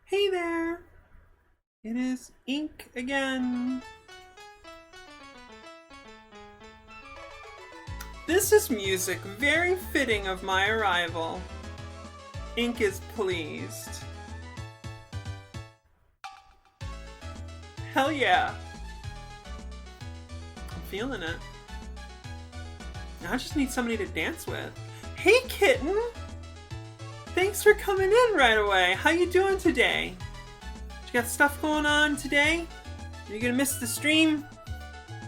Hey there! It is Ink again. This is music very fitting of my arrival. Ink is pleased. Hell yeah! I'm feeling it. Now I just need somebody to dance with. Hey kitten! Thanks for coming in right away. How you doing today? You got stuff going on today? Are you gonna miss the stream?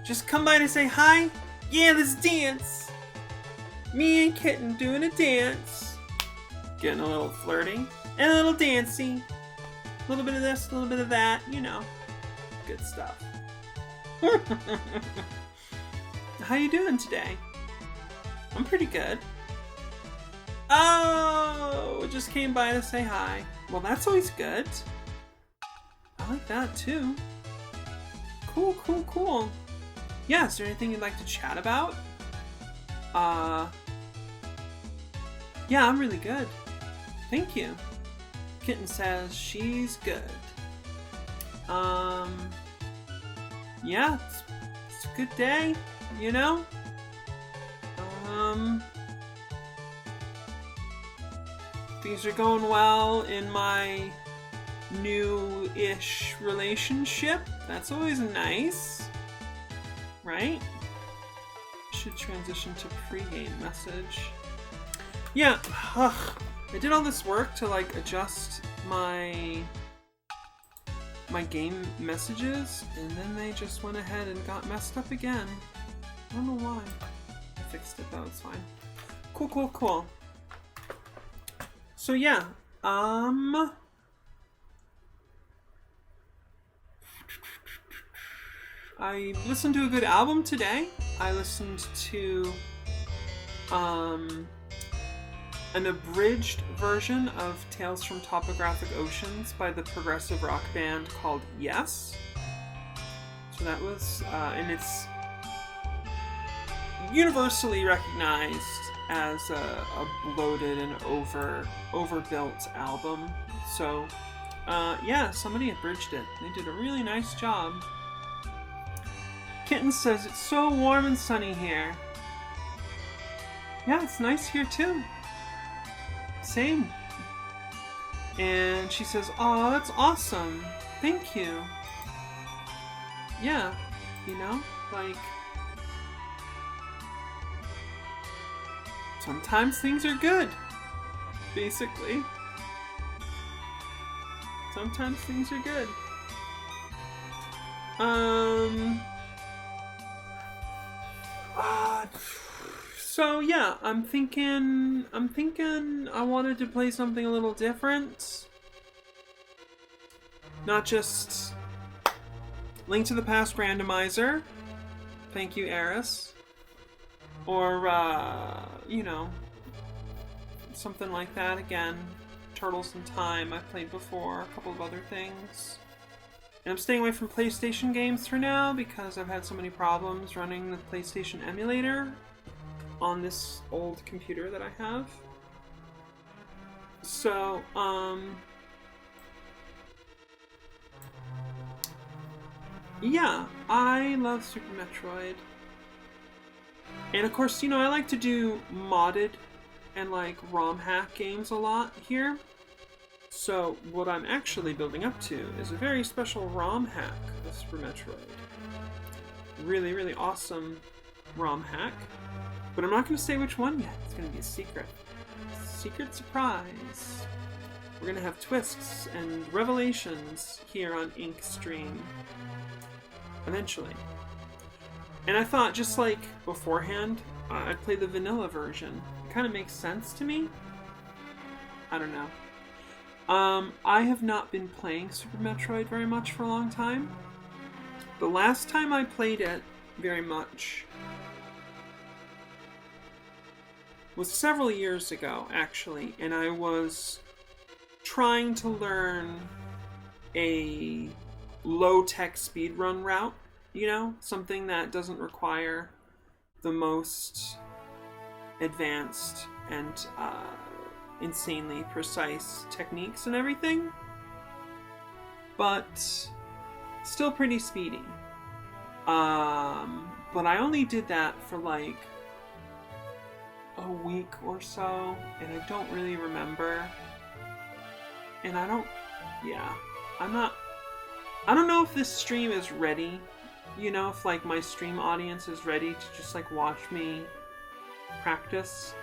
Just come by to say hi? Yeah, let's dance! Me and Kitten doing a dance. Getting a little flirty and a little dancey. A little bit of this, a little bit of that, you know. Good stuff. How you doing today? I'm pretty good. Oh, just came by to say hi. Well, that's always good. I like that too. Cool, cool, cool. Yeah, is there anything you'd like to chat about? Yeah, I'm really good. Thank you. Kitten says she's good. Yeah, it's a good day, you know? Things are going well in my new-ish relationship. That's always nice, right? Should transition to pre-game message. Yeah, I did all this work to like adjust my game messages, and then they just went ahead and got messed up again. I don't know why. I fixed it though, it's fine. Cool. So yeah, I listened to a good album today. I listened to an abridged version of Tales from Topographic Oceans by the progressive rock band called Yes. So that was, and it's universally recognized as a bloated and overbuilt album. So, yeah, somebody abridged it. They did a really nice job. Kitten says, it's so warm and sunny here. Yeah, it's nice here too. Same. And she says, oh, that's awesome. Thank you. Yeah, you know, like, sometimes things are good, basically. Sometimes things are good. So yeah, I'm thinking I wanted to play something a little different. Not just Link to the Past randomizer. Thank you, Eris. Or, you know, something like that again. Turtles in Time, I've played before, a couple of other things. And I'm staying away from PlayStation games for now because I've had so many problems running the PlayStation emulator on this old computer that I have. So, yeah, I love Super Metroid. And of course, you know, I like to do modded and like ROM hack games a lot here. So what I'm actually building up to is a very special ROM hack of Super Metroid. Really, really awesome ROM hack. But I'm not going to say which one yet. It's going to be a secret. Secret surprise. We're going to have twists and revelations here on Ink Stream. Eventually. And I thought, just like beforehand, I'd play the vanilla version. It kind of makes sense to me. I don't know. I have not been playing Super Metroid very much for a long time. The last time I played it very much was several years ago, actually, and I was trying to learn a low-tech speedrun route, you know? Something that doesn't require the most advanced and insanely precise techniques and everything, but still pretty speedy. But I only did that for like a week or so, and I don't really remember. And I don't know if this stream is ready, you know, if like my stream audience is ready to just like watch me practice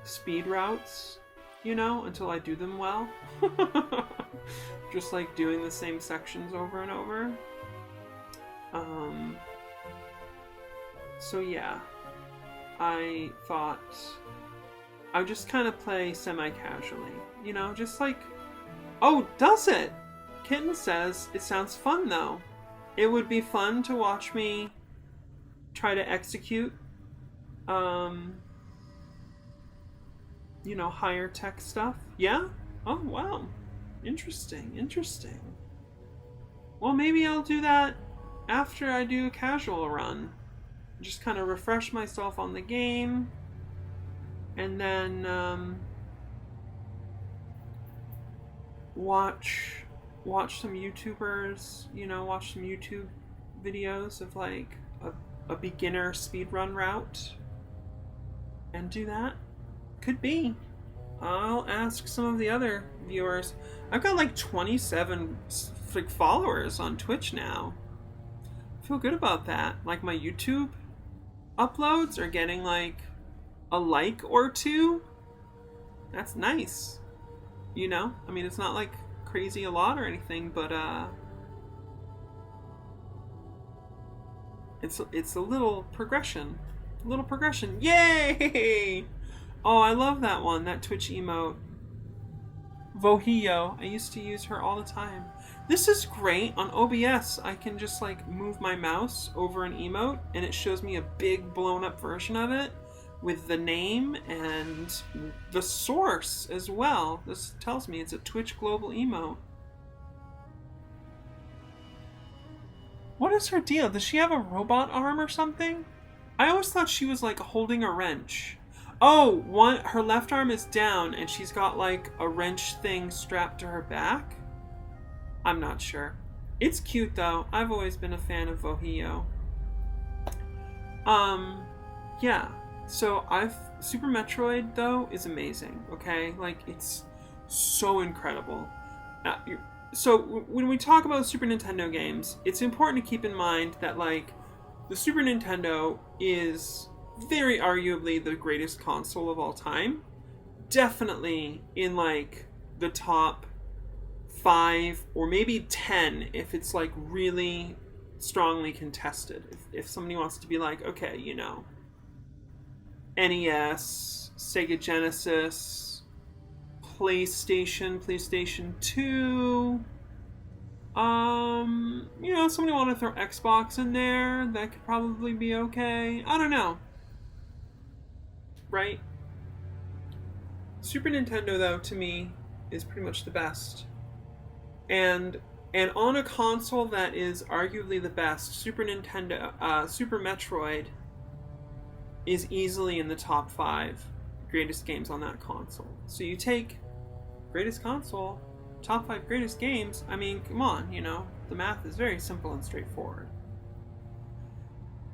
speed routes, you know, until I do them well. Just like doing the same sections over and over. So yeah, I thought I would just kind of play semi-casually, you know, just like, oh, does it? Kitten says, it sounds fun though. It would be fun to watch me try to execute, you know, higher tech stuff. Yeah? Oh, wow. Interesting. Well, maybe I'll do that after I do a casual run. Just kind of refresh myself on the game. And then, watch some YouTubers, you know, watch some YouTube videos of like a beginner speedrun route and do that. Could be. I'll ask some of the other viewers. I've got like 27 like followers on Twitch now. I feel good about that. Like my YouTube uploads are getting like a like or two. That's nice. You know? I mean, it's not like crazy a lot or anything, but it's a little progression. A little progression. Yay! Oh, I love that one, that Twitch emote. Vohio. I used to use her all the time. This is great. On OBS, I can just like move my mouse over an emote and it shows me a big blown up version of it with the name and the source as well. This tells me it's a Twitch global emote. What is her deal? Does she have a robot arm or something? I always thought she was like holding a wrench. Oh, her left arm is down and she's got like a wrench thing strapped to her back. I'm not sure. It's cute though. I've always been a fan of Vohio. Yeah. So Super Metroid though is amazing, okay? Like it's so incredible. So when we talk about Super Nintendo games, it's important to keep in mind that like the Super Nintendo is very arguably the greatest console of all time. Definitely in like the top 5 or maybe 10 if it's like really strongly contested. If somebody wants to be like, okay, you know, NES, Sega Genesis, PlayStation 2, you know, somebody want to throw Xbox in there, that could probably be okay. I don't know. Right? Super Nintendo, though, to me, is pretty much the best. And on a console that is arguably the best, Super Metroid is easily in the top 5 greatest games on that console. So you take greatest console, top 5 greatest games, I mean, come on, you know, the math is very simple and straightforward.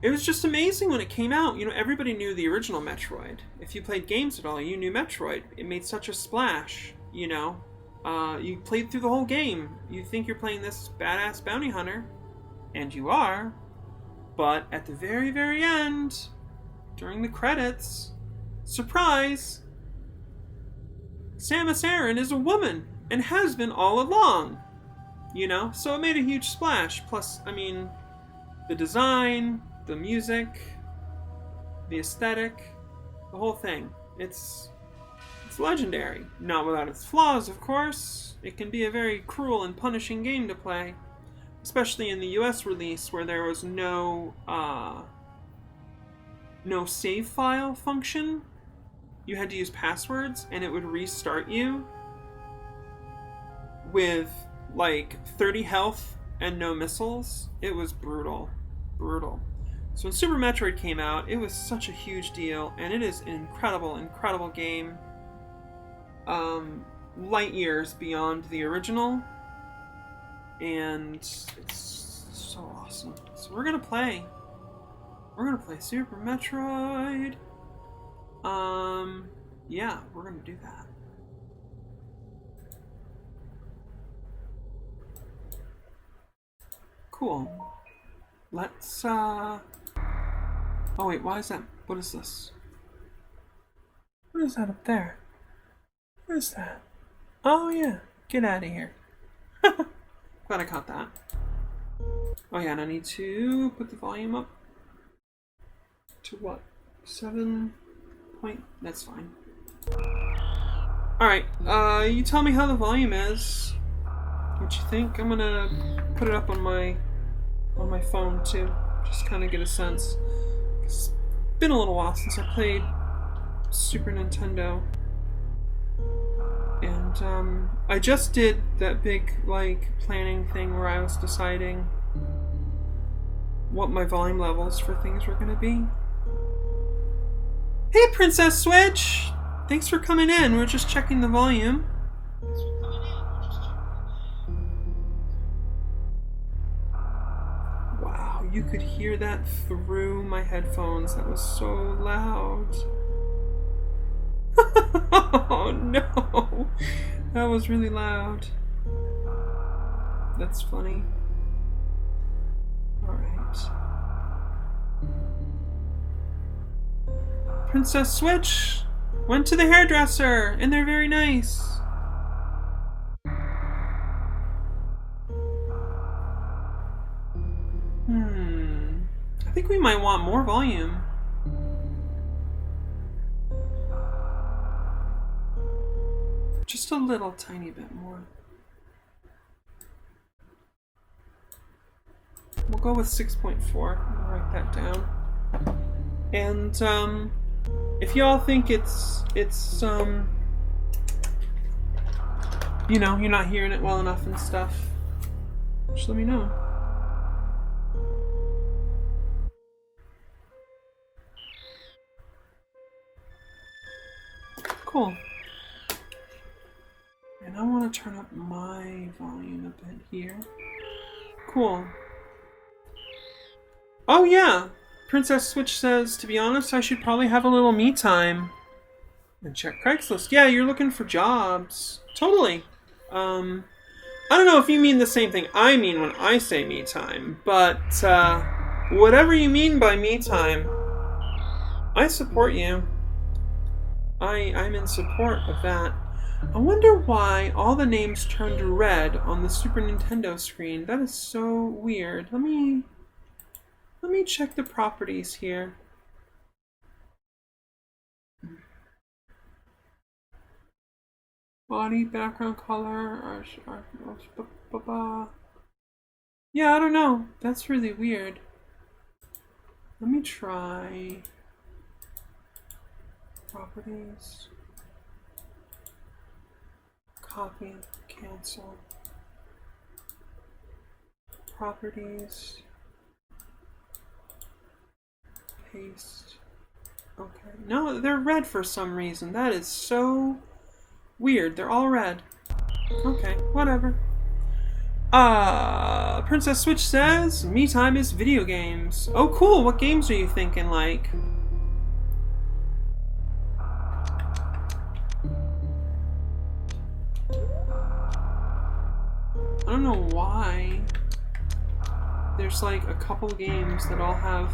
It was just amazing when it came out. You know, everybody knew the original Metroid. If you played games at all, you knew Metroid. It made such a splash, you know. You played through the whole game. You think you're playing this badass bounty hunter, and you are. But at the very, very end, during the credits, surprise, Samus Aran is a woman, and has been all along. You know? So it made a huge splash. Plus, I mean, the design, the music, the aesthetic, the whole thing. It's legendary. Not without its flaws, of course. It can be a very cruel and punishing game to play, especially in the US release where there was no save file function. You had to use passwords and it would restart you with like 30 health and no missiles. It was brutal. So when Super Metroid came out, it was such a huge deal, and it is an incredible game. Light years beyond the original, and it's so awesome. So we're gonna play Super Metroid. Yeah, we're gonna do that. Cool. Let's, oh wait, why is that? What is this? What is that up there? What is that? Oh yeah, get out of here. Glad I caught that. Oh yeah, and I need to put the volume up to what? 7 point? That's fine. Alright, you tell me how the volume is. What you think? I'm gonna put it up on my phone too. Just kind of get a sense. It's been a little while since I played Super Nintendo. And I just did that big like planning thing where I was deciding what my volume levels for things were gonna be. Hey Princess Switch! Thanks for coming in. We're just checking the volume. Wow, you could hear that through my headphones. That was so loud. Oh no! That was really loud. That's funny. Alright. Princess Switch went to the hairdresser, and they're very nice. I think we might want more volume. Just a little tiny bit more. We'll go with 6.4. I'll write that down. And if y'all think it's you know, you're not hearing it well enough and stuff, just let me know. Cool. And I want to turn up my volume a bit here. Cool. Oh yeah! Princess Switch says, to be honest, I should probably have a little me time. And check Craigslist. Yeah, you're looking for jobs. Totally. I don't know if you mean the same thing I mean when I say me time, but whatever you mean by me time, I support you. I'm in support of that. I wonder why all the names turned red on the Super Nintendo screen. That is so weird. Let me check the properties here. Body, background color, yeah, I don't know. That's really weird. Let me try properties. Copy, cancel. Properties. Paste. Okay. No, they're red for some reason. That is so weird. They're all red. Okay, whatever. Princess Switch says, me time is video games. Oh, cool. What games are you thinking, like? I don't know why. There's like a couple games that all have...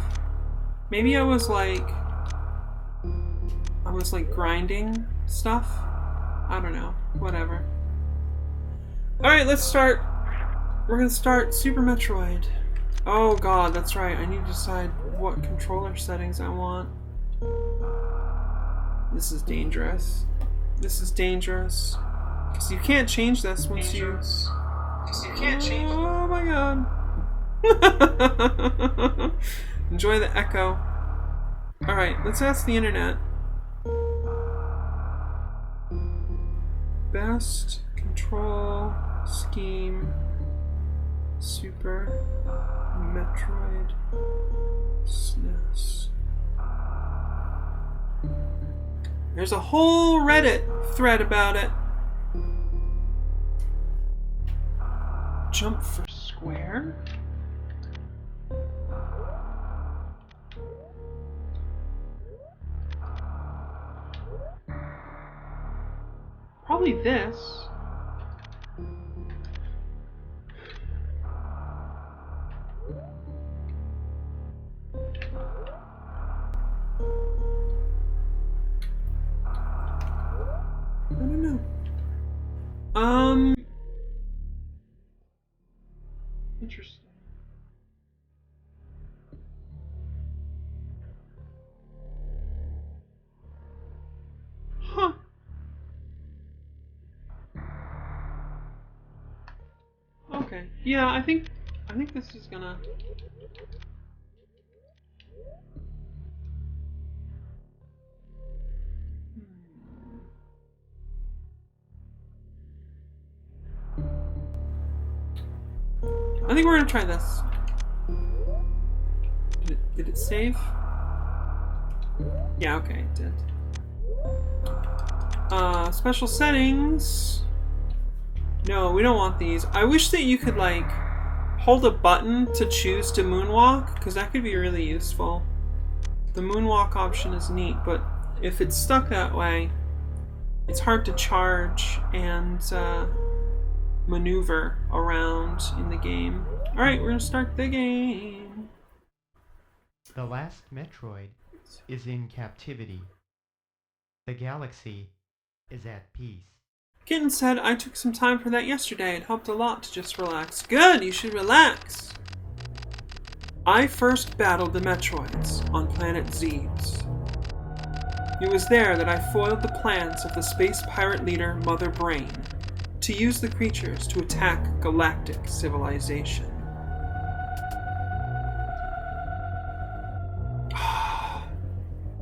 Maybe I was like grinding stuff. I don't know. Whatever. Alright, let's start. We're gonna start Super Metroid. Oh god, that's right. I need to decide what controller settings I want. This is dangerous. This is dangerous. Because you can't change this once you... Oh my god. Enjoy the echo. Alright, let's ask the internet. Best control scheme Super Metroid SNES. There's a whole Reddit thread about it. Jump for square? Probably this. I don't know. Interesting. Huh. Okay. Yeah, I think this is gonna... I think we're gonna try this. Did it save? Yeah, okay, it did. Special settings. No, we don't want these. I wish that you could, like, hold a button to choose to moonwalk, because that could be really useful. The moonwalk option is neat, but if it's stuck that way, it's hard to charge and maneuver around in the game. Alright, we're gonna start the game. The last Metroid is in captivity. The galaxy is at peace. Kitten said I took some time for that yesterday. It helped a lot to just relax. Good, you should relax. I first battled the Metroids on planet Zebes. It was there that I foiled the plans of the space pirate leader Mother Brain to use the creatures to attack galactic civilization.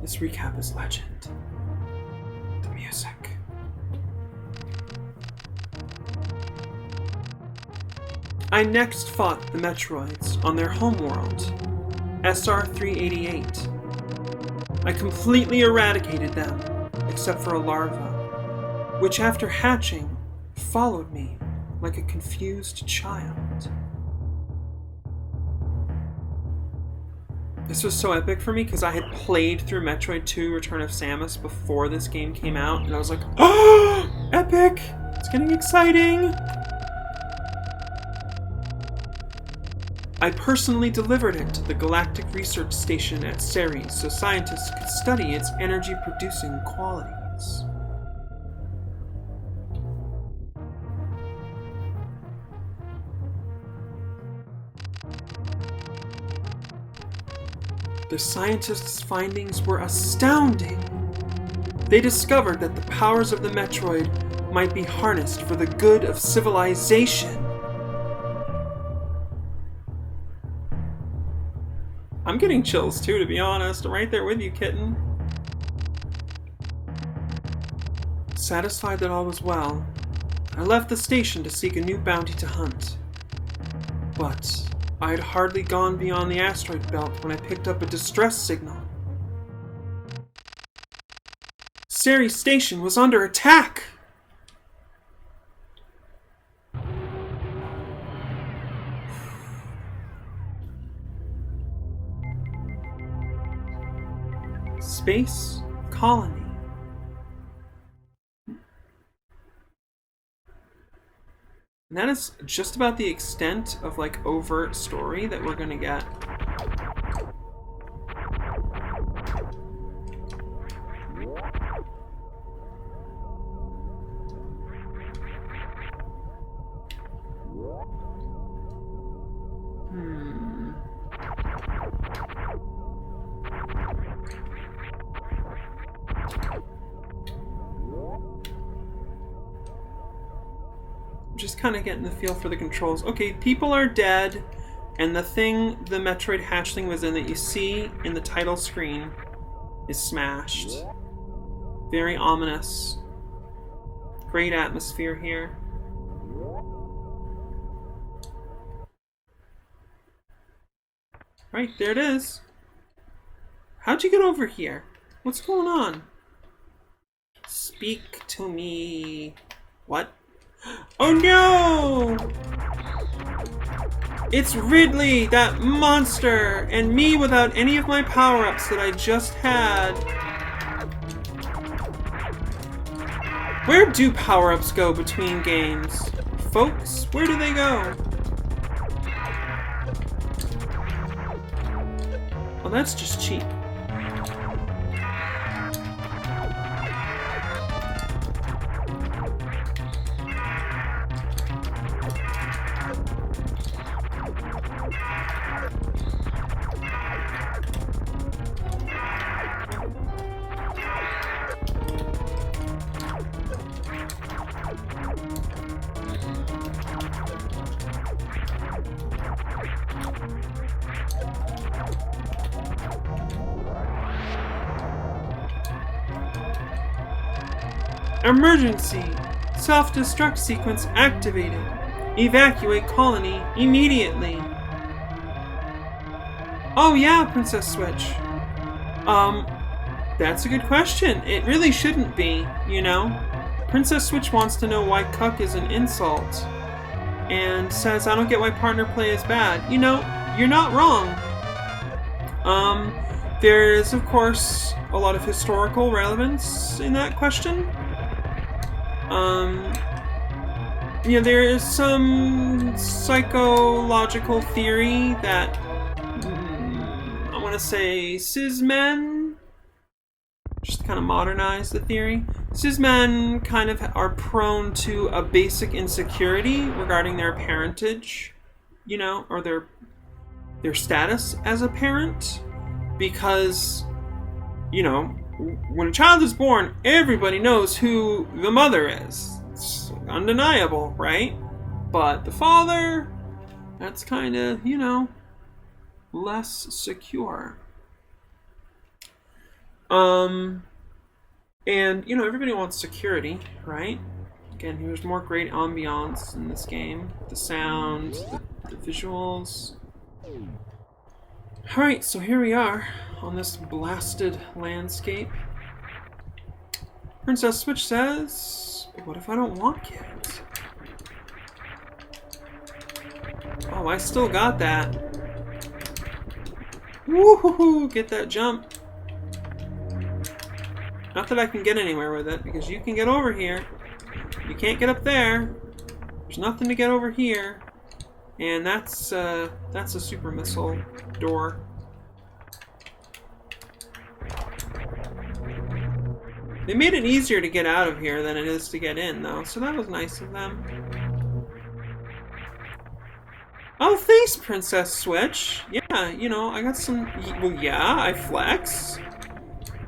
This recap is legend. The music. I next fought the Metroids on their homeworld, SR-388. I completely eradicated them, except for a larva, which after hatching, followed me like a confused child. This was so epic for me because I had played through Metroid 2 Return of Samus before this game came out, and I was like, oh, epic! It's getting exciting! I personally delivered it to the Galactic Research Station at Ceres so scientists could study its energy-producing qualities. The scientists' findings were astounding. They discovered that the powers of the Metroid might be harnessed for the good of civilization. I'm getting chills too, to be honest. I'm right there with you, kitten. Satisfied that all was well, I left the station to seek a new bounty to hunt. But I had hardly gone beyond the asteroid belt when I picked up a distress signal. Ceres Station was under attack! Space Colony. And that is just about the extent of like overt story that we're gonna get. Just kind of getting the feel for the controls. Okay, people are dead, and the thing the Metroid hatchling was in that you see in the title screen is smashed. Very ominous. Great atmosphere here. Right, there it is. How'd you get over here? What's going on? Speak to me. What? Oh no! It's Ridley, that monster, and me without any of my power-ups that I just had. Where do power-ups go between games? Folks, where do they go? Well, that's just cheap. Emergency! Self-destruct sequence activated. Evacuate colony immediately. Oh yeah, Princess Switch. That's a good question. It really shouldn't be, you know? Princess Switch wants to know why cuck is an insult. And says, I don't get why partner play is bad. You know, you're not wrong. There is, of course, a lot of historical relevance in that question. Yeah, there is some psychological theory that I want to say cis men, just to kind of modernize the theory. Cis men kind of are prone to a basic insecurity regarding their parentage, you know, or their status as a parent, because, you know, when a child is born, everybody knows who the mother is. It's undeniable, right? But the father, that's kind of, you know, less secure. And, you know, everybody wants security, right? Again, here's more great ambiance in this game. The sound, the visuals. Alright, so here we are on this blasted landscape. Princess Switch says, what if I don't want kids? Oh, I still got that. Woohoo! Get that jump. Not that I can get anywhere with it, because you can get over here. You can't get up there. There's nothing to get over here. And that's a super missile door. They made it easier to get out of here than it is to get in, though, so that was nice of them. Oh, thanks, Princess Switch. Yeah, you know, I got some... Well, yeah, I flex.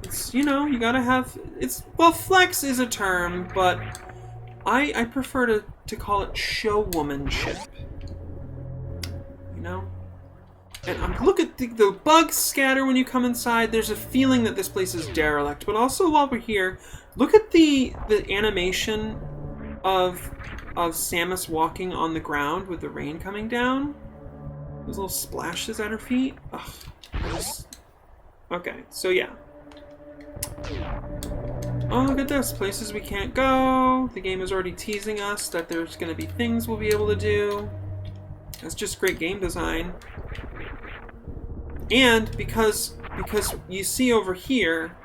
It's, you know, you gotta have... It's... Well, flex is a term, but I prefer to call it showwomanship. You know? And look at the bugs scatter when you come inside. There's a feeling that this place is derelict. But also, while we're here, look at the animation of Samus walking on the ground with the rain coming down. Those little splashes at her feet. Ugh. Okay, so yeah. Oh, look at this. Places we can't go. The game is already teasing us that there's going to be things we'll be able to do. That's just great game design. And because you see over here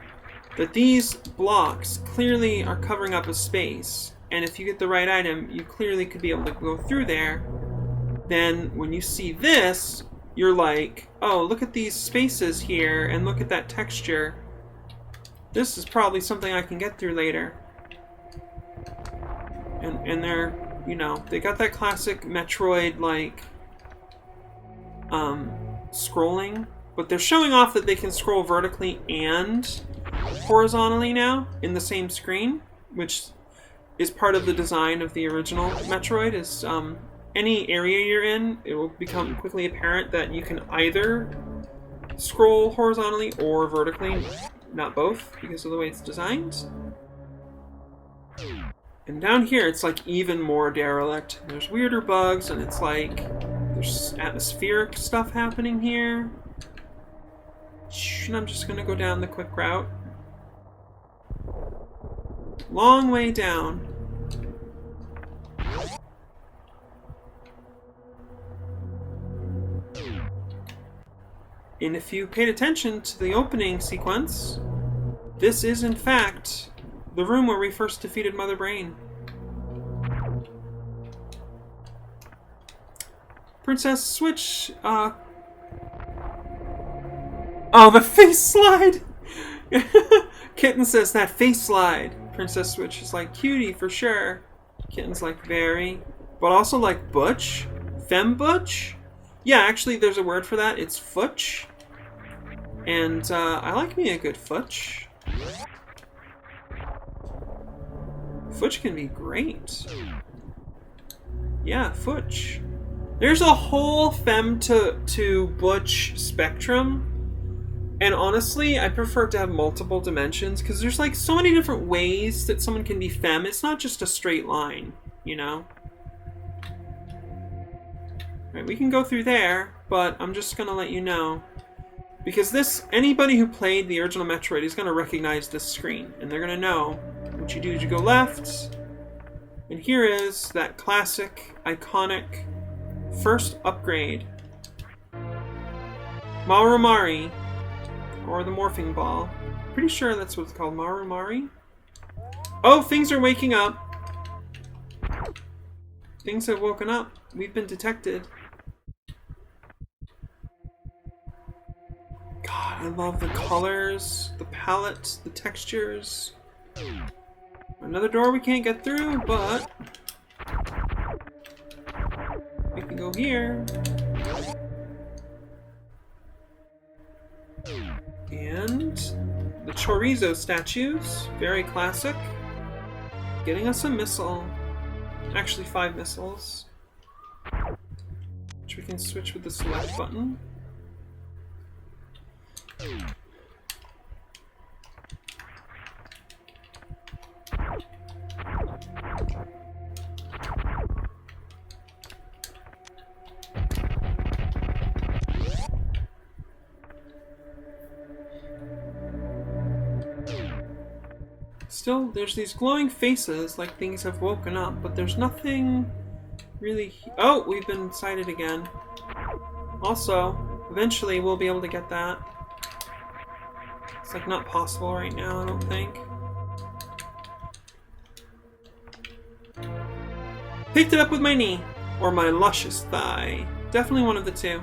that these blocks clearly are covering up a space, and if you get the right item, you clearly could be able to go through there, then when you see this, you're like, oh, look at these spaces here, and look at that texture. This is probably something I can get through later. And they're, you know, they got that classic Metroid, like, scrolling, but they're showing off that they can scroll vertically and horizontally now in the same screen, which is part of the design of the original Metroid. Is any area you're in, it will become quickly apparent that you can either scroll horizontally or vertically, not both, because of the way it's designed. And down here, it's like even more derelict. There's weirder bugs, and it's like there's atmospheric stuff happening here. And I'm just gonna go down the quick route. Long way down. And if you paid attention to the opening sequence, this is in fact the room where we first defeated Mother Brain. Princess Switch, oh, the face slide! Kitten says that face slide. Princess Switch is like, cutie for sure. Kitten's like, very. But also like butch? Femme butch? Yeah, actually there's a word for that. It's futch. And I like me a good futch. Futch can be great. Yeah, futch. There's a whole femme to butch spectrum. And honestly, I prefer to have multiple dimensions, because there's like so many different ways that someone can be femme. It's not just a straight line, you know? Right, we can go through there, but I'm just gonna let you know. Because anybody who played the original Metroid is gonna recognize this screen, and they're gonna know what you do is you go left, and here is that classic, iconic first upgrade. Marumari. Or the morphing ball. Pretty sure that's what it's called. Marumari? Oh, things are waking up. Things have woken up. We've been detected. God, I love the colors, the palette, the textures. Another door we can't get through, but we can go here. And the chorizo statues, very classic. Getting us a missile. Actually 5 missiles. Which we can switch with the select button. Still, there's these glowing faces, like things have woken up, but there's nothing really... Oh, we've been sighted again. Also, eventually we'll be able to get that. It's like not possible right now, I don't think. Picked it up with my knee. Or my luscious thigh. Definitely one of the two.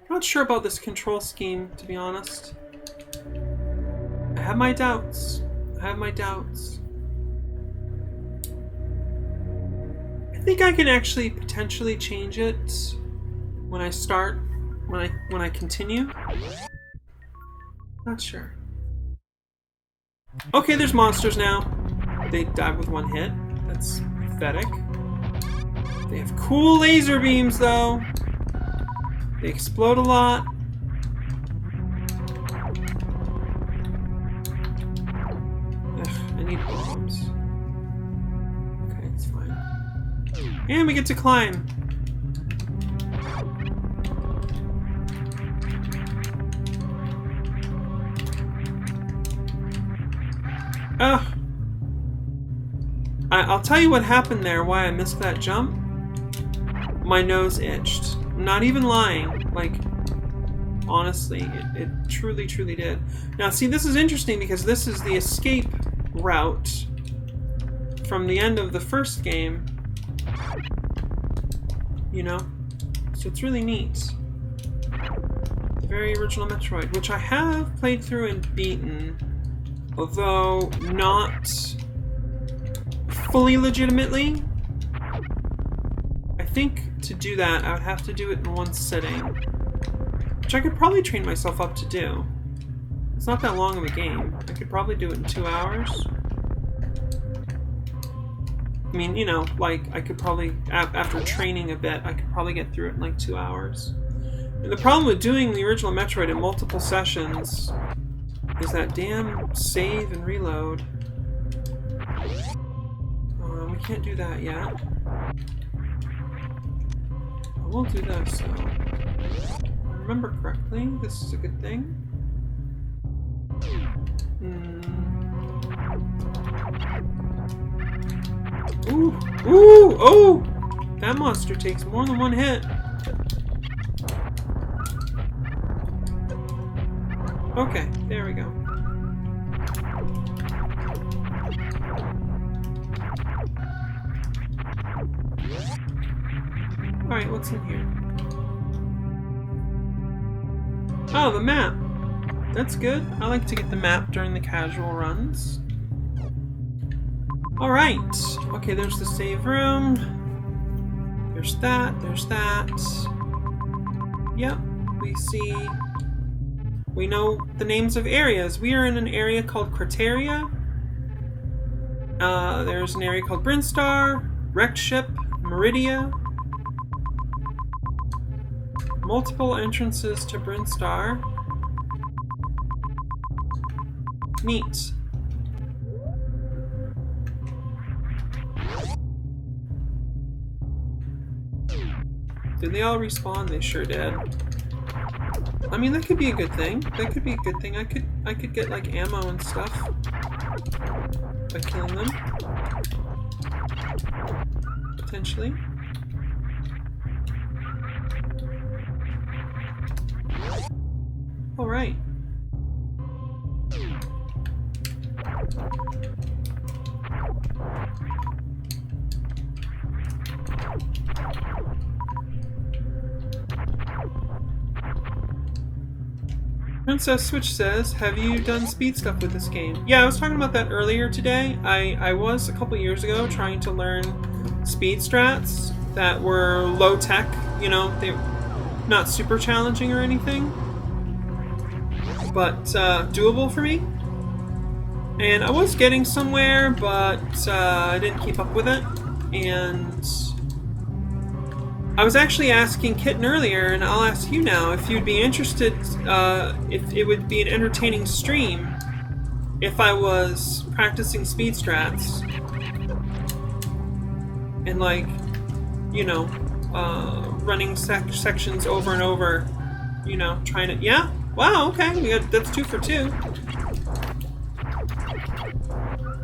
Not sure about this control scheme, to be honest. I have my doubts. I have my doubts. I think I can actually potentially change it when I start, when I continue. Not sure. Okay, there's monsters now. They died with one hit. That's pathetic. They have cool laser beams, though. They explode a lot. Ugh, I need bombs. Okay, it's fine. And we get to climb. Ugh. I'll tell you what happened there, why I missed that jump. My nose itched. I'm not even lying. Like, honestly, it truly, truly did. Now, see, this is interesting because this is the escape route from the end of the first game. You know? So it's really neat. The very original Metroid, which I have played through and beaten, although not fully legitimately. I think to do that, I would have to do it in one sitting, which I could probably train myself up to do. It's not that long of a game. I could probably do it in 2 hours. I mean, you know, like, I could probably, after training a bit, I could probably get through it in like 2 hours. And the problem with doing the original Metroid in multiple sessions is that damn save and reload. We can't do that yet. We'll do this, so... If I remember correctly, this is a good thing. Ooh! Ooh! Oh! That monster takes more than one hit. Okay, there we go. Alright, what's in here? Oh, the map! That's good. I like to get the map during the casual runs. Alright. Okay, there's the save room. There's that, there's that. Yep, we see... We know the names of areas. We are in an area called Crateria. There's an area called Brinstar, Wrecked Ship, Meridia. Multiple entrances to Brinstar. Neat. Did they all respawn? They sure did. I mean, that could be a good thing. That could be a good thing. I could get like ammo and stuff. By killing them. Potentially. Alright. Princess Switch says, have you done speed stuff with this game? Yeah, I was talking about that earlier today. I was a couple years ago trying to learn speed strats that were low tech, you know, they're not super challenging or anything, but doable for me. And I was getting somewhere, but I didn't keep up with it. And I was actually asking Kitten earlier, and I'll ask you now, if you'd be interested, if it would be an entertaining stream if I was practicing speed strats. And like, you know, running sections over and over, you know, trying to, yeah? Wow, okay, that's 2 for 2.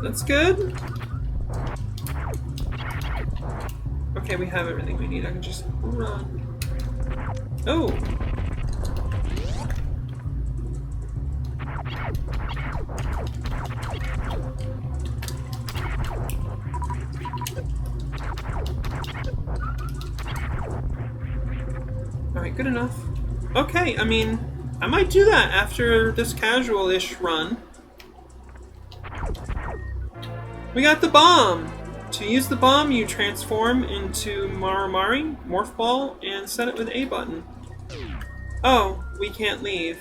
That's good. Okay, we have everything we need. I can just run. Oh! Alright, good enough. Okay, I mean, I might do that after this casual-ish run. We got the bomb! To use the bomb, you transform into Marimari, Morph Ball, and set it with A button. Oh, we can't leave.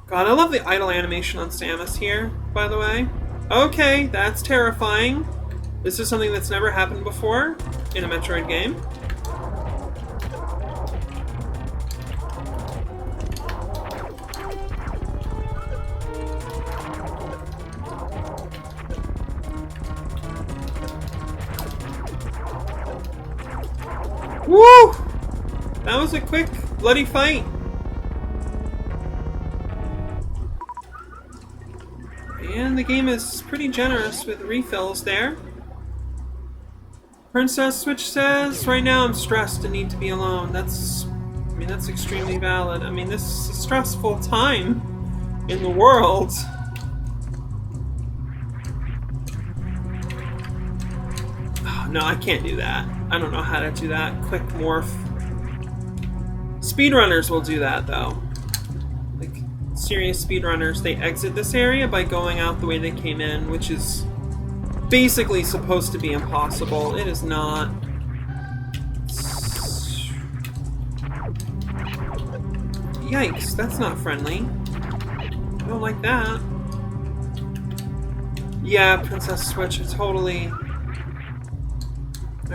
God, I love the idle animation on Samus here, by the way. Okay, that's terrifying. This is something that's never happened before in a Metroid game. Woo! That was a quick, bloody fight. And the game is pretty generous with refills there. Princess Switch says, right now I'm stressed and need to be alone. That's extremely valid. I mean, this is a stressful time in the world. Oh, no, I can't do that. I don't know how to do that. Quick morph. Speedrunners will do that, though. Like, serious speedrunners, they exit this area by going out the way they came in, which is basically supposed to be impossible. It is not. Yikes, that's not friendly. I don't like that. Yeah, Princess Switch, I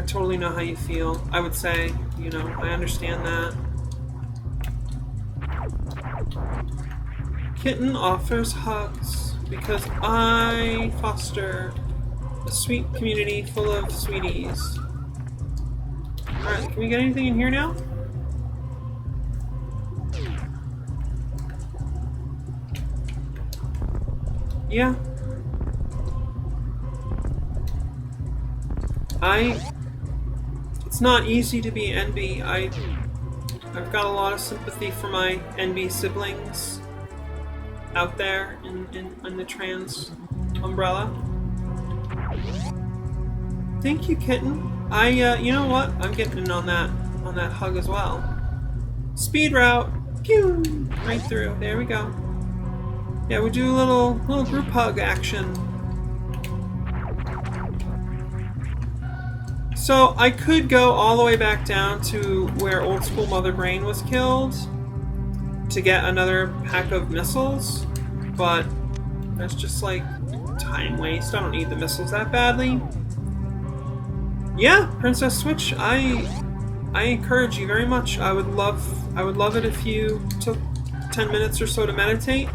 totally know how you feel. I would say, you know, I understand that. Kitten offers hugs because I foster a sweet community full of sweeties. Alright, can we get anything in here now? Yeah. It's not easy to be NB. I've got a lot of sympathy for my NB siblings out there in the trans umbrella. Thank you, Kitten. You know what? I'm getting in on that hug as well. Speed route. Pew! Right through. There we go. Yeah, we do a little group hug action. So I could go all the way back down to where Old School Mother Brain was killed to get another pack of missiles, but that's just like time waste. I don't need the missiles that badly. Yeah, Princess Switch, I encourage you very much. I would love it if you took 10 minutes or so to meditate.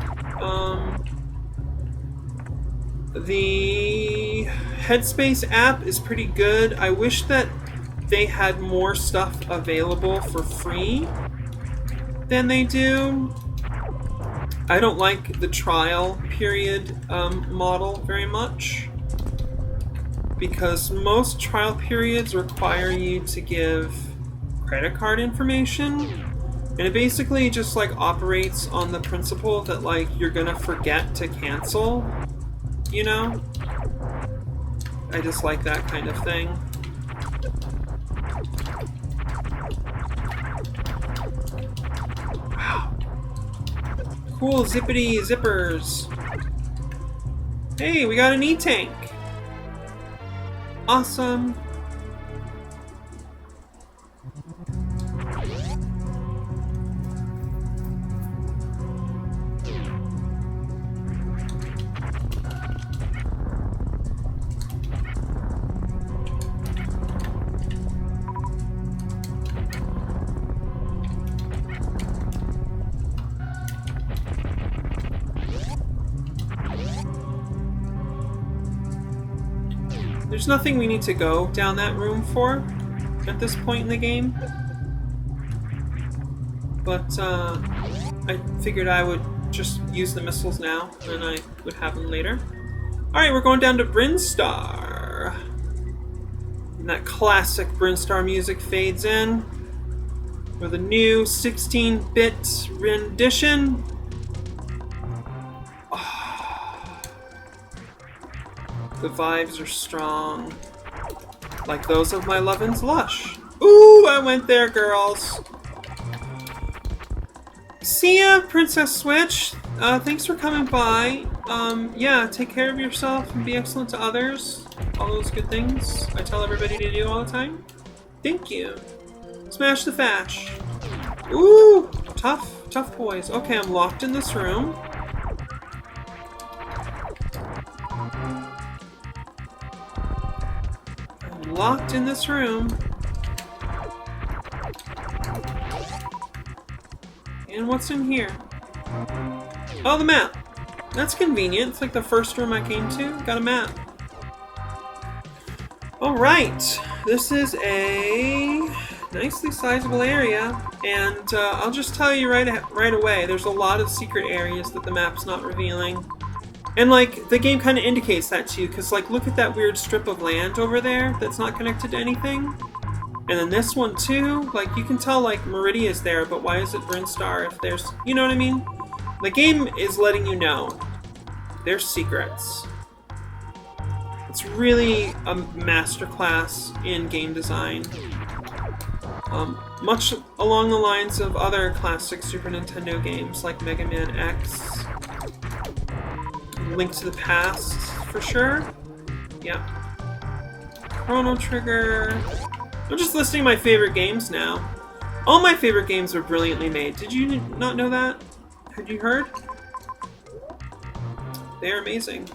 The Headspace app is pretty good. I wish that they had more stuff available for free than they do. I don't like the trial period model very much, because most trial periods require you to give credit card information, and it basically just like operates on the principle that like you're gonna forget to cancel, you know? I just like that kind of thing. Wow. Cool zippity zippers. Hey, we got an E-tank. Awesome. There's nothing we need to go down that room for at this point in the game. But I figured I would just use the missiles now, and I would have them later. Alright, we're going down to Brinstar. And that classic Brinstar music fades in with a new 16-bit rendition. The vibes are strong, like those of my Lovin's Lush. Ooh, I went there, girls. See ya, Princess Switch. Thanks for coming by. Yeah, take care of yourself and be excellent to others. All those good things I tell everybody to do all the time. Thank you. Smash the fash. Ooh, tough boys. Okay, I'm locked in this room. Locked in this room. And what's in here? Oh, the map. That's convenient. It's like the first room I came to. Got a map. Alright. This is a nicely sizable area. And I'll just tell you right away, there's a lot of secret areas that the map's not revealing. And, like, the game kind of indicates that to you, because, like, look at that weird strip of land over there that's not connected to anything. And then this one, too. Like, you can tell, like, Meridia's there, but why is it Brinstar if there's... You know what I mean? The game is letting you know there's secrets. It's really a masterclass in game design. Much along the lines of other classic Super Nintendo games, like Mega Man X... Link to the Past, for sure. Yeah. Chrono Trigger. I'm just listing my favorite games now. All my favorite games are brilliantly made. Did you not know that? Had you heard? They are amazing.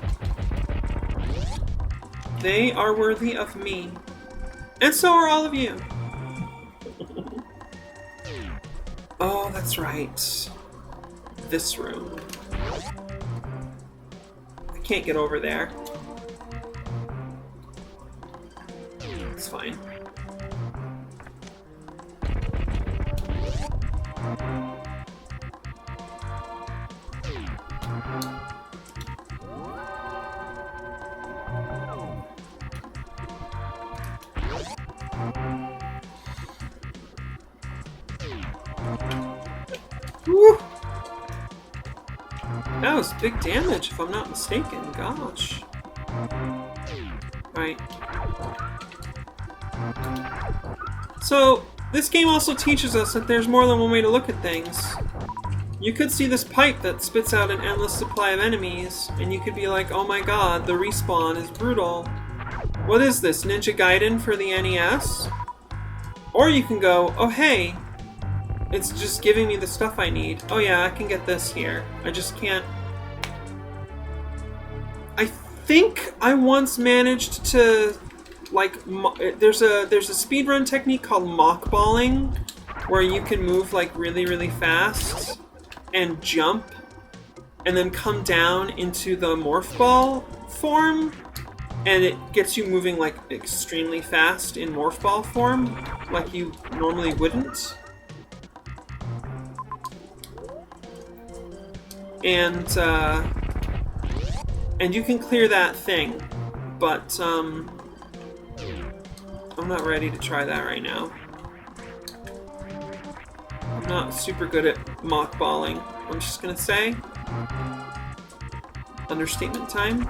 They are worthy of me. And so are all of you. Oh, that's right. This room. Can't get over there. It's fine. Woo! That was big damage, if I'm not mistaken. Gosh. Right. So, this game also teaches us that there's more than one way to look at things. You could see this pipe that spits out an endless supply of enemies, and you could be like, oh my god, the respawn is brutal. What is this, Ninja Gaiden for the NES? Or you can go, oh hey, it's just giving me the stuff I need. Oh yeah, I can get this here. I just can't... I think I once managed to, like, there's a speedrun technique called mockballing, where you can move, like, really fast, and jump, and then come down into the morph ball form, and it gets you moving, like, extremely fast in morph ball form, like you normally wouldn't. and you can clear that thing, but I'm not ready to try that right now. I'm not super good at mockballing, I'm just gonna say. Understatement time.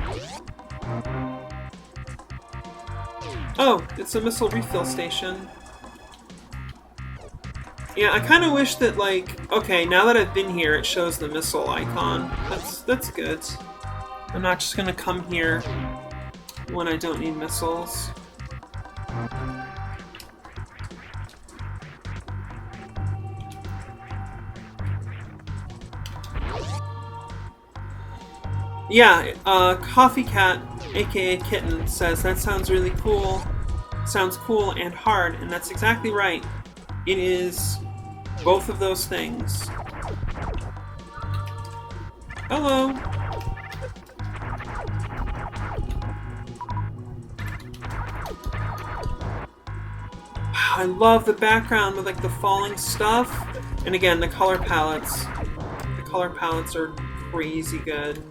Oh, it's a missile refill station. Yeah, I kind of wish that, like, okay, now that I've been here, it shows the missile icon. That's good. I'm not just gonna come here when I don't need missiles. Yeah, Coffee Cat, aka Kitten, says that sounds really cool. Sounds cool and hard, and that's exactly right. It is both of those things. Hello. I love the background with like the falling stuff, and again the color palettes. The color palettes are crazy good.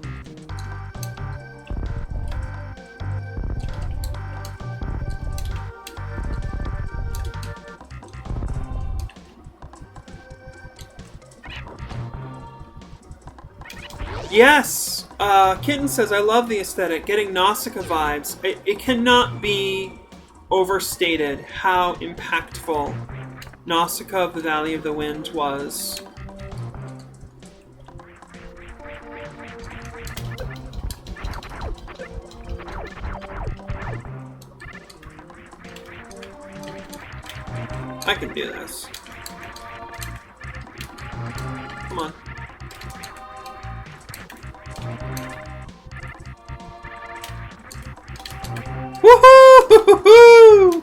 Yes! Kitten says, I love the aesthetic, getting Nausicaa vibes. It cannot be overstated how impactful Nausicaa of the Valley of the Wind was. I can do this. Come on. Woohoo!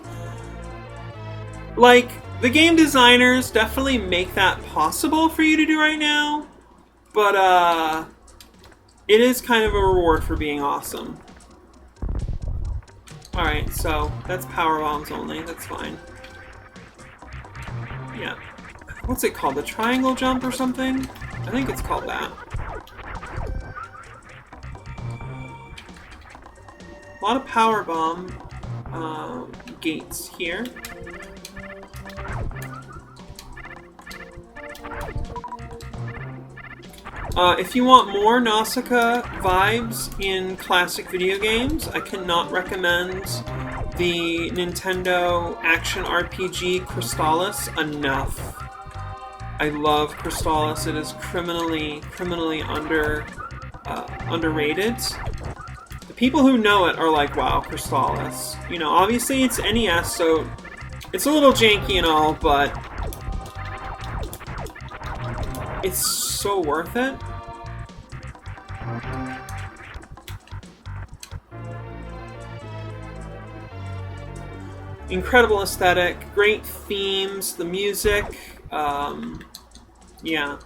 Like, the game designers definitely make that possible for you to do right now, but it is kind of a reward for being awesome. Alright, so that's power bombs only, that's fine. Yeah. What's it called? The triangle jump or something? I think it's called that. A lot of power bomb gates here. If you want more Nausicaa vibes in classic video games, I cannot recommend the Nintendo action RPG Crystallis enough. I love Crystallis. It is criminally underrated. The people who know it are like, wow, Crystallis. You know, obviously it's NES, so it's a little janky and all, but it's so worth it. Incredible aesthetic, great themes, the music, yeah.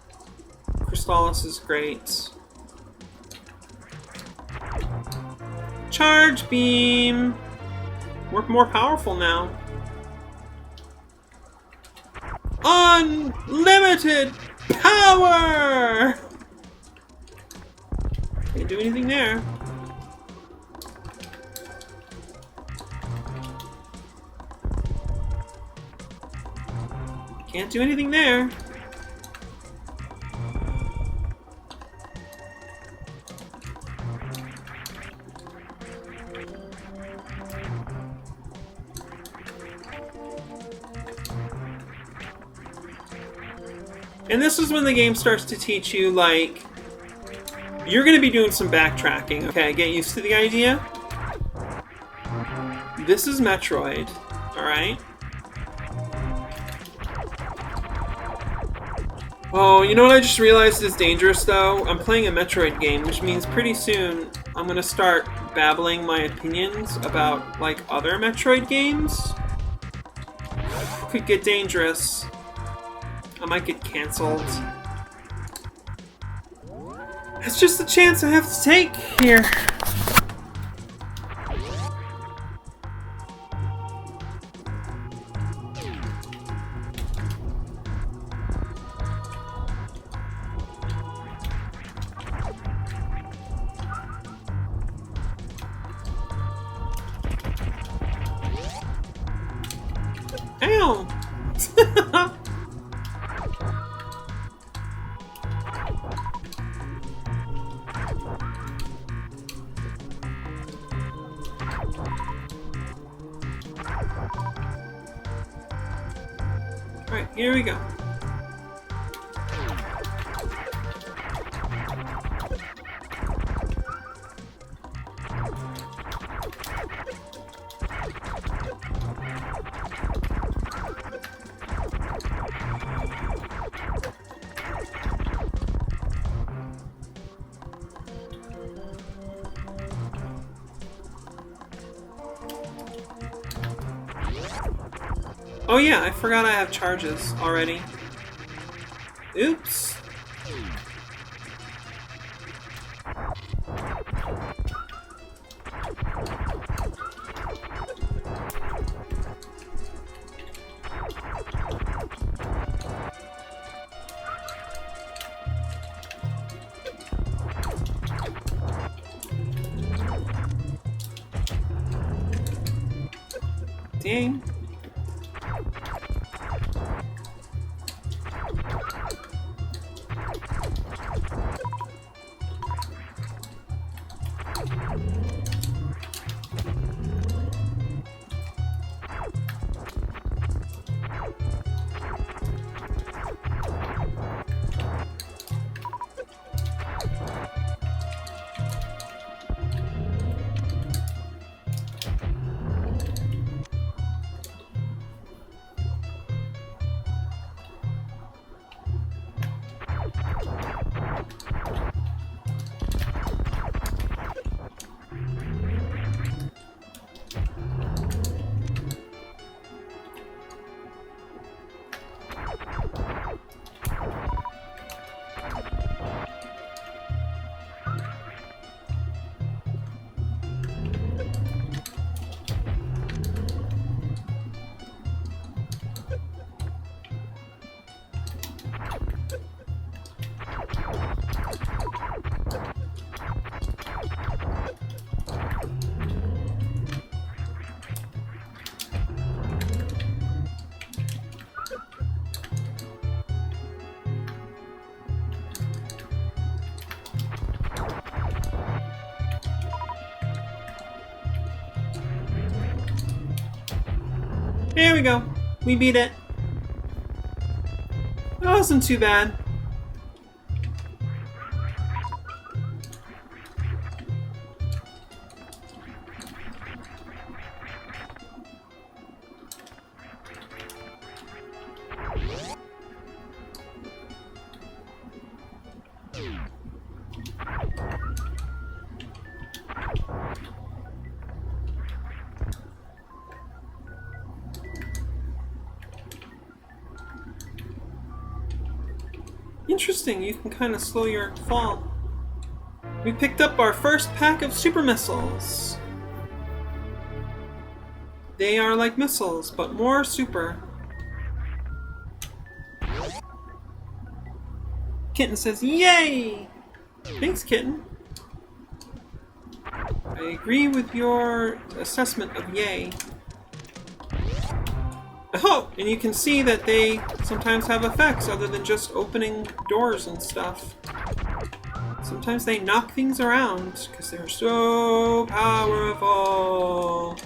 Crystallis is great. Charge beam! We're more powerful now. Unlimited power! Can't do anything there. Can't do anything there. And this is when the game starts to teach you, like, you're going to be doing some backtracking, okay? Get used to the idea. This is Metroid, alright? Oh, you know what I just realized is dangerous, though? I'm playing a Metroid game, which means pretty soon I'm going to start babbling my opinions about, like, other Metroid games. Could get dangerous. I might get cancelled. That's just the chance I have to take here. know. Alright, here we go. Oh yeah, I forgot I have charges already. Oops. Dang. There we go. We beat it. That wasn't too bad. Interesting, you can kind of slow your fall. We picked up our first pack of super missiles. They are like missiles, but more super. Kitten says, yay! Thanks, Kitten. I agree with your assessment of yay. Oh, and you can see that they sometimes have effects other than just opening doors and stuff. Sometimes they knock things around because they're so powerful.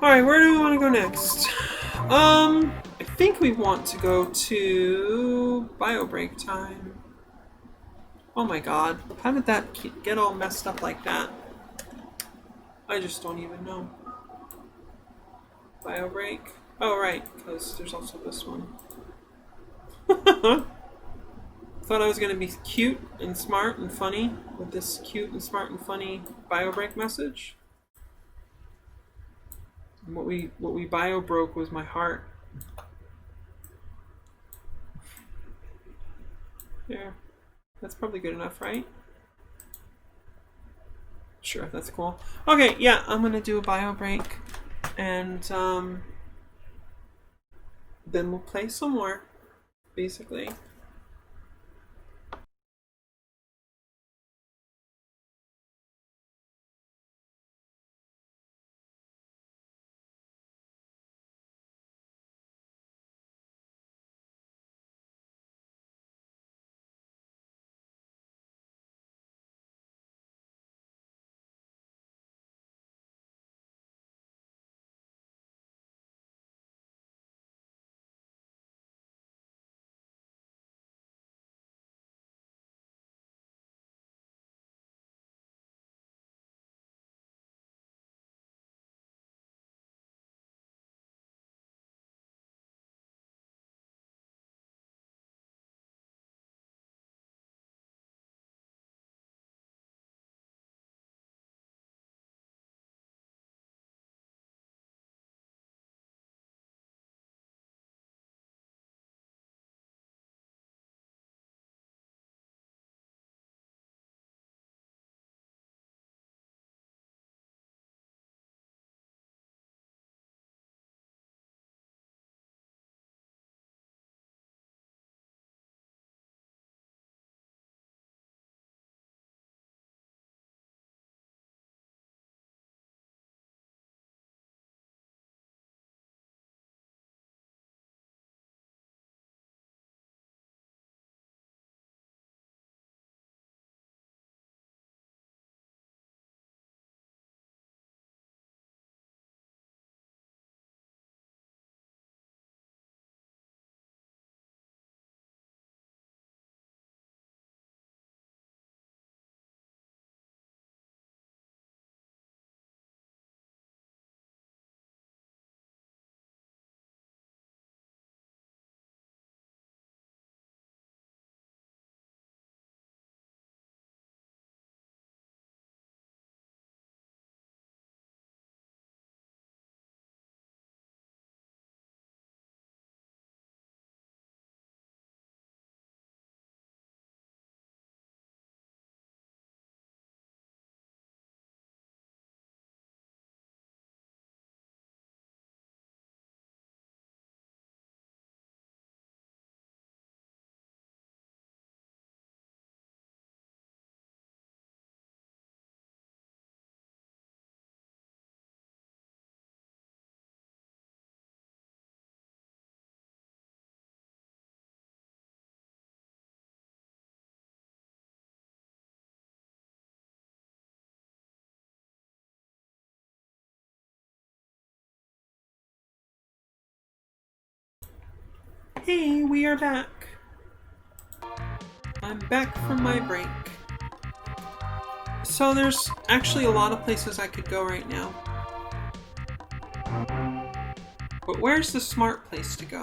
Alright, where do we want to go next? I think we want to go to bio break time. Oh my god, how did that get all messed up like that? I just don't even know. Bio break? Oh right, because there's also this one. Thought I was going to be cute and smart and funny with this cute and smart and funny bio break message. And what we bio broke was my heart. There. That's probably good enough, right? Sure, that's cool. Okay, yeah, I'm gonna do a bio break and Then we'll play some more, basically. Hey, we are back. I'm back from my break. So there's actually a lot of places I could go right now. But where's the smart place to go?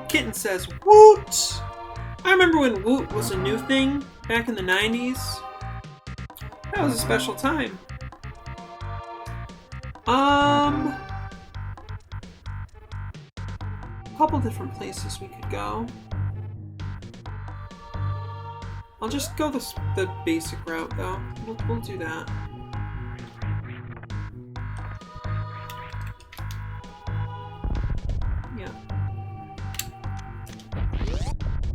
Kitten says, Woot! I remember when Woot was a new thing back in the 90s. That was a special time. A couple different places we could go. I'll just go the basic route though. We'll do that. Yeah.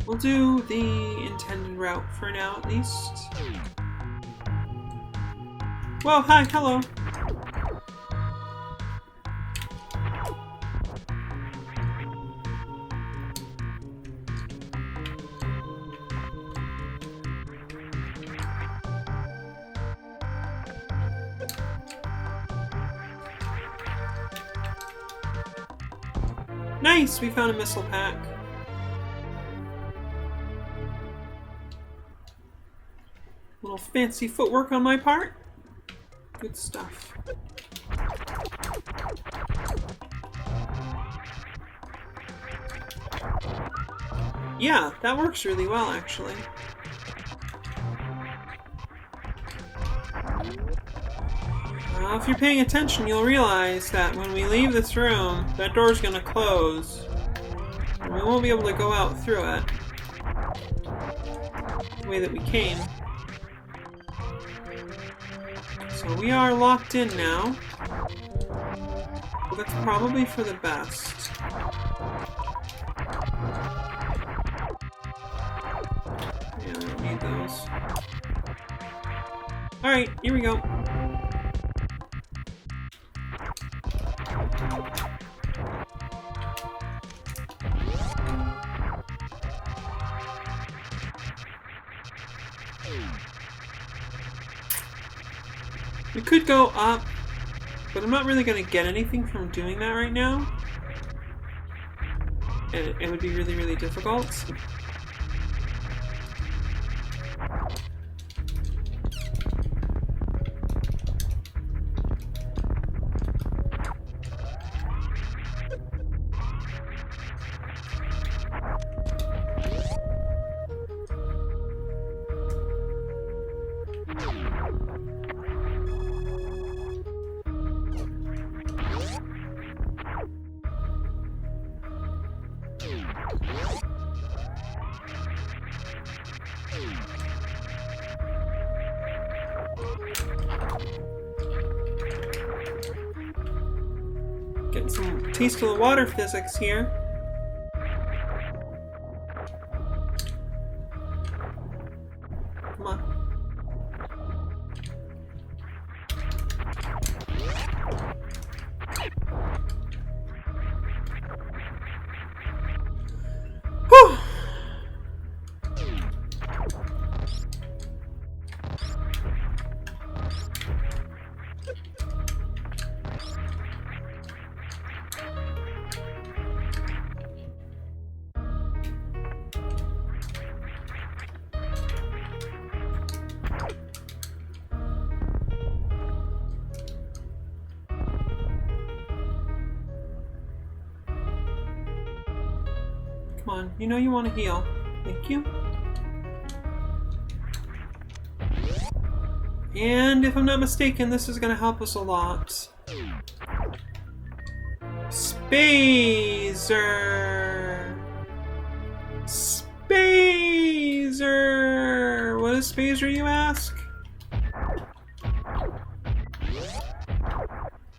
We'll do the intended route for now at least. Whoa, hi, hello. Nice! We found a missile pack. Little fancy footwork on my part. Good stuff. Yeah, that works really well, actually. If you're paying attention, you'll realize that when we leave this room, that door's gonna close. And we won't be able to go out through it the way that we came. So we are locked in now. But that's probably for the best. Alright, here we go. We could go up, but I'm not really going to get anything from doing that right now. And it would be really, really difficult. Getting some taste of the water physics here. Come on. Whew. Come on, you know you want to heal. Thank you. And if I'm not mistaken, this is going to help us a lot. Spazer! Spazer! What is Spazer, you ask?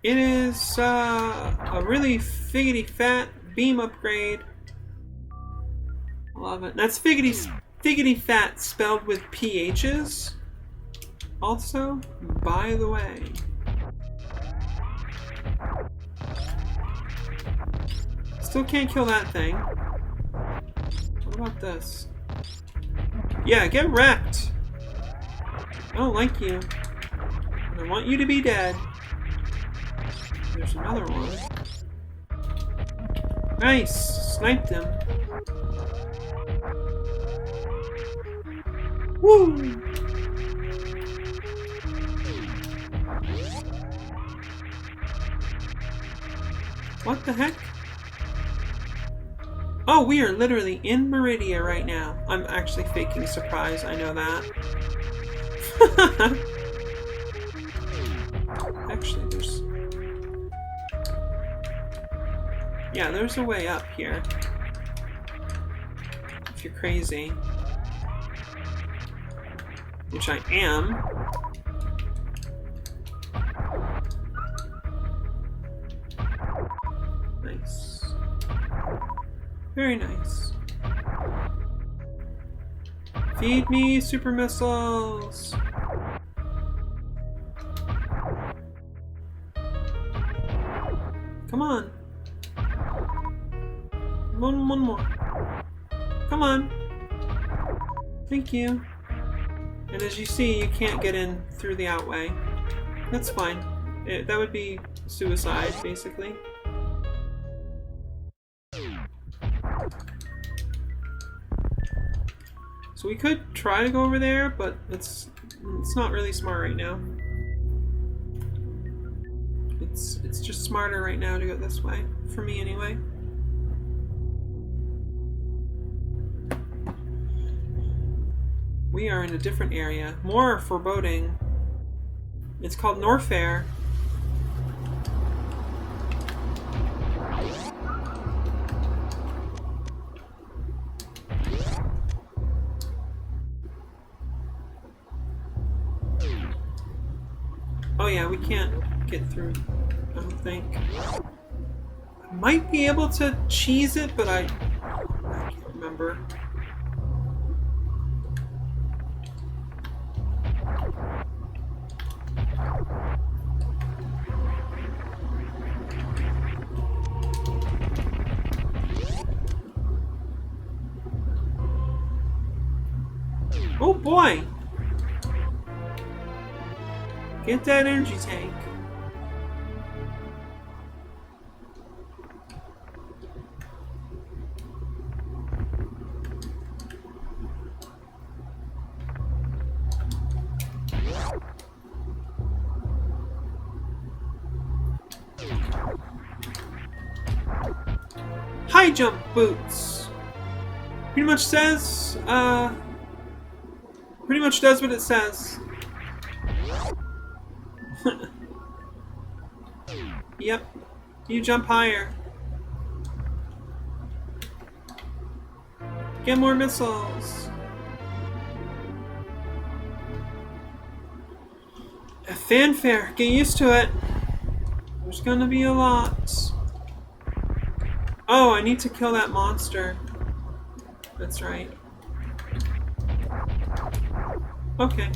It is a really figgity fat beam upgrade. Love it. That's figgity fat spelled with PHs. Also, by the way. Still can't kill that thing. What about this? Yeah, get wrecked. I don't like you. I want you to be dead. There's another one. Nice! Sniped him. Woo! What the heck? Oh, we are literally in Meridia right now. I'm actually faking surprise, I know that. Actually, there's... Yeah, there's a way up here. If you're crazy. Which I am. Nice. Very nice. Feed me super missiles! Come on! One more. Come on! Thank you. And as you see, you can't get in through the outway. That's fine. That would be suicide, basically. So we could try to go over there, but it's not really smart right now. It's just smarter right now to go this way, for me anyway. We are in a different area. More foreboding. It's called Norfair. Oh yeah, we can't get through, I don't think. I might be able to cheese it, but I can't remember. boy! Get that energy tank. High jump boots. Pretty much says, pretty much does what it says. Yep. You jump higher. Get more missiles. A fanfare. Get used to it. There's gonna be a lot. Oh, I need to kill that monster. That's right. Okay.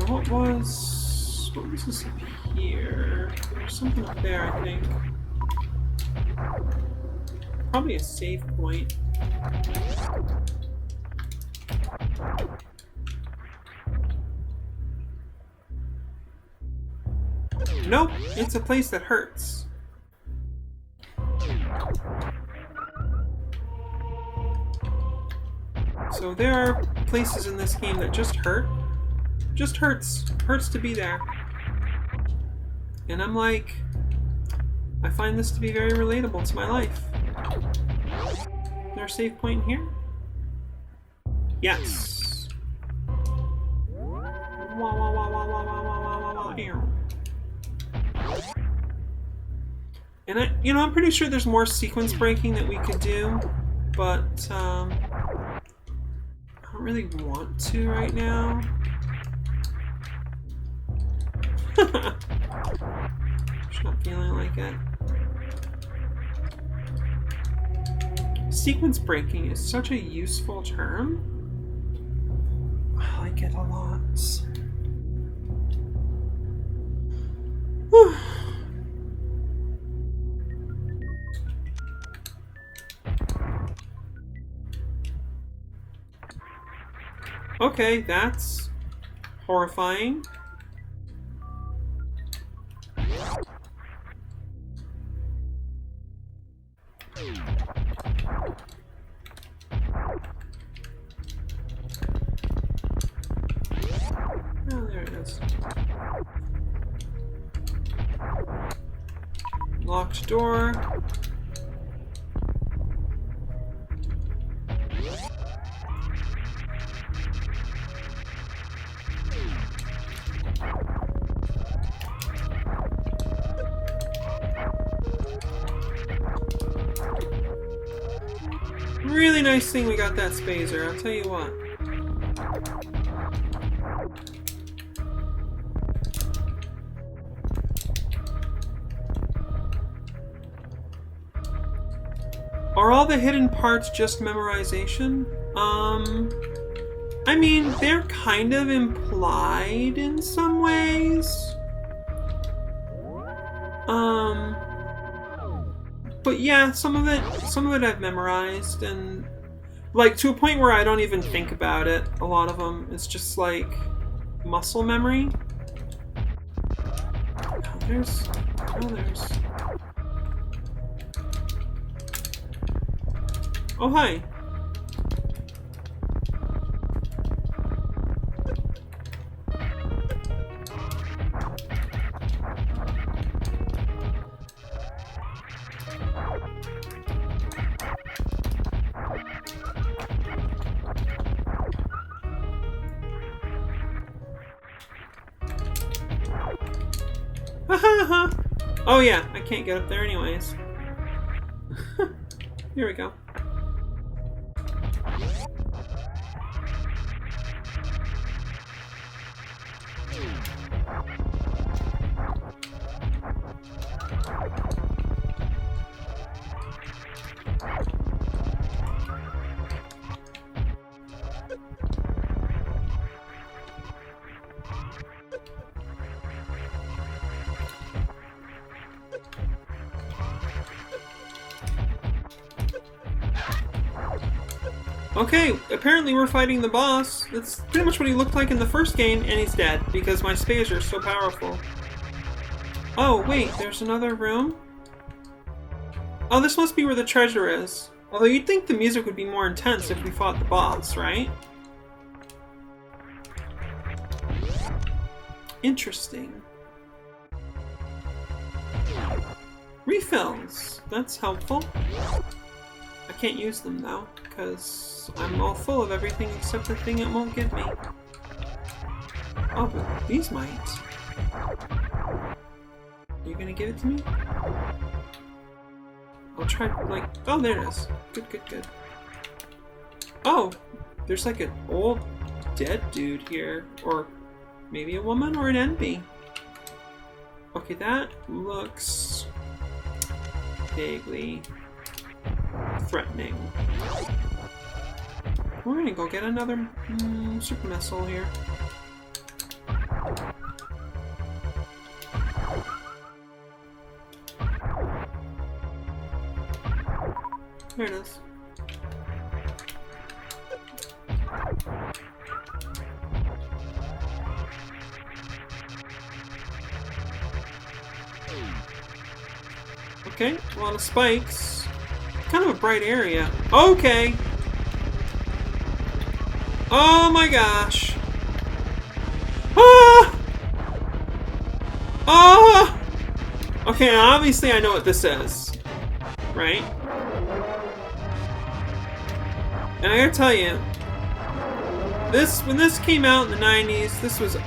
What was this up here? There's something up there, I think. Probably a save point. Nope, it's a place that hurts. So there are places in this game that just hurt. Just hurts. Hurts to be there. And I'm like, I find this to be very relatable to my life. Is there a save point here? Yes. Wah, wah, wah, wah, wah, wah, wah, wah, wah, wah. And I'm pretty sure there's more sequence breaking that we could do, but I don't really want to right now. Just not feeling like it. Sequence breaking is such a useful term. I like it a lot. Whew. Okay, that's horrifying. Oh, there it is. Locked door. Really nice thing we got that spazer, I'll tell you what. Are all the hidden parts just memorization? I mean, they're kind of implied in some ways. But yeah, some of it I've memorized, and like to a point where I don't even think about it. A lot of them, it's just like muscle memory. Oh, there's. Oh, hi. Oh yeah, I can't get up there anyways. Here we go. Okay, apparently we're fighting the boss. That's pretty much what he looked like in the first game, and he's dead because my spades are so powerful. Oh, wait, there's another room? Oh, this must be where the treasure is. Although you'd think the music would be more intense if we fought the boss, right? Interesting. Refills. That's helpful. I can't use them though, because I'm all full of everything except the thing it won't give me. Oh, but these might. You gonna give it to me? I'll try, like, oh, there it is. Good, good, good. Oh, there's like an old dead dude here, or maybe a woman or an NB. Okay, that looks vaguely threatening. We're gonna go get another super missile here. There it is. Okay, a lot of spikes. Kind of a bright area. Okay! Oh my gosh! Ah! Ah! Okay, obviously I know what this is. Right? And I gotta tell you, when this came out in the 90s, this was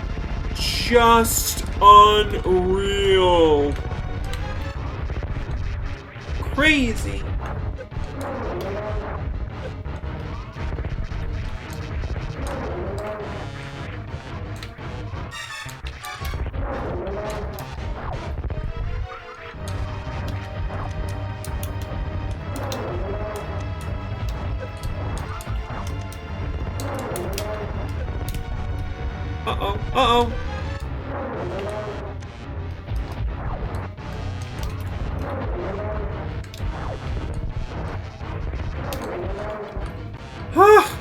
just unreal. Crazy. Uh-oh, uh-oh. Ah!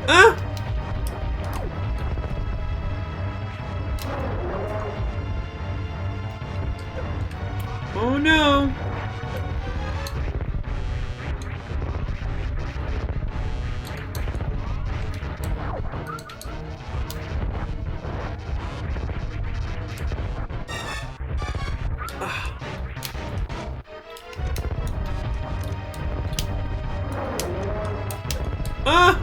Ah! Oh no! Ah!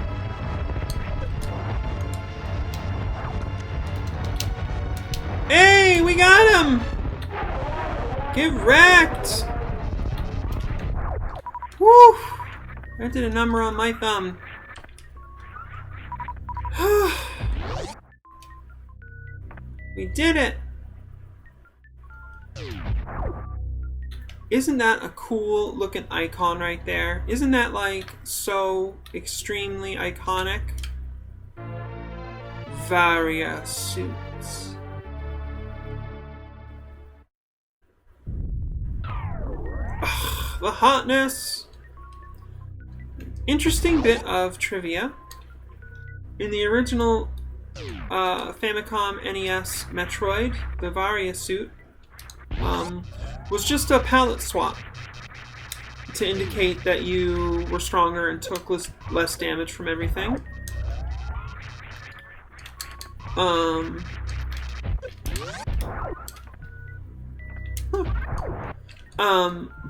Hey, we got him! Get wrecked! Woo! That did a number on my thumb. We did it! Isn't that a cool looking icon right there? Isn't that like so extremely iconic? Varia suits. Ugh, the hotness! Interesting bit of trivia. In the original Famicom NES Metroid, the Varia suit was just a palette swap to indicate that you were stronger and took less damage from everything.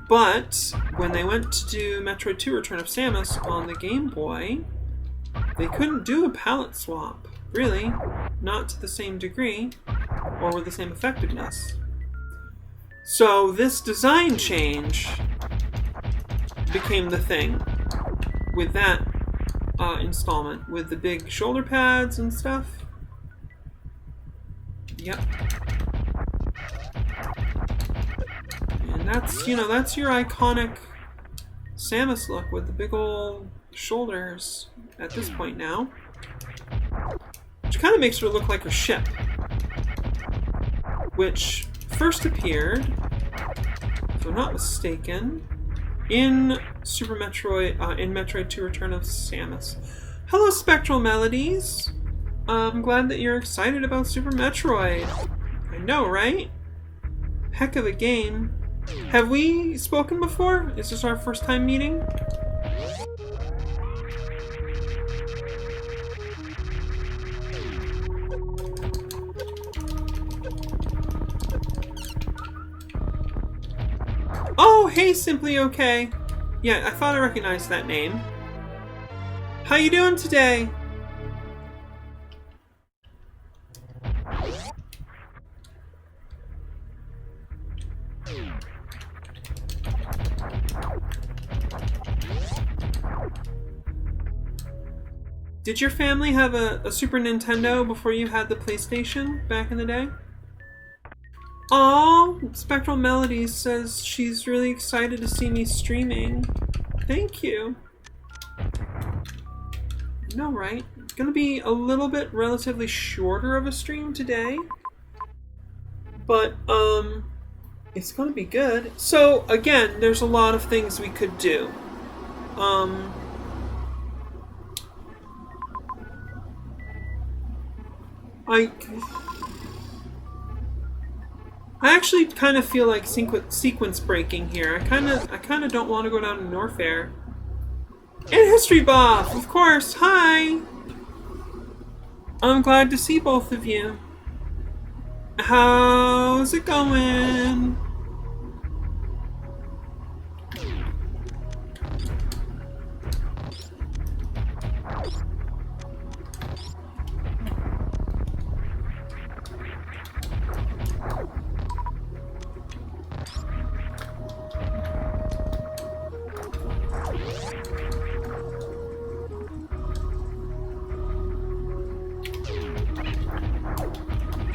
But when they went to do Metroid 2 Return of Samus on the Game Boy, they couldn't do a palette swap. Really, not to the same degree or with the same effectiveness. So this design change became the thing with that installment, with the big shoulder pads and stuff. Yep. And that's, you know, that's your iconic Samus look with the big old shoulders at this point now. Which kind of makes her look like a ship. Which first appeared, if I'm not mistaken. In Super Metroid, in Metroid 2 Return of Samus. Hello, Spectral Melodies! I'm glad that you're excited about Super Metroid. I know, right? Heck of a game. Have we spoken before? Is this our first time meeting? Oh, hey, Simply Okay. Yeah, I thought I recognized that name. How you doing today? Did your family have a Super Nintendo before you had the PlayStation back in the day? Aww, Spectral Melodies says she's really excited to see me streaming. Thank you. No, right? It's gonna be a little bit relatively shorter of a stream today. But, it's gonna be good. So, again, there's a lot of things we could do. I actually kind of feel like sequence breaking here. I kind of don't want to go down to Norfair. And History Buff, of course. Hi. I'm glad to see both of you. How's it going?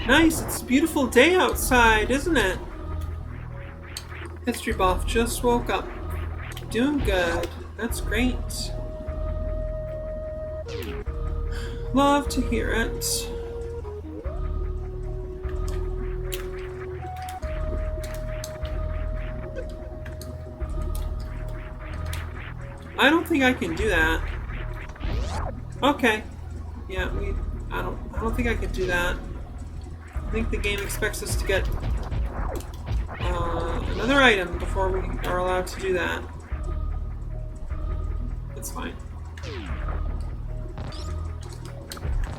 Nice, it's a beautiful day outside, isn't it? History Buff just woke up. Doing good. That's great. Love to hear it. I don't think I can do that. Okay. Yeah, I don't think I can do that. I think the game expects us to get another item before we are allowed to do that. It's fine.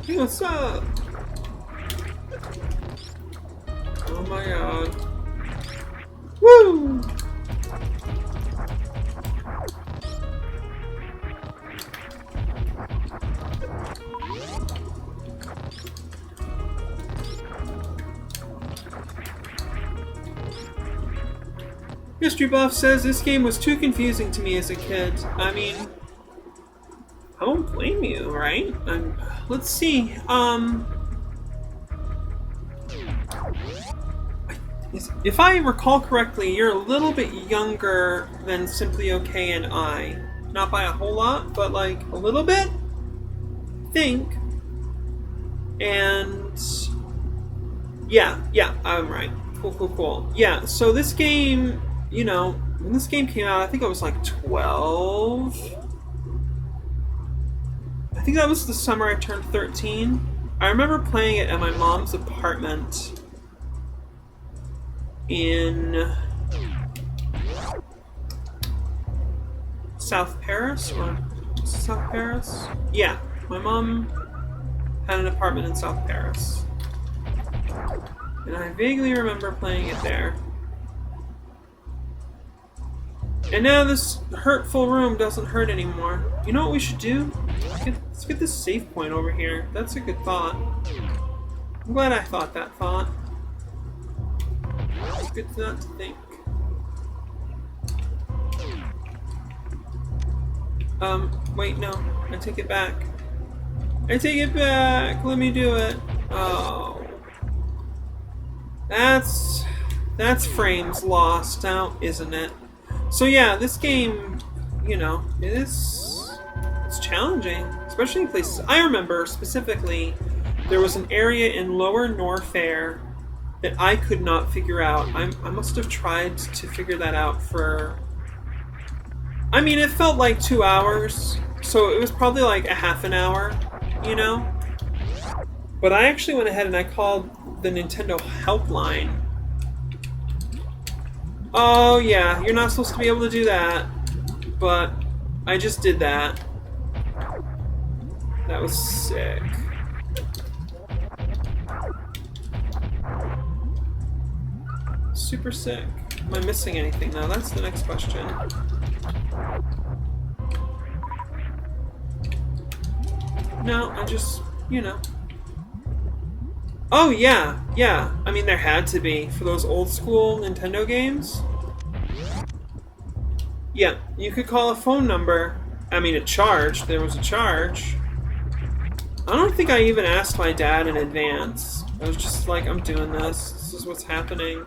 Hey, what's up? Oh my god. Woo! History Buff says this game was too confusing to me as a kid. I mean, I won't blame you, right? Let's see. If I recall correctly, you're a little bit younger than Simply Okay and I. Not by a whole lot, but like a little bit, I think. And yeah, I'm right. Cool. Yeah, so this game, you know, when this game came out, I think I was like 12. I think that was the summer I turned 13. I remember playing it at my mom's apartment in South Paris, or South Paris? Yeah, my mom had an apartment in South Paris. And I vaguely remember playing it there. And now this hurtful room doesn't hurt anymore. You know what we should do? Let's get this save point over here. That's a good thought. I'm glad I thought that thought. It's good not to think. Wait, no. I take it back. I take it back! Let me do it. Oh. That's frames lost now, isn't it? So yeah, this game, you know, it's challenging, especially in places. I remember specifically there was an area in Lower Norfair that I could not figure out. I must have tried to figure that out for... I mean, it felt like 2 hours, so it was probably like a half an hour, you know? But I actually went ahead and I called the Nintendo helpline. Oh yeah, you're not supposed to be able to do that, but I just did that. That was sick. Super sick. Am I missing anything now? That's the next question. No, I just, you know. Oh, yeah, yeah. I mean, there had to be for those old school Nintendo games. Yeah, you could call a phone number. I mean, it charged. There was a charge. I don't think I even asked my dad in advance. I was just like, I'm doing this. This is what's happening.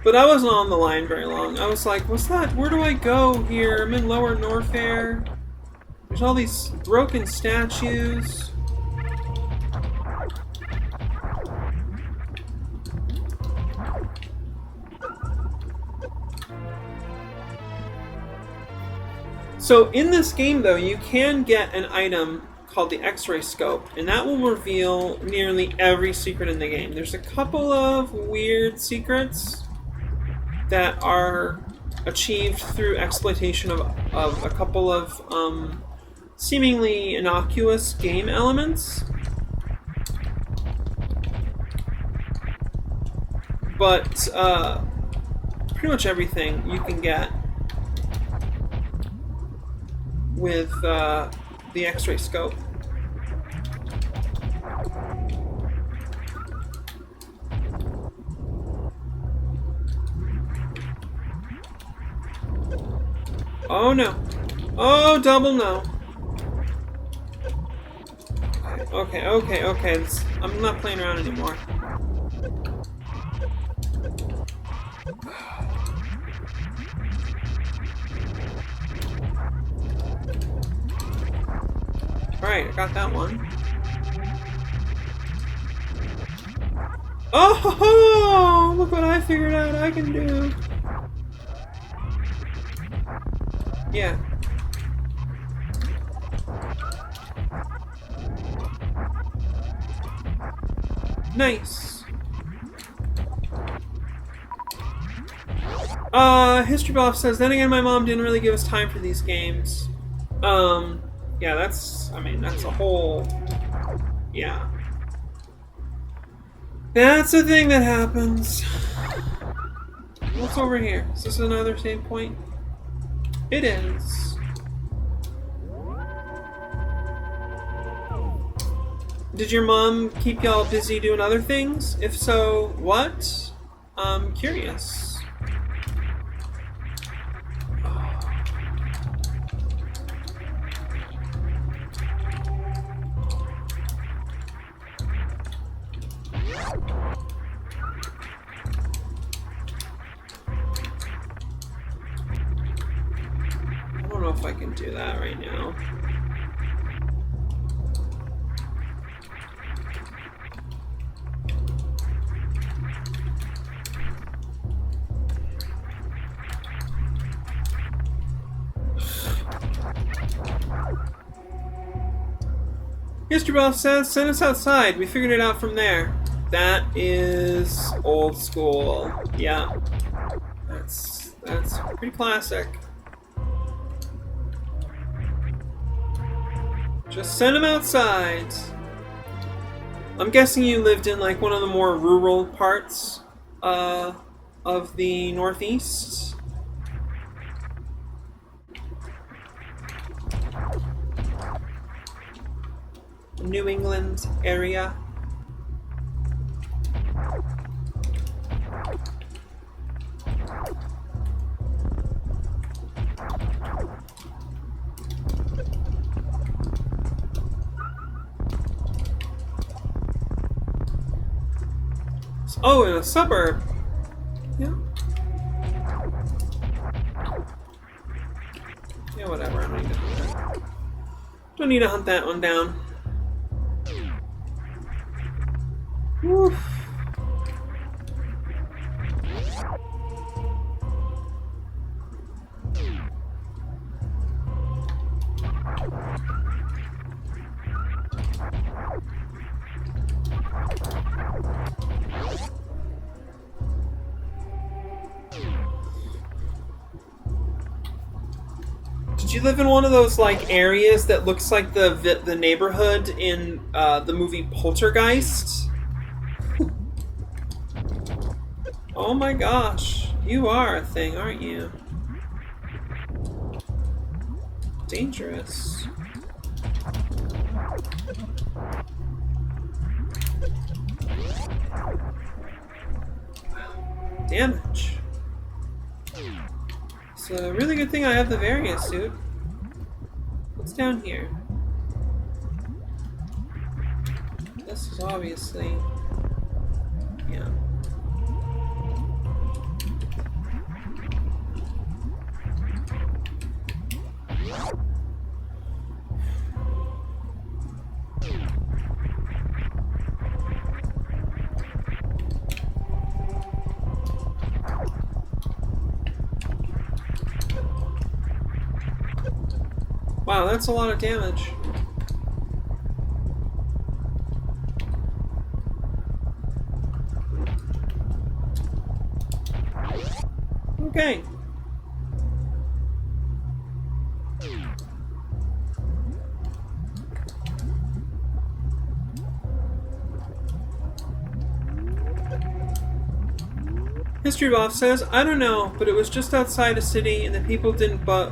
But I wasn't on the line very long. I was like, what's that? Where do I go here? I'm in Lower Norfair. There's all these broken statues. So in this game, though, you can get an item called the X-ray scope, and that will reveal nearly every secret in the game. There's a couple of weird secrets that are achieved through exploitation of a couple of seemingly innocuous game elements. But pretty much everything you can get with the X-ray scope. Oh no. Oh, double no. Okay, okay, okay. I'm not playing around anymore. Alright, I got that one. Oh, ho, ho, look what I figured out I can do. Yeah. Nice. History Buff says, then again, my mom didn't really give us time for these games. Yeah, that's a whole... Yeah. That's a thing that happens. What's over here? Is this another save point? It is. Did your mom keep y'all busy doing other things? If so, what? I'm curious. I don't know if I can do that right now. History Buff says, send us outside. We figured it out from there. That is old school. Yeah. That's pretty classic. Just send them outside. I'm guessing you lived in like one of the more rural parts of the Northeast. New England area. Oh, in a suburb. Yeah. Yeah, whatever. Don't need to hunt that one down. Woof. Did you live in one of those like areas that looks like the neighborhood in the movie Poltergeist? Oh my gosh, you are a thing, aren't you? Dangerous. Damage. It's a really good thing I have the variant suit. What's down here? This is obviously... yeah. Wow, that's a lot of damage. Okay. History Buff says, I don't know, but it was just outside a city and the people didn't bug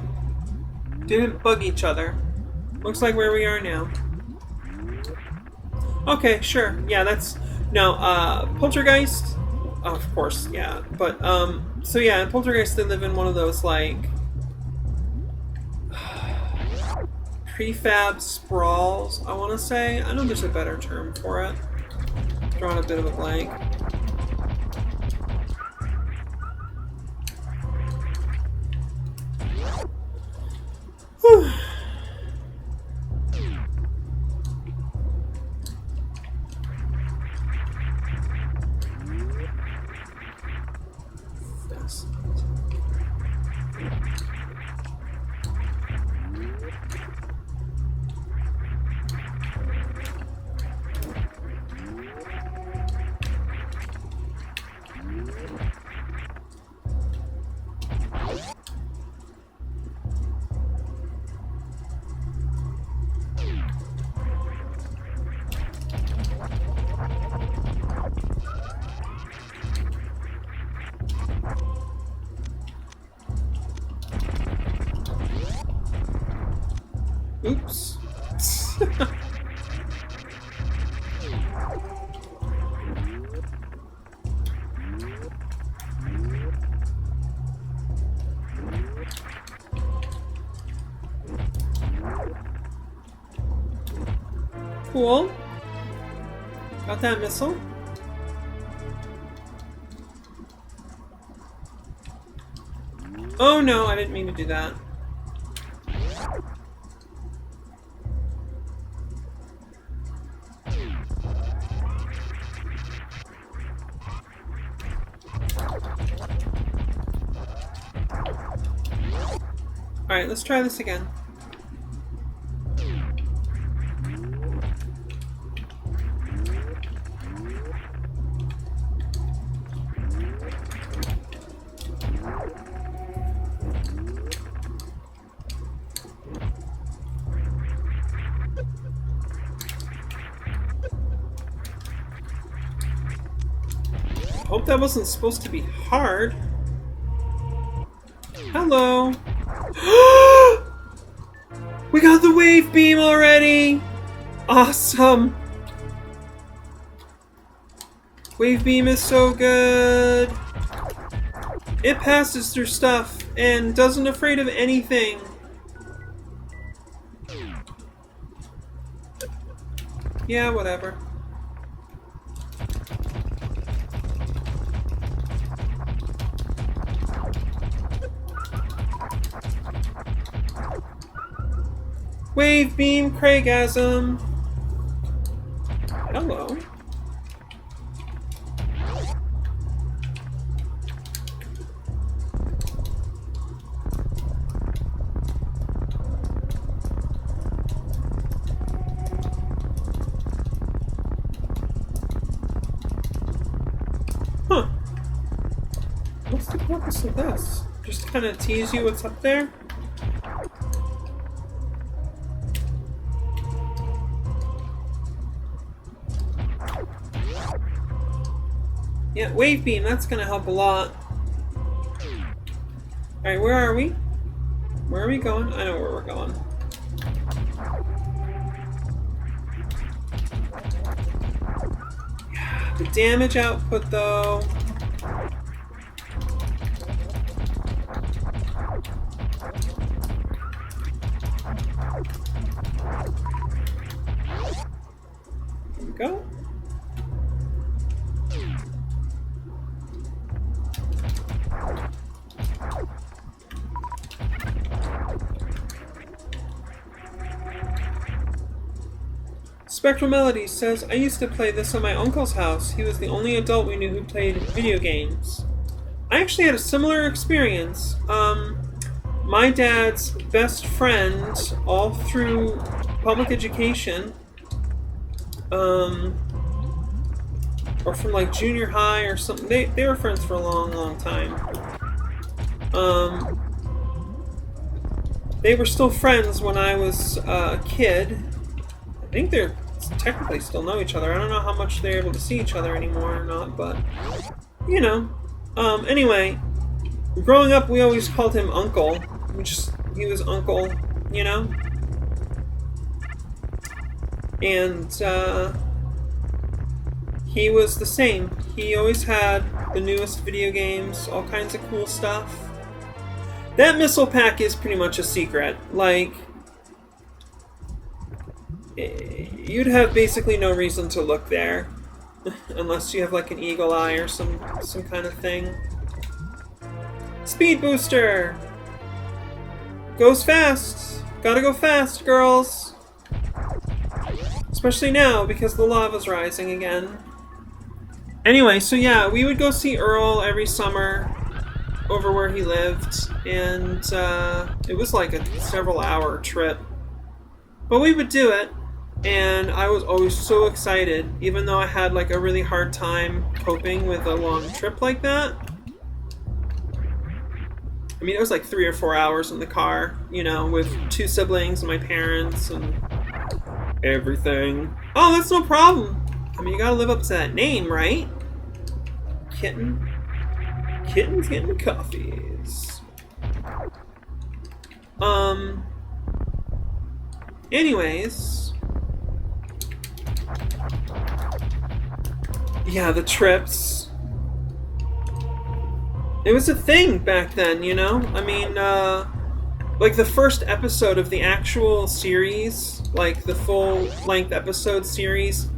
each other. Looks like where we are now. Okay, sure. Yeah, that's... No, Poltergeist... Oh, of course, yeah. But, so yeah, in Poltergeist they live in one of those, like... prefab sprawls, I want to say. I know there's a better term for it. Drawing a bit of a blank. Whew. Oops. Cool. Got that missile. Oh no, I didn't mean to do that. Alright, let's try this again. Hope that wasn't supposed to be hard. Hello. We got the wave beam already! Awesome! Wave beam is so good! It passes through stuff and doesn't afraid of anything. Yeah, whatever. Wave beam Craigasm. Hello. Huh. What's the purpose of this? Just to kind of tease you what's up there? Yeah, wave beam, that's gonna help a lot. Alright, where are we? Where are we going? I know where we're going. The damage output, though. Here we go. Spectral Melody says, I used to play this at my uncle's house. He was the only adult we knew who played video games. I actually had a similar experience. My dad's best friend, all through public education, or from like junior high or something, they were friends for a long, long time. They were still friends when I was a kid. I think they're technically still know each other. I don't know how much they're able to see each other anymore or not, but you know. Anyway, growing up we always called him Uncle. He was Uncle, you know? And he was the same. He always had the newest video games, all kinds of cool stuff. That missile pack is pretty much a secret. Like, you'd have basically no reason to look there unless you have like an eagle eye or some kind of thing. Speed booster goes fast. Gotta go fast, girls. Especially now because the lava's rising again. Anyway, so yeah, we would go see Earl every summer over where he lived, and it was like a several-hour trip. But we would do it. And I was always so excited, even though I had like a really hard time coping with a long trip like that. I mean, it was like 3 or 4 hours in the car, you know, with 2 siblings and my parents and everything. Oh, that's no problem. I mean, you gotta live up to that name, right? Kitten. Kitten's getting coffees. Anyways. Yeah, the trips. It was a thing back then, you know? I mean, like the first episode of the actual series, like the full-length episode series,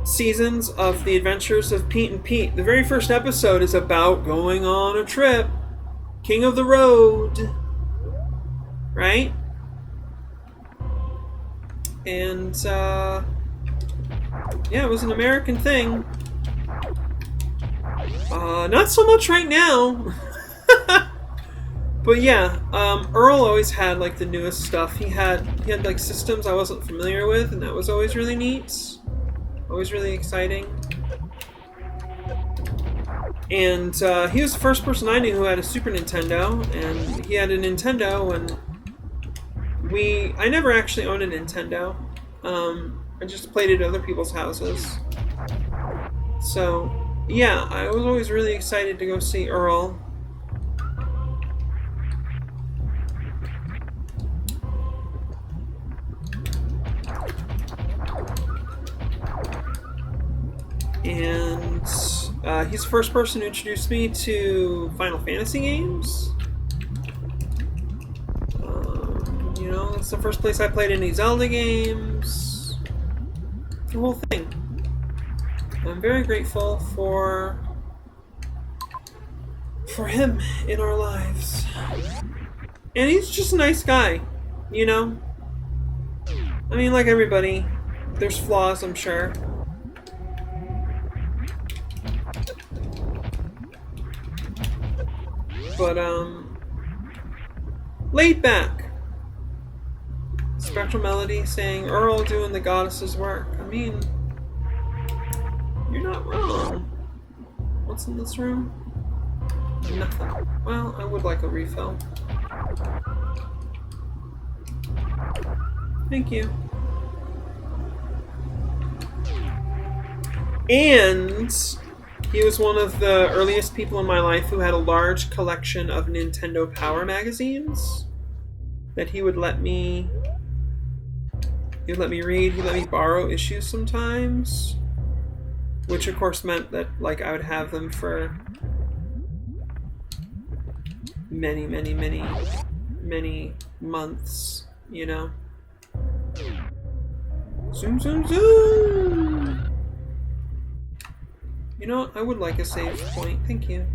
seasons of The Adventures of Pete and Pete. The very first episode is about going on a trip. King of the Road. Right? And, yeah, it was an American thing. Not so much right now. But yeah, Earl always had like the newest stuff. He had like systems I wasn't familiar with, and that was always really neat. Always really exciting. And he was the first person I knew who had a Super Nintendo, and he had a Nintendo, and I never actually owned a Nintendo. I just played at other people's houses. So, yeah, I was always really excited to go see Earl. And he's the first person who introduced me to Final Fantasy games. You know, it's the first place I played any Zelda games. The whole thing. I'm very grateful for him in our lives. And he's just a nice guy. You know? I mean, like everybody, there's flaws, I'm sure. But, laid back. Spectral Melody saying, Earl doing the goddess's work. I mean, you're not wrong. What's in this room? Nothing. Well, I would like a refill. Thank you. And he was one of the earliest people in my life who had a large collection of Nintendo Power magazines that he would let me read. He'd let me borrow issues sometimes, which of course meant that like I would have them for many months, you know. Zoom zoom zoom. You know what? I would like a save point. Thank you.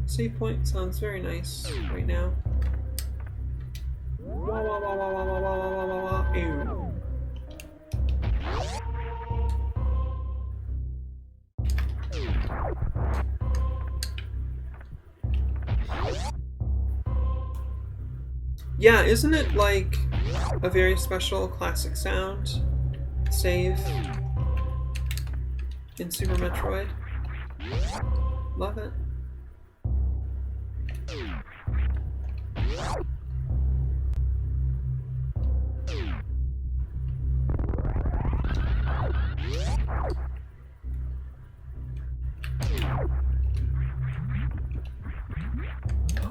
Save point sounds very nice right now. Wah, wah, wah, wah, wah, wah, wah, wah, wah, wah. Ew. Yeah, isn't it like a very special classic sound save in Super Metroid? Love it.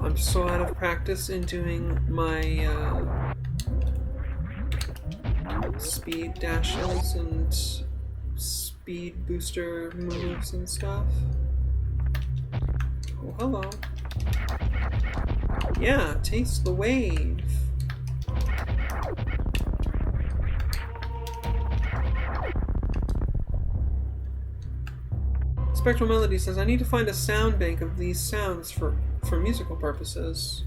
I'm so out of practice in doing my speed dashes and speed booster moves and stuff. Oh, hello. Yeah, taste the wave. Spectral Melody says, I need to find a sound bank of these sounds for musical purposes.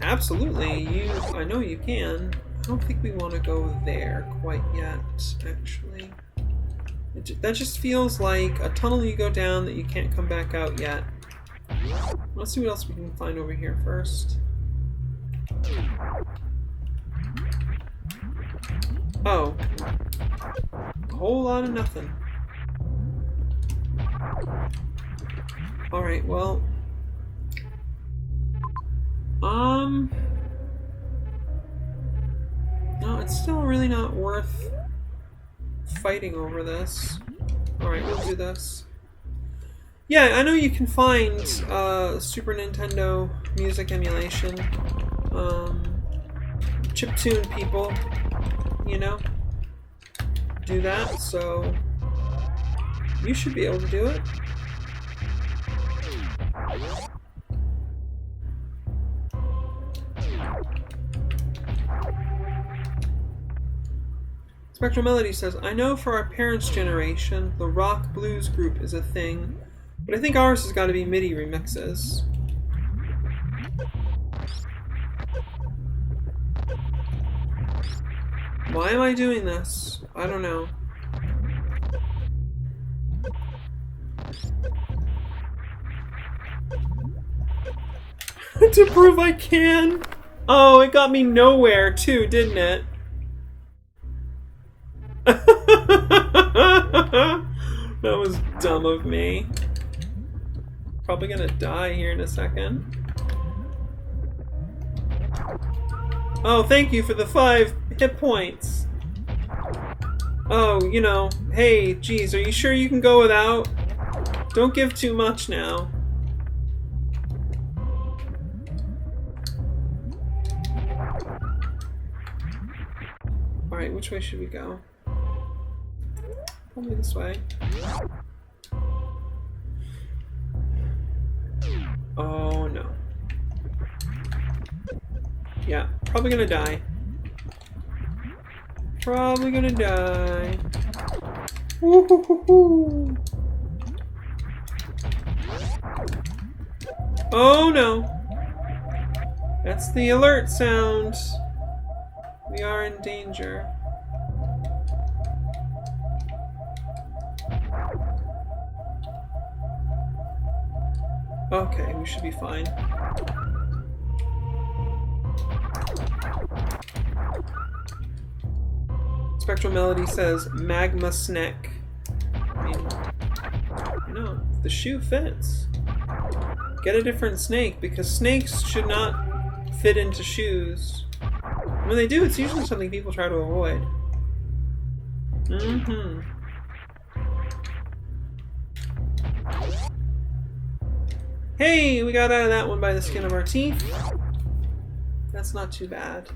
Absolutely. I know you can. I don't think we want to go there quite yet, actually. That just feels like a tunnel you go down that you can't come back out yet. Let's see what else we can find over here first. Oh. A whole lot of nothing. Alright, well... No, it's still really not worth fighting over this. Alright, we'll do this. Yeah, I know you can find Super Nintendo music emulation. Chiptune people, you know, do that, so you should be able to do it. Spectral Melody says, I know for our parents' generation, the rock blues group is a thing, but I think ours has got to be MIDI remixes. Why am I doing this? I don't know. To prove I can! Oh, it got me nowhere too, didn't it? That was dumb of me. Probably gonna die here in a second. Oh, thank you for the 5 hit points. Oh, you know, hey, geez, are you sure you can go without? Don't give too much now. Alright, which way should we go? Probably this way. Oh no. Yeah, probably gonna die. Probably gonna die. Woo-hoo-hoo-hoo. Oh no. That's the alert sound. We are in danger. Okay, we should be fine. Spectral Melody says magma snack. I mean, you know, the shoe fits. Get a different snake, because snakes should not fit into shoes. When they do, it's usually something people try to avoid. Mm-hmm. Hey, we got out of that one by the skin of our teeth. That's not too bad.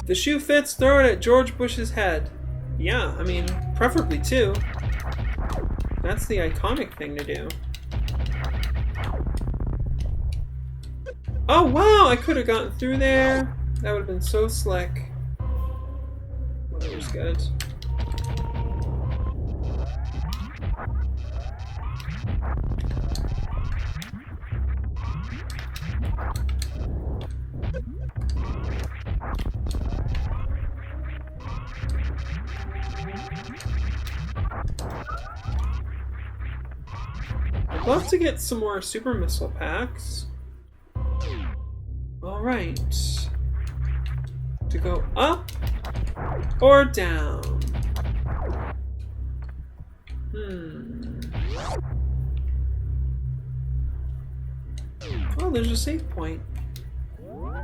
The shoe fits, throw it at George Bush's head. Yeah, I mean, preferably two. That's the iconic thing to do. Oh wow, I could have gotten through there. That would have been so slick. Well, that was good. I'd love to get some more super missile packs. Alright. To go up or down? Oh, there's a save point.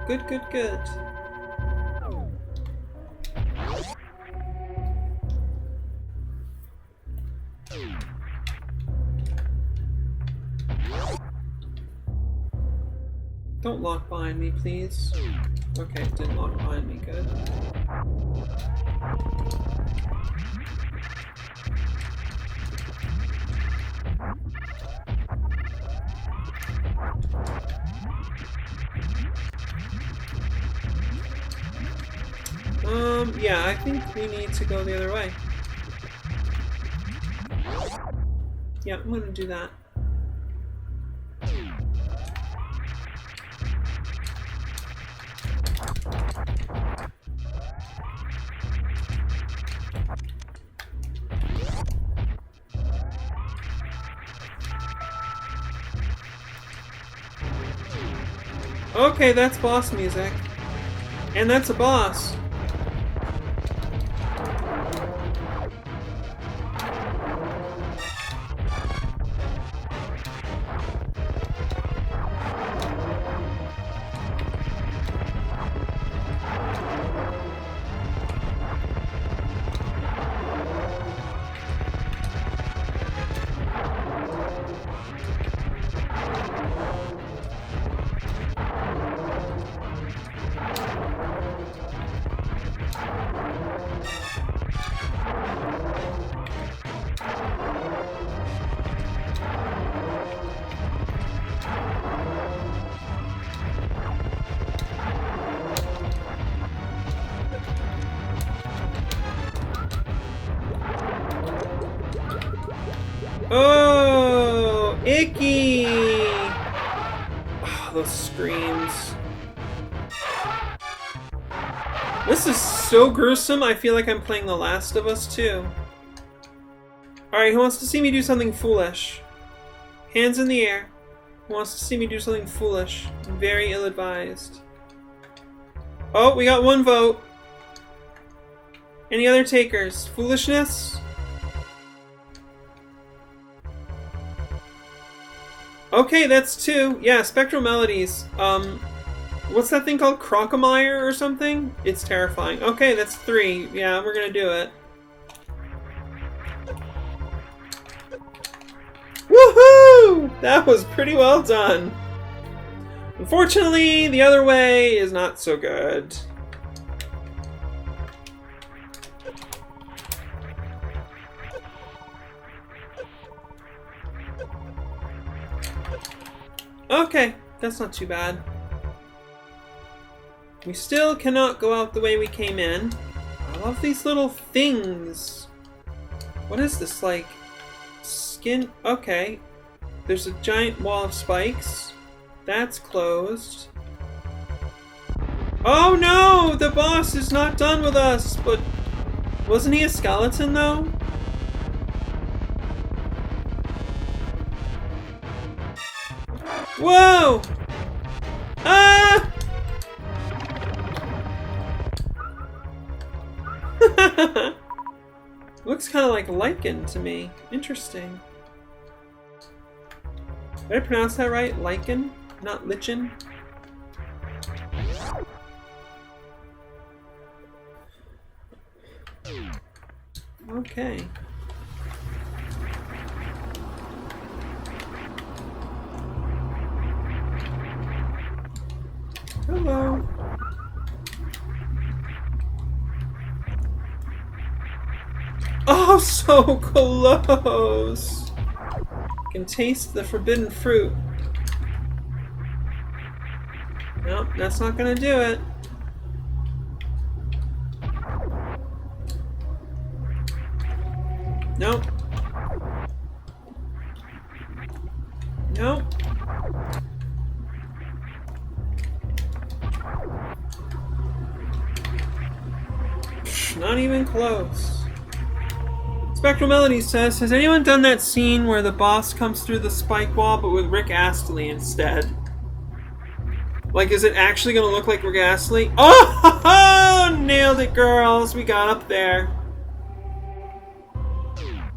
Good, good, good. Don't lock behind me, please. Okay, it didn't lock behind me, good. Yeah, I think we need to go the other way. Yeah, I'm gonna do that. Okay, that's boss music. And that's a boss. Oh, icky! Oh, those screams. This is so gruesome, I feel like I'm playing The Last of Us 2. Alright, who wants to see me do something foolish? Hands in the air. Who wants to see me do something foolish? Very ill-advised. Oh, we got one vote. Any other takers? Foolishness? Okay, that's two. Yeah, Spectral Melodies. What's that thing called? Crocomire or something? It's terrifying. Okay, that's three. Yeah, we're gonna do it. Woohoo! That was pretty well done. Unfortunately, the other way is not so good. Okay, that's not too bad. We still cannot go out the way we came in. I love these little things. What is this, like, skin? Okay. There's a giant wall of spikes. That's closed. Oh no! The boss is not done with us! But wasn't he a skeleton though? Whoa! Ah! Looks kind of like lichen to me. Interesting. Did I pronounce that right? Lichen? Not lichen? Okay. Hello. Oh, so close! I can taste the forbidden fruit. Nope, that's not gonna do it. Nope. Nope. Not even close. Spectral Melody says, has anyone done that scene where the boss comes through the spike wall but with Rick Astley instead? Like, is it actually going to look like Rick Astley? Oh! Nailed it, girls! We got up there.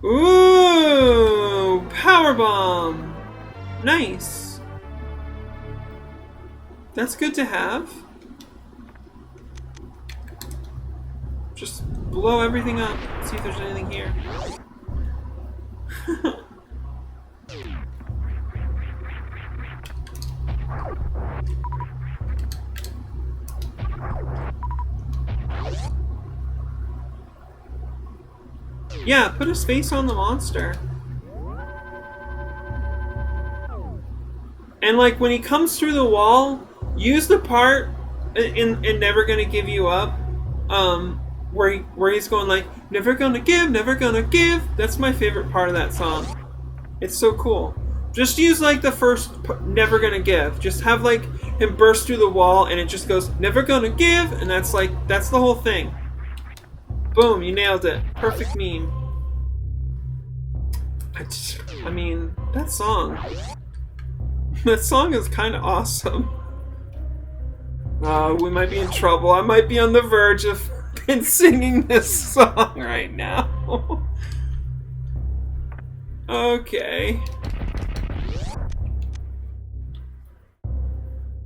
Ooh! Powerbomb! Nice. That's good to have. Just blow everything up. See if there's anything here. Yeah, put his face on the monster. And like when he comes through the wall, use the part in Never Gonna Give You Up, where he's going like, never gonna give, never gonna give. That's my favorite part of that song. It's so cool. Just use like the first never gonna give. Just have like him burst through the wall and it just goes, never gonna give, and that's the whole thing. Boom, you nailed it. Perfect meme. I mean, that song is kind of awesome. We might be in trouble. I might be on the verge of singing this song right now. Okay.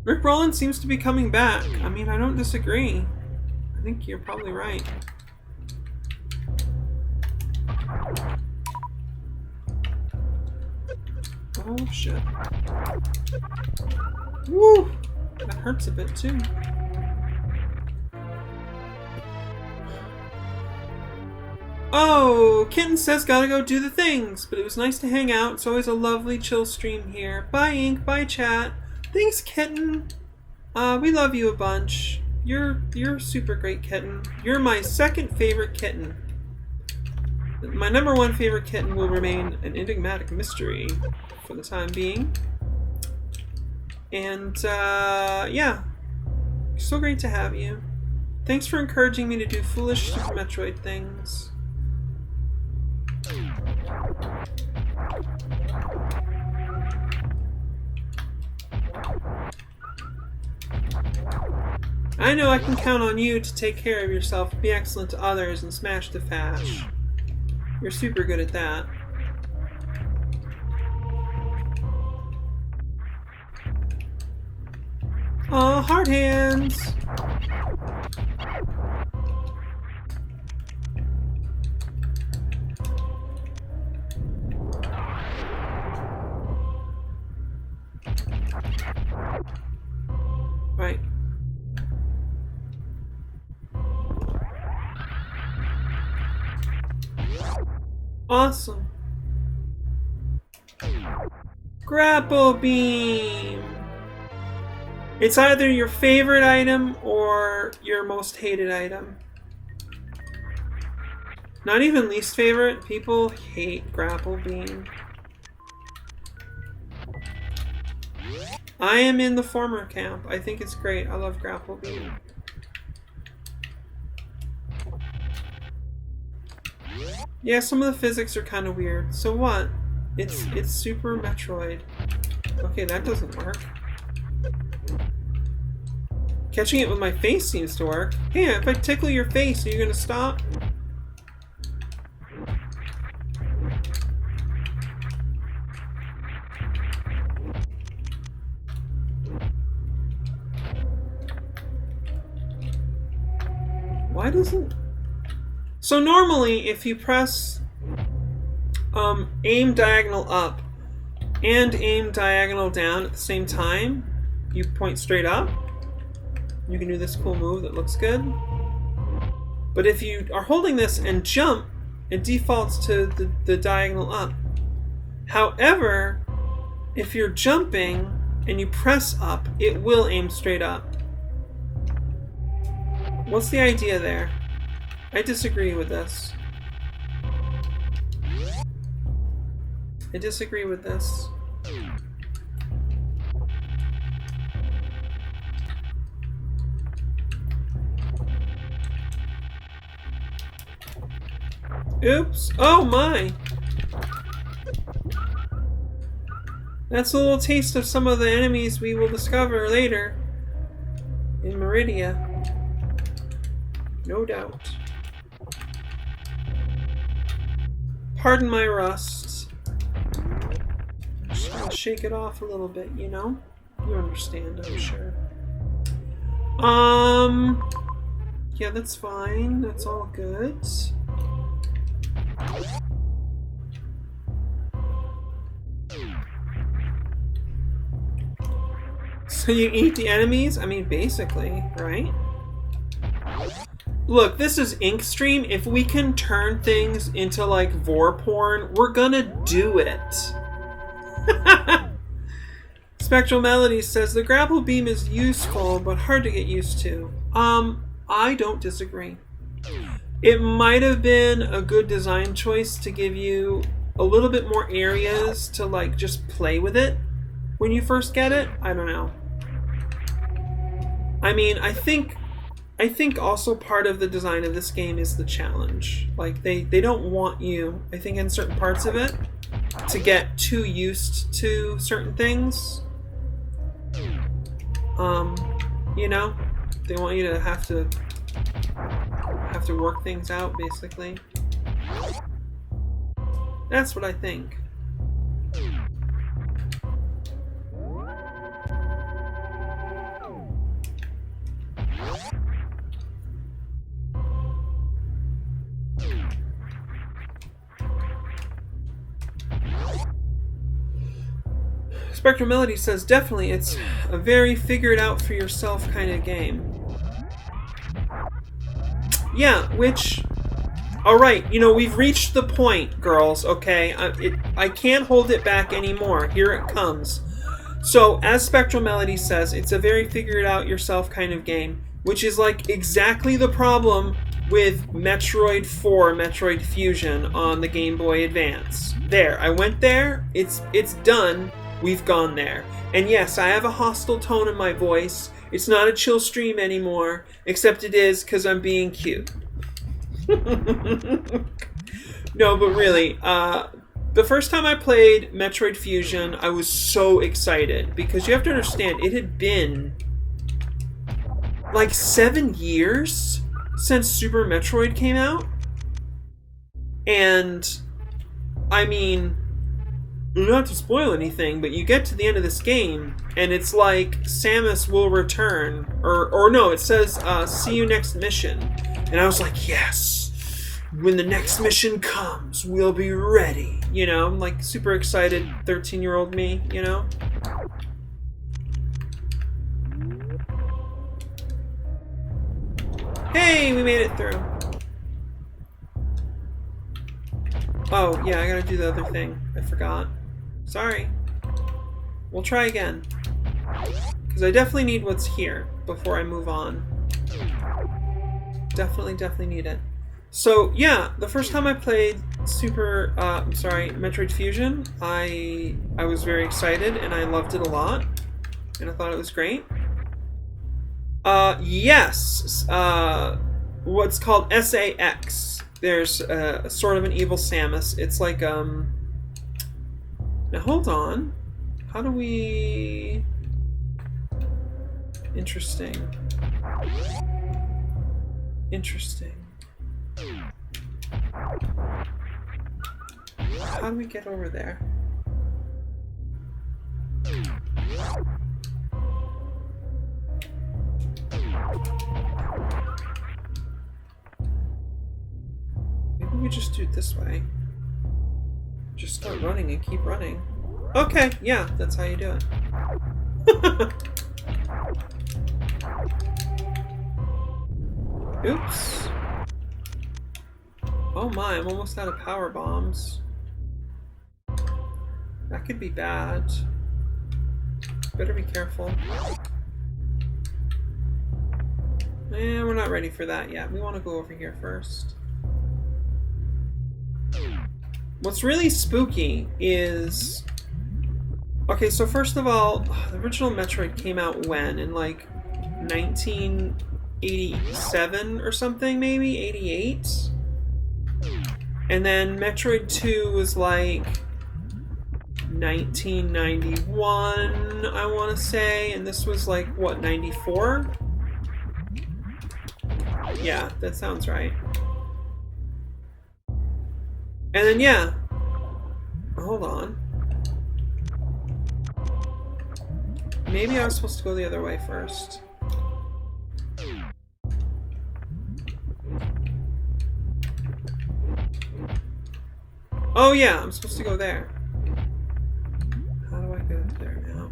Rick Rollins seems to be coming back. I mean, I don't disagree. I think you're probably right. Oh shit. Woo! That hurts a bit too. Oh, Kitten says gotta go do the things, but it was nice to hang out. It's always a lovely chill stream here. Bye Ink, bye chat. Thanks Kitten. We love you a bunch. You're a super great kitten. You're my second favorite kitten. My number one favorite kitten will remain an enigmatic mystery for the time being. And, yeah. So great to have you. Thanks for encouraging me to do foolish Super Metroid things. I know I can count on you to take care of yourself, be excellent to others, and smash the fash. You're super good at that. Aw, hard hands! Right. Awesome. Grapple beam! It's either your favorite item or your most hated item. Not even least favorite. People hate grapple beam. I am in the former camp. I think it's great. I love grapple beam. Yeah, some of the physics are kind of weird. So what? It's Super Metroid. Okay, that doesn't work. Catching it with my face seems to work. Hey, if I tickle your face, are you gonna stop? Why doesn't... So normally, if you press aim diagonal up and aim diagonal down at the same time, you point straight up. You can do this cool move that looks good. But if you are holding this and jump, it defaults to the diagonal up. However, if you're jumping and you press up, it will aim straight up. What's the idea there? I disagree with this. I disagree with this. Oops. Oh my! That's a little taste of some of the enemies we will discover later in Meridia. No doubt. Pardon my rust. Just gotta shake it off a little bit, you know? You understand, I'm sure. Yeah, that's fine. That's all good. So you eat the enemies? I mean, basically, right? Look, this is Ink Stream. If we can turn things into, like, vor porn, we're gonna do it. Spectral Melody says, the grapple beam is useful, but hard to get used to. I don't disagree. It might have been a good design choice to give you a little bit more areas to, like, just play with it when you first get it. I don't know. I mean, I think also part of the design of this game is the challenge. Like, they don't want you, I think in certain parts of it, to get too used to certain things. You know? They want you to have to work things out, basically. That's what I think. Spectral Melody says, definitely, it's a very figure it out for yourself kind of game. Yeah, which... Alright, you know, we've reached the point, girls, okay? I can't hold it back anymore. Here it comes. So, as Spectral Melody says, it's a very figure it out yourself kind of game, which is like exactly the problem with Metroid 4, Metroid Fusion on the Game Boy Advance. There, I went there, it's done, we've gone there. And yes, I have a hostile tone in my voice. It's not a chill stream anymore, except it is because I'm being cute. No, but really, the first time I played Metroid Fusion, I was so excited, because you have to understand, it had been like 7 years since Super Metroid came out. And, I mean, not to spoil anything, but you get to the end of this game, and it's like Samus will return, or no, it says, see you next mission. And I was like, yes! When the next mission comes, we'll be ready. You know, I'm like super excited 13-year-old me, you know? Hey, we made it through. Oh, yeah, I gotta do the other thing. I forgot. Sorry. We'll try again. Because I definitely need what's here before I move on. Definitely need it. So, yeah, the first time I played Metroid Fusion, I was very excited and I loved it a lot. and I thought it was great. Yes. What's called SAX. There's sort of an evil Samus. It's like, now hold on. How do we... Interesting. Interesting. How do we get over there? Maybe we just do it this way. Just start running and keep running. Okay, yeah, that's how you do it. Oops. Oh my, I'm almost out of power bombs. That could be bad. Better be careful. We're not ready for that yet. We want to go over here first. What's really spooky is... Okay, so first of all, the original Metroid came out when? In like 1987 or something, maybe? 88? And then Metroid 2 was like 1991, I want to say, and this was like, what, 94? Yeah, that sounds right. And then, yeah. Hold on. Maybe I was supposed to go the other way first. Oh yeah, I'm supposed to go there. How do I get up there now?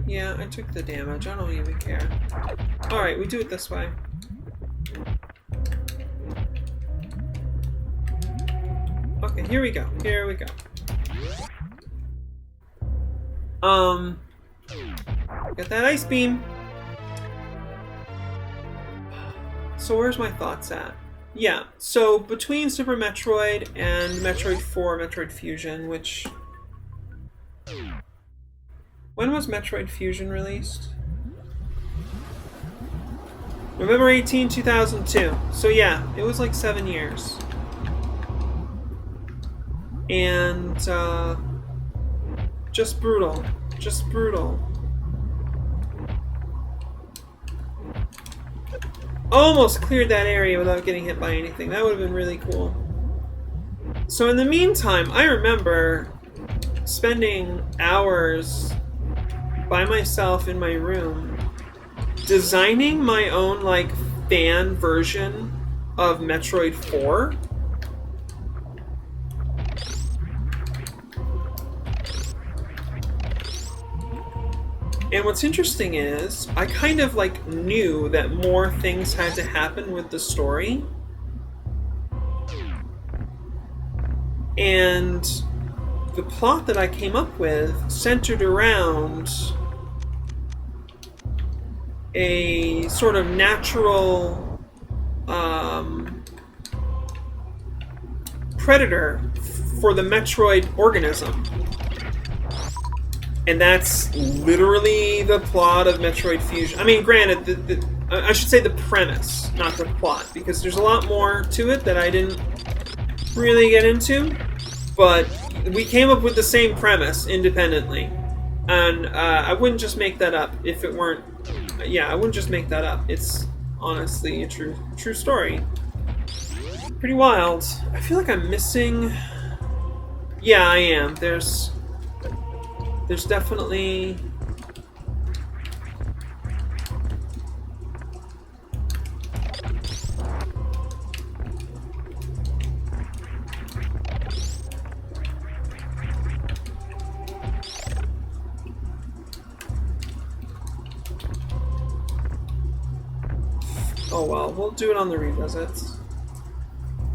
Yeah, I took the damage. I don't even care. Alright, we do it this way. Okay, here we go. Here we go. Got that ice beam. So where's my thoughts at? Yeah, so between Super Metroid and Metroid 4, Metroid Fusion, which... When was Metroid Fusion released? November 18, 2002. So yeah, it was like 7 years. And, just brutal. Just brutal. Almost cleared that area without getting hit by anything. That would have been really cool. So in the meantime, I remember spending hours by myself in my room designing my own, like, fan version of Metroid 4. And what's interesting is, I kind of, like, knew that more things had to happen with the story. And the plot that I came up with centered around a sort of natural predator for the Metroid organism. And that's literally the plot of Metroid Fusion. I mean, granted, I should say the premise, not the plot, because there's a lot more to it that I didn't really get into. But we came up with the same premise independently. And I wouldn't just make that up if it weren't... Yeah, I wouldn't just make that up. It's honestly a true story. Pretty wild. I feel like I'm missing... Yeah, I am. There's definitely... Oh well, we'll do it on the revisits.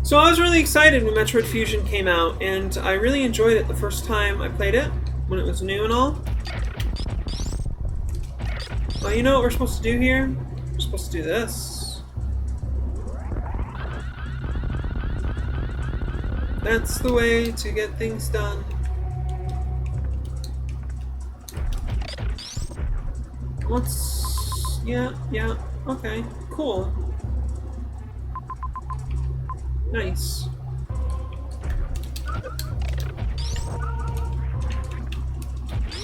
So I was really excited when Metroid Fusion came out, and I really enjoyed it the first time I played it, when it was new and all. Well, you know what we're supposed to do here? We're supposed to do this. That's the way to get things done. Let's... yeah, okay, cool. Nice.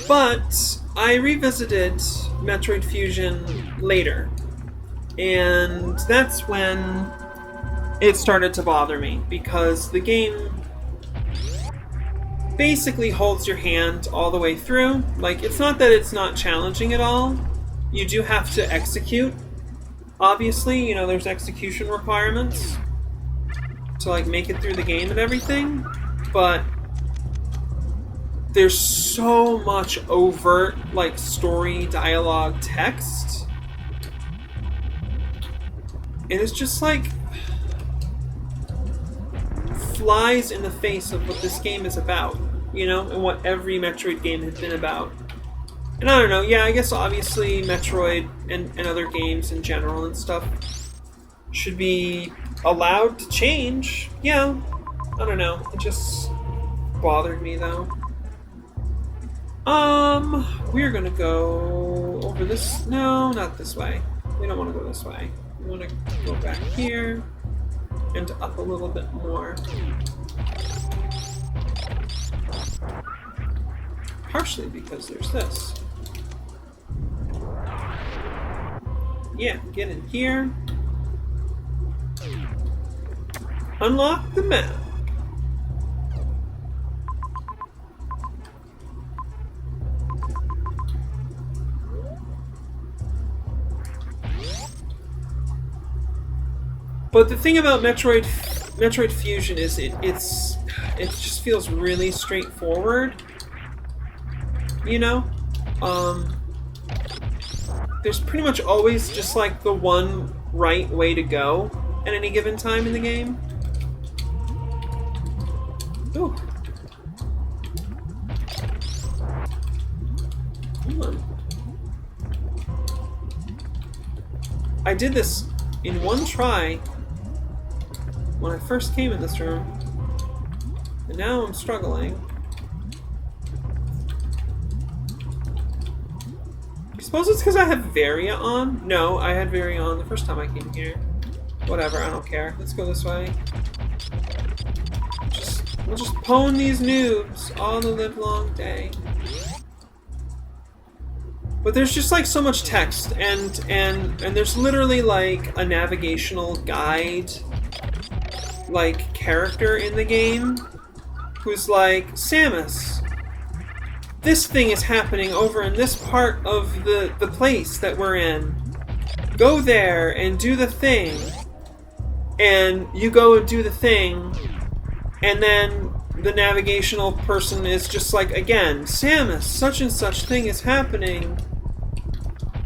But I revisited Metroid Fusion later, and that's when it started to bother me, because the game basically holds your hand all the way through. Like, it's not that it's not challenging at all. You do have to execute. Obviously, you know, there's execution requirements to, like, make it through the game and everything, but there's so much overt, like, story, dialogue, text. And it's just, like, flies in the face of what this game is about, you know, and what every Metroid game has been about. And I don't know, yeah, I guess obviously Metroid and other games in general and stuff should be allowed to change. Yeah, I don't know, it just bothered me though. We're gonna go over this. No, not this way. We don't want to go this way. We want to go back here and up a little bit more. Partially because there's this. Yeah, get in here. Unlock the map. But the thing about Metroid Fusion is it just feels really straightforward. You know? There's pretty much always just like the one right way to go at any given time in the game. Ooh. Come on. I did this in one try when I first came in this room, and now I'm struggling. I suppose it's because I have Varia on? No, I had Varia on the first time I came here. Whatever, I don't care. Let's go this way. We'll just pwn these noobs all the livelong day. But there's just like so much text, and there's literally like a navigational guide like character in the game who's like, Samus, this thing is happening over in this part of the place that we're in. Go there and do the thing. And you go and do the thing, and then the navigational person is just like, again, Samus, such and such thing is happening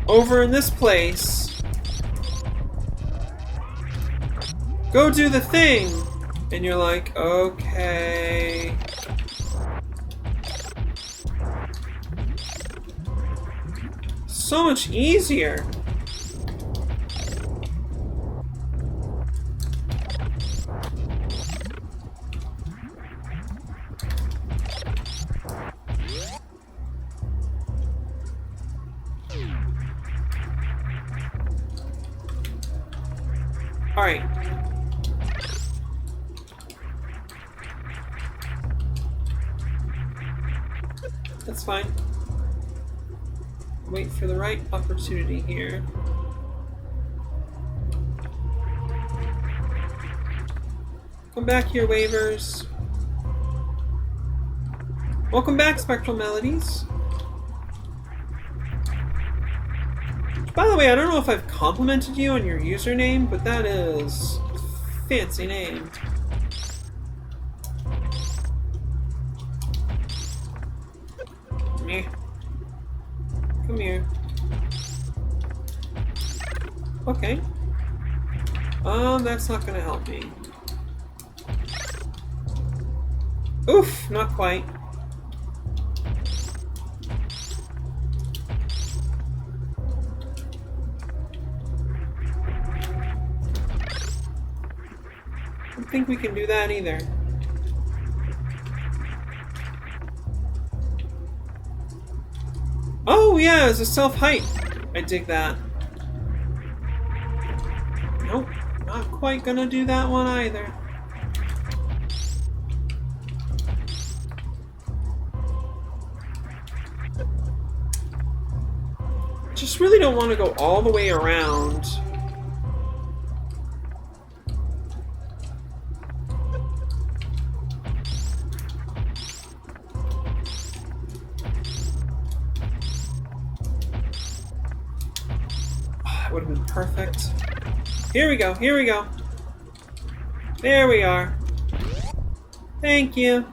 over in this place. Go do the thing! And you're like, okay. So much easier. Alright. That's fine. Wait for the right opportunity here. Come back here, waivers. Welcome back, Spectral Melodies. By the way, I don't know if I've complimented you on your username, but that is a fancy name. Meh. Come here. Okay. That's not gonna help me. Oof, not quite. I don't think we can do that either. yeah, it's a self-hype. I dig that. Nope, not quite gonna do that one either. Just really don't want to go all the way around. That would have been perfect. Here we go, here we go. There we are. Thank you.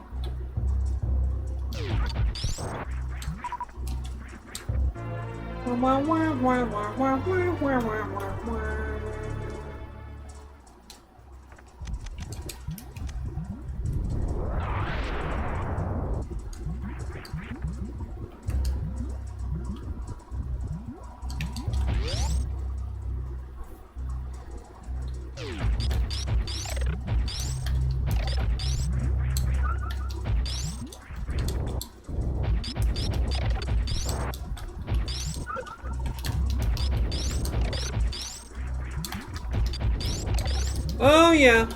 Oh yeah,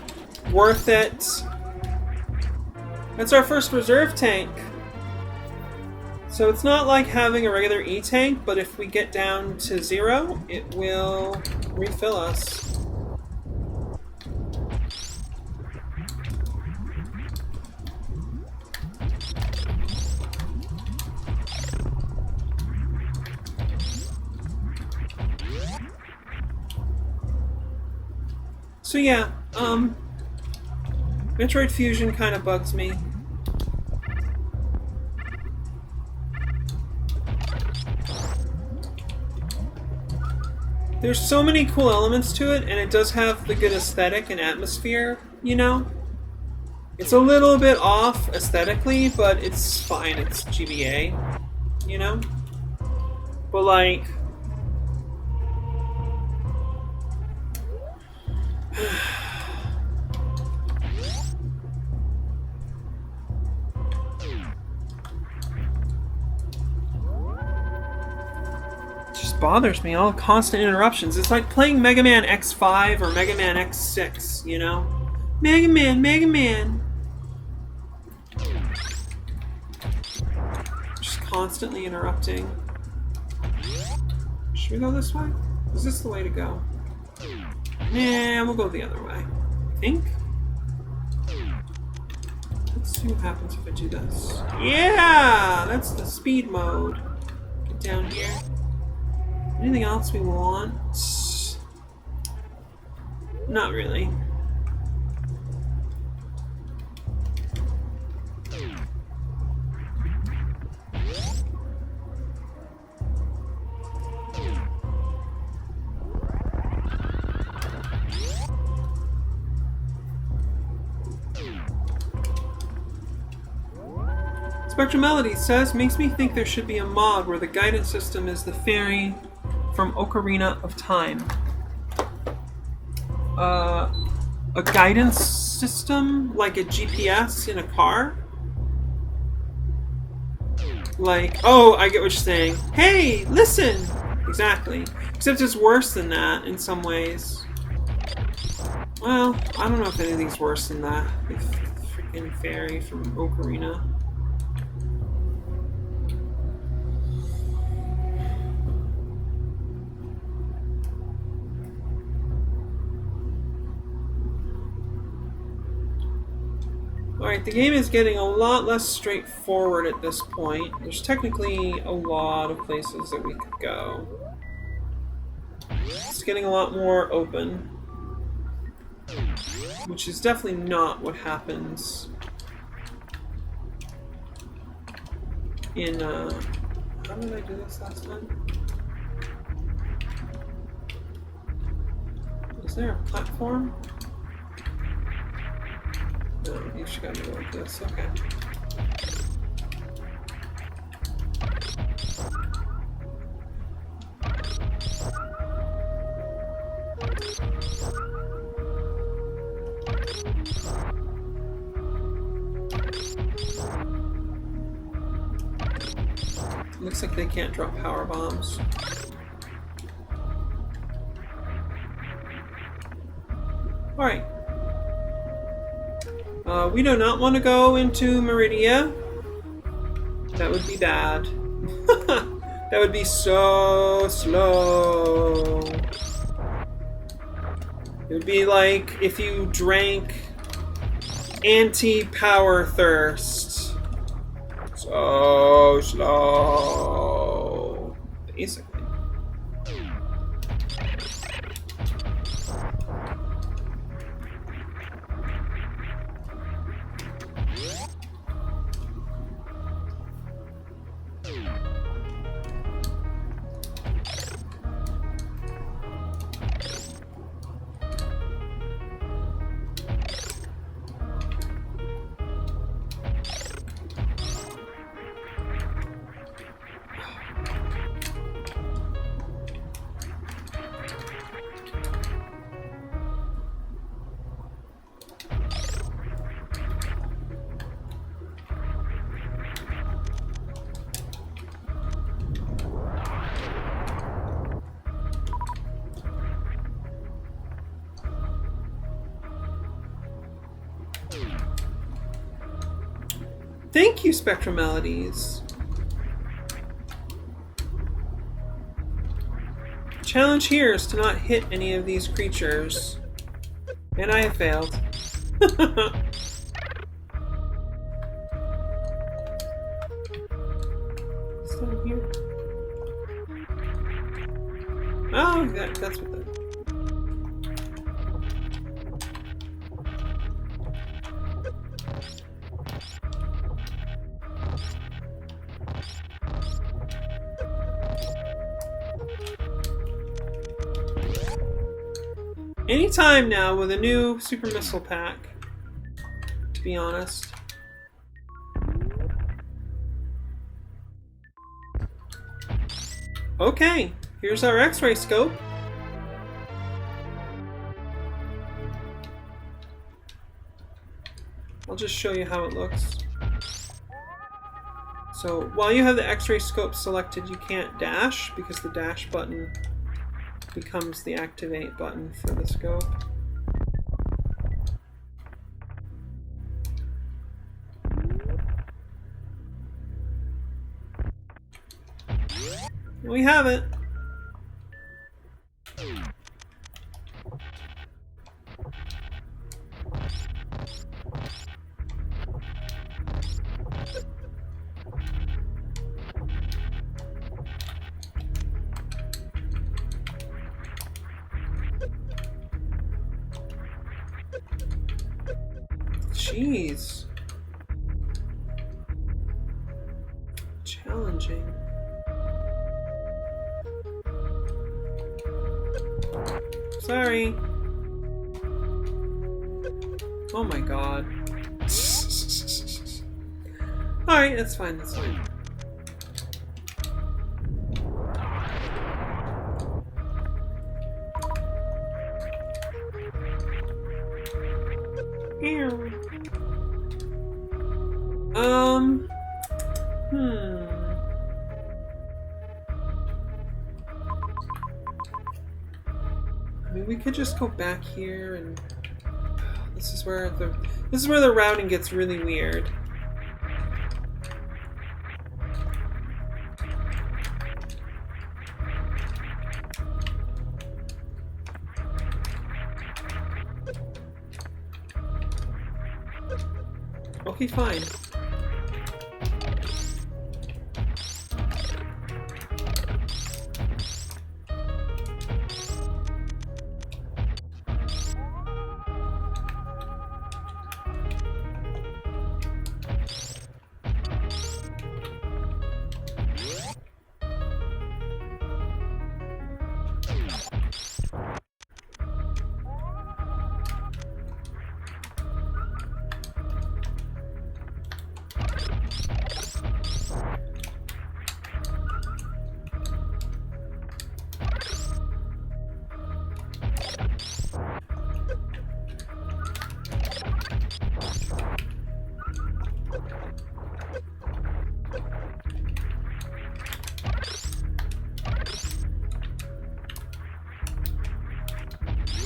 worth it. That's our first reserve tank. So it's not like having a regular E-tank, but if we get down to 0, it will refill us. So yeah, Metroid Fusion kind of bugs me. There's so many cool elements to it, and it does have the good aesthetic and atmosphere, you know? It's a little bit off aesthetically, but it's fine, it's GBA, you know? But like... bothers me, all constant interruptions. It's like playing Mega Man X5 or Mega Man X6, you know? Mega Man, Mega Man! Just constantly interrupting. Should we go this way? Is this the way to go? Nah, we'll go the other way. I think? Let's see what happens if I do this. Yeah! That's the speed mode. Get down here. Anything else we want? Not really. Spectrum Melody says, makes me think there should be a mod where the guidance system is the fairy from Ocarina of Time. A guidance system? Like a GPS in a car? Like, oh, I get what you're saying. Hey, listen! Exactly. Except it's worse than that in some ways. Well, I don't know if anything's worse than that. The freaking fairy from Ocarina. Alright, the game is getting a lot less straightforward at this point. There's technically a lot of places that we could go. It's getting a lot more open. Which is definitely not what happens in, how did I do this last time? Is there a platform? No, you just gotta go like this, okay. Looks like they can't drop power bombs. Alright. We do not want to go into Meridia. That would be bad. That would be so slow. It would be like if you drank anti-power thirst. So slow. Basically. Thank you, Spectrum Melodies. The challenge here is to not hit any of these creatures. And I have failed. Is that here? Oh, that's what that. Anytime now with a new Super Missile Pack, to be honest. Okay, here's our X-ray scope. I'll just show you how it looks. So while you have the X-ray scope selected, you can't dash because the dash button becomes the activate button for the scope. We have it. Jeez. Challenging. Sorry. Oh my god. Alright, that's fine, that's fine. I mean, we could just go back here, and this is where the routing gets really weird. Okay, fine.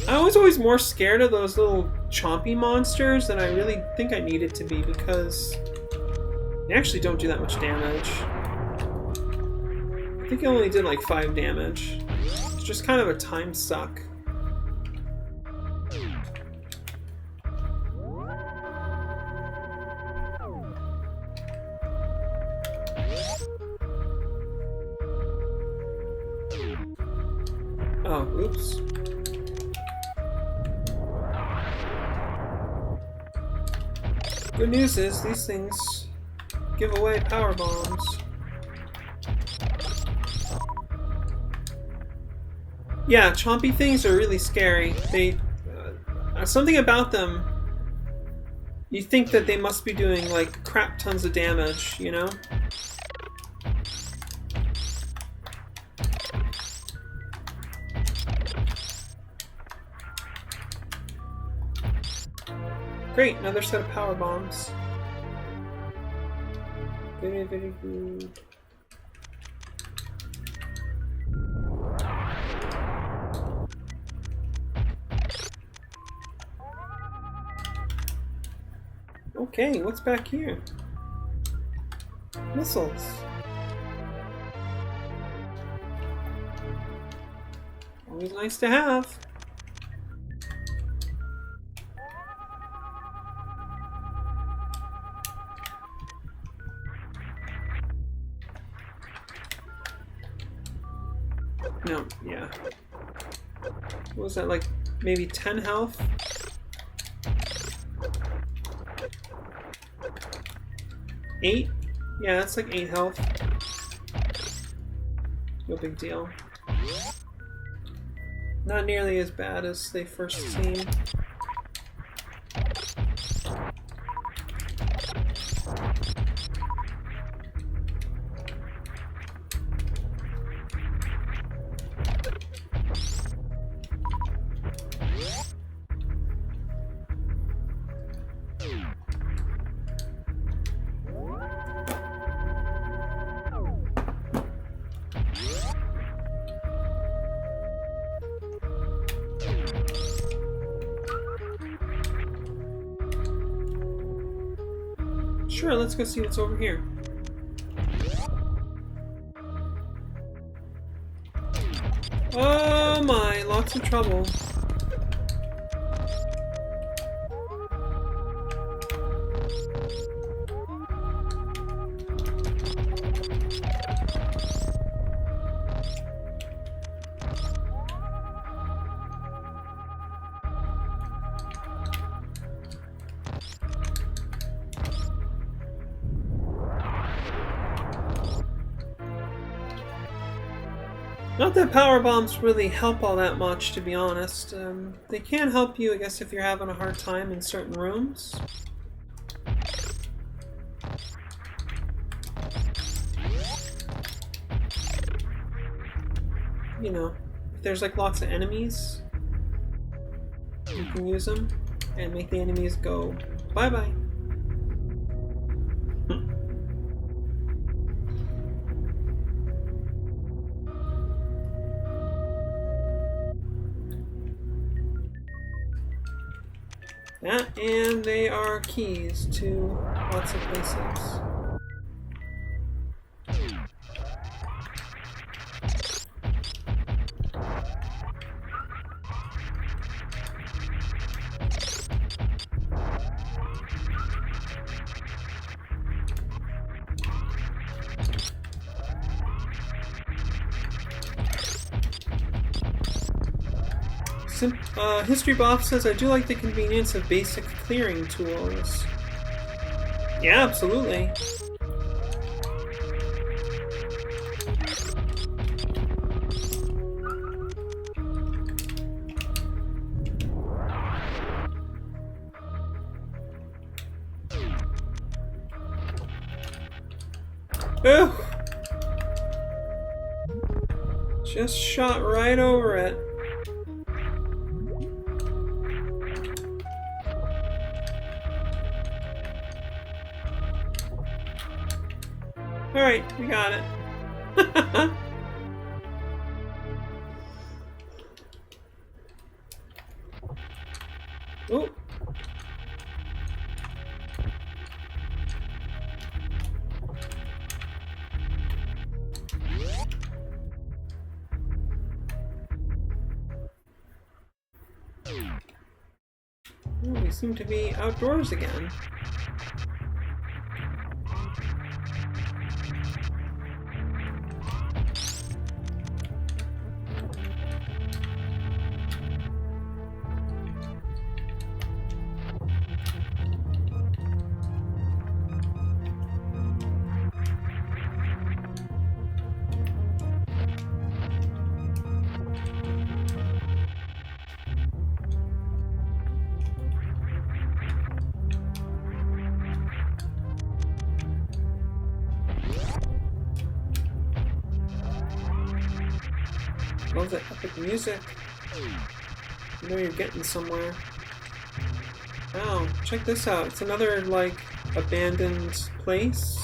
I was always more scared of those little chompy monsters than I really think I needed to be because they actually don't do that much damage. I think it only did like 5 damage. It's just kind of a time suck. Oh, oops. Good news is these things give away power bombs. Yeah, chompy things are really scary. They something about them. You think that they must be doing like crap tons of damage, you know? Great, another set of power bombs. Very, very good. Okay, what's back here? Missiles. Always nice to have. No, yeah. What was that, like maybe 10 health? Eight? Yeah, that's like 8 health. No big deal. Not nearly as bad as they first seem. Sure, let's go see what's over here. Oh my, lots of trouble. Not that power bombs really help all that much, to be honest. They can help you, I guess, if you're having a hard time in certain rooms. You know, if there's like lots of enemies, you can use them and make the enemies go bye-bye. That, and they are keys to lots of places. History Buff says, I do like the convenience of basic clearing tools. Yeah, absolutely. Ooh! Just shot right over it. Alright, we got it. Oh. Oh, we seem to be outdoors again. Love that epic music. You know you're getting somewhere. Wow, check this out. It's another, like, abandoned place.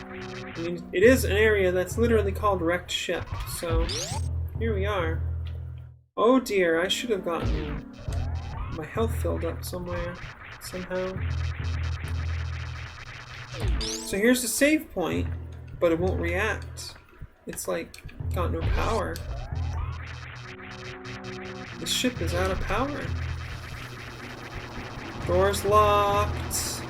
I mean, it is an area that's literally called Wrecked Ship, so here we are. Oh dear, I should have gotten my health filled up somewhere, somehow. So here's the save point, but it won't react. It's like, got no power. The ship is out of power. Door's locked.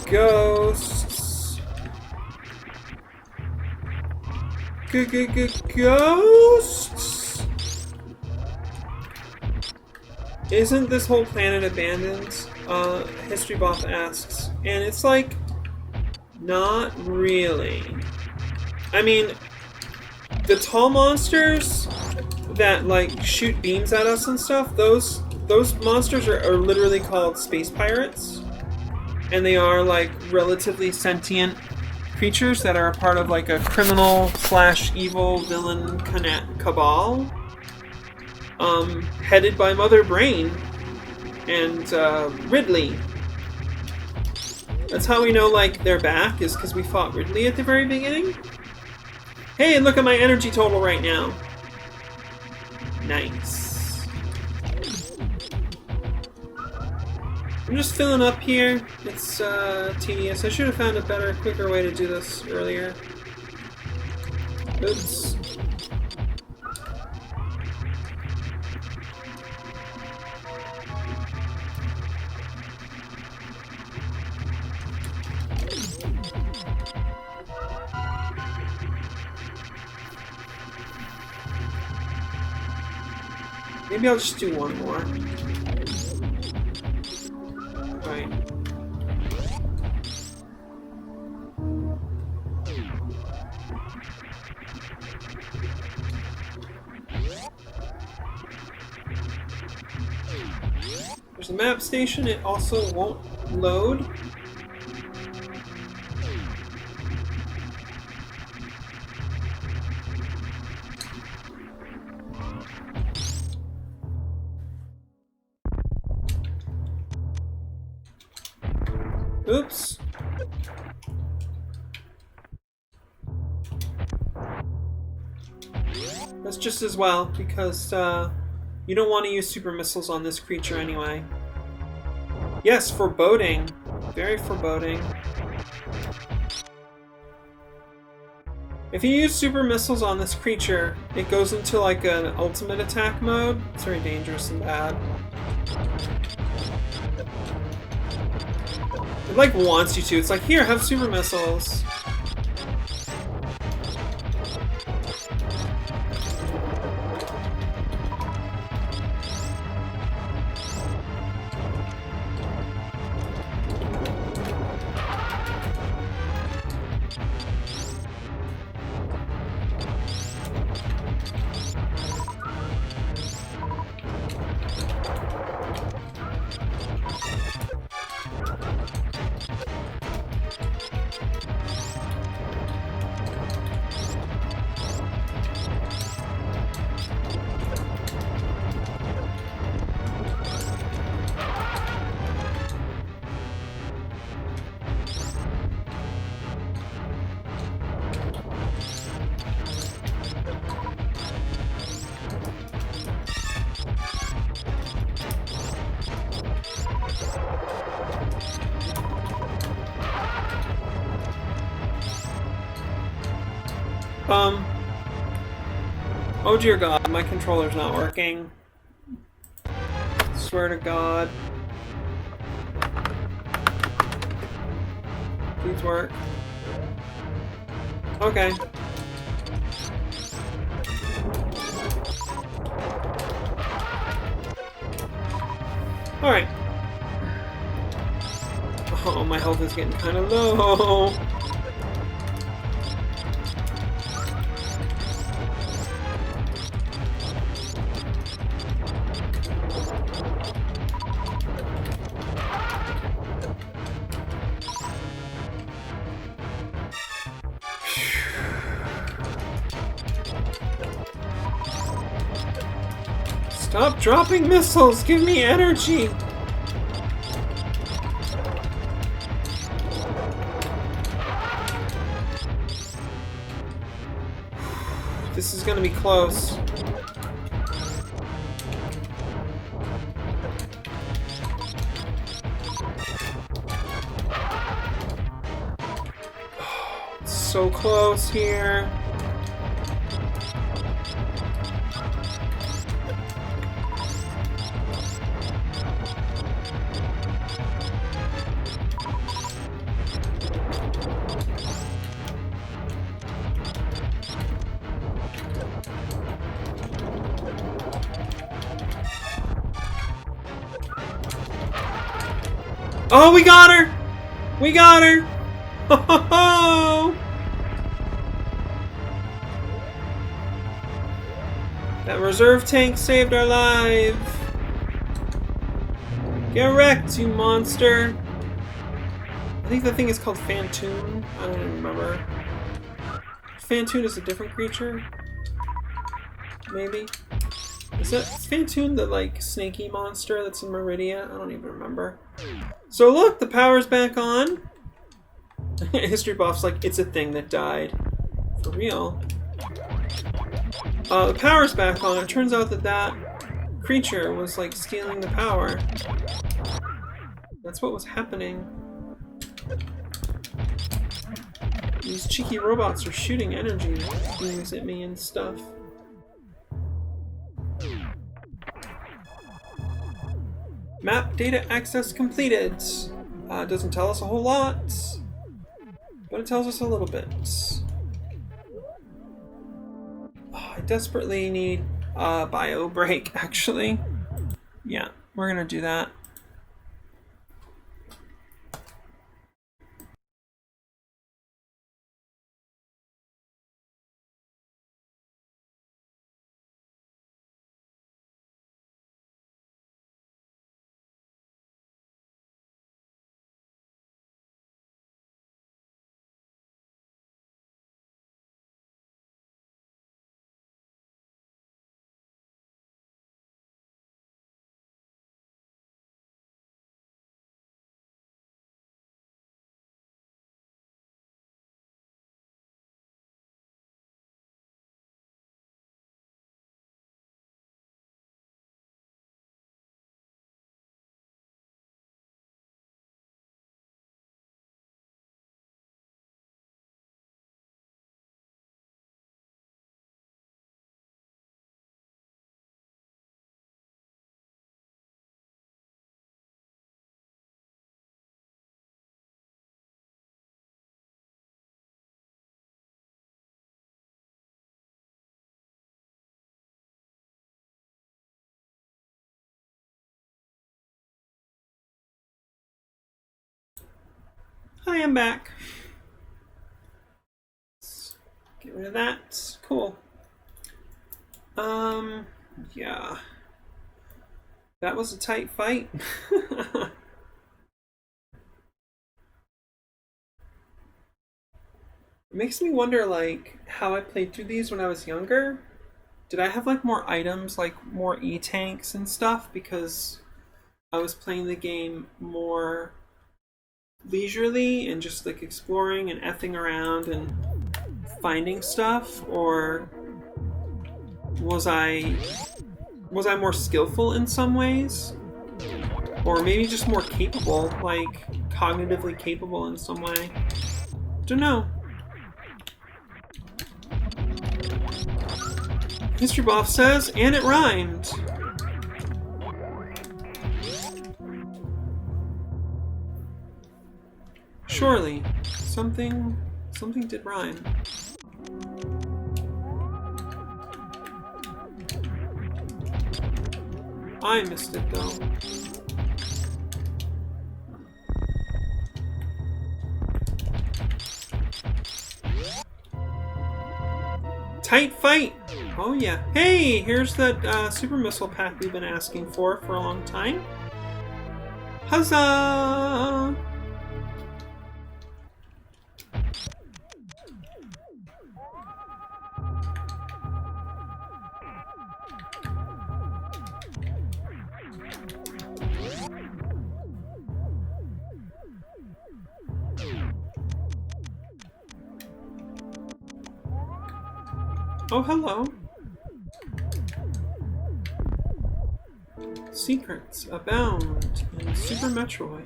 Ghosts. Ghosts? Isn't this whole planet abandoned? History Buff asks. And it's like, not really. I mean, the tall monsters that like shoot beams at us and stuff, those monsters are literally called space pirates. And they are like relatively sentient creatures that are a part of like a criminal / evil villain cabal. Headed by Mother Brain and Ridley. That's how we know like they're back, is because we fought Ridley at the very beginning. Hey, look at my energy total right now. Nice. I'm just filling up here. It's tedious. I should have found a better, quicker way to do this earlier. Oops. Maybe I'll just do one more. Right. There's a map station. It also won't load. Oops. That's just as well, because you don't want to use super missiles on this creature anyway. Yes, foreboding. Very foreboding. If you use super missiles on this creature, it goes into like an ultimate attack mode. It's very dangerous and bad. It like wants you to. It's like, here, have super missiles. Oh dear God, my controller's not working. Swear to God. Please work. Okay. Alright. Oh, my health is getting kind of low. Stop dropping missiles! Give me energy! This is gonna be close. It's so close here. Oh, we got her! We got her! Ho ho ho! That reserve tank saved our life! Get wrecked, you monster! I think the thing is called Fantoon. I don't even remember. Fantoon is a different creature? Maybe? Is Fantoon the, like, snaky monster that's in Meridia? I don't even remember. So look, the power's back on. History buff's like, it's a thing that died. For real. The power's back on. It turns out that that creature was, like, stealing the power. That's what was happening. These cheeky robots are shooting energy beams at me and stuff. Map data access completed. Doesn't tell us a whole lot, but it tells us a little bit. Oh, I desperately need a bio break, actually. Yeah, we're gonna do that. Hi, I'm back. Let's get rid of that. Cool. Yeah. That was a tight fight. It makes me wonder, like, how I played through these when I was younger. Did I have, like, more items, like, more E-tanks and stuff? Because I was playing the game more leisurely and just, like, exploring and effing around and finding stuff? Or was I more skillful in some ways? Or maybe just more capable, like, cognitively capable in some way? Don't know. Mr. Boff says, and it rhymed. Surely, something did rhyme. I missed it though. Tight fight! Oh yeah. Hey, here's that super missile pack we've been asking for a long time. Huzzah! Oh, hello. Secrets abound in Super Metroid.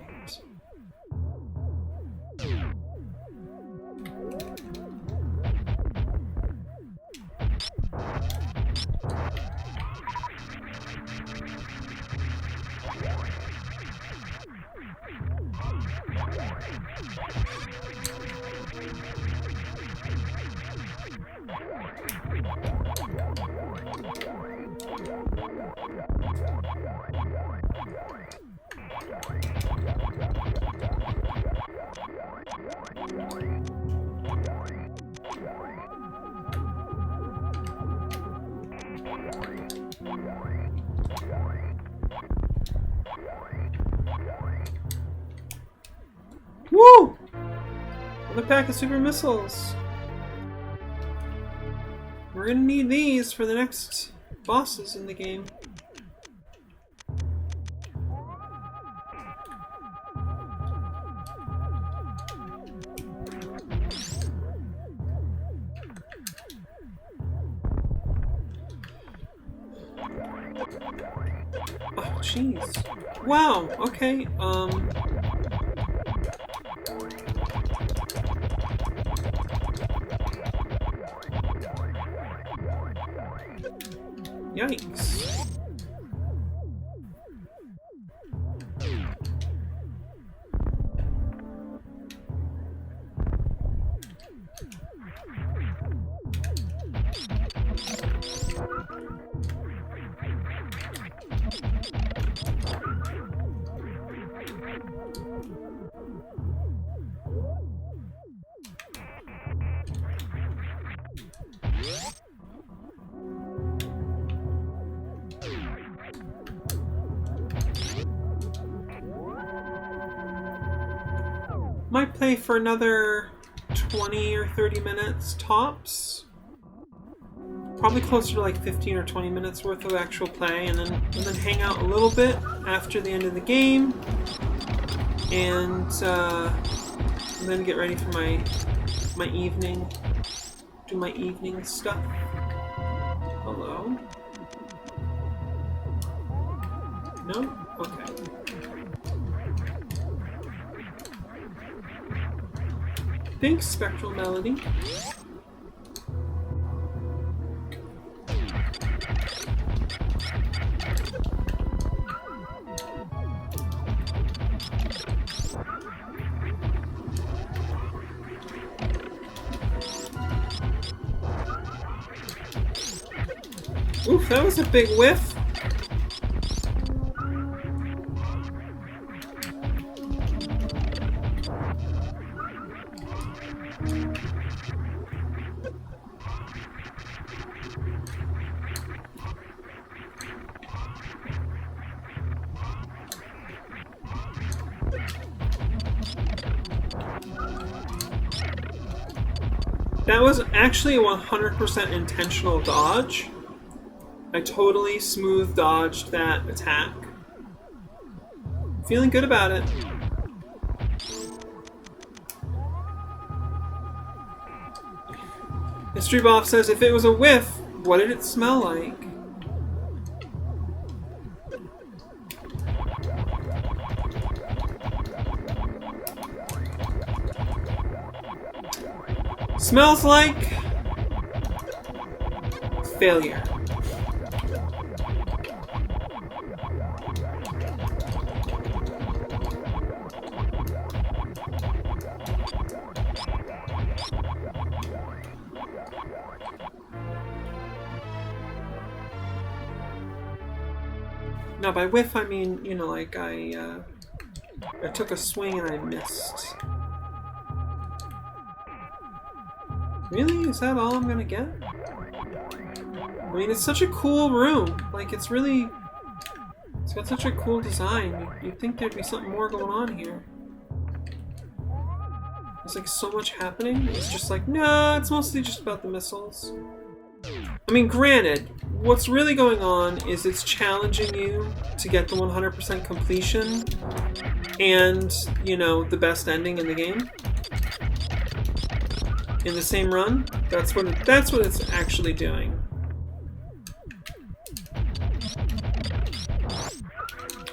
Woo! Another pack of super missiles. We're gonna need these for the next bosses in the game. Oh, jeez. Wow, okay, yikes. Might play for another 20 or 30 minutes tops. Probably closer to like 15 or 20 minutes worth of actual play, and then hang out a little bit after the end of the game, and then get ready for my evening. Do my evening stuff. Hello? No? Okay. Thanks, Spectral Melody. Oof, that was a big whiff. That was actually a 100% intentional dodge. I totally smooth dodged that attack. Feeling good about it. Mystery Boff says, if it was a whiff, what did it smell like? Smells like failure. No, by whiff I mean, you know, like I took a swing and I missed. Really? Is that all I'm gonna get? I mean, it's such a cool room. Like, it's really... It's got such a cool design. You'd think there'd be something more going on here. There's like so much happening. It's just like, nah, it's mostly just about the missiles. I mean, granted, what's really going on is it's challenging you to get the 100% completion and, you know, the best ending in the game. In the same run. That's what it's actually doing.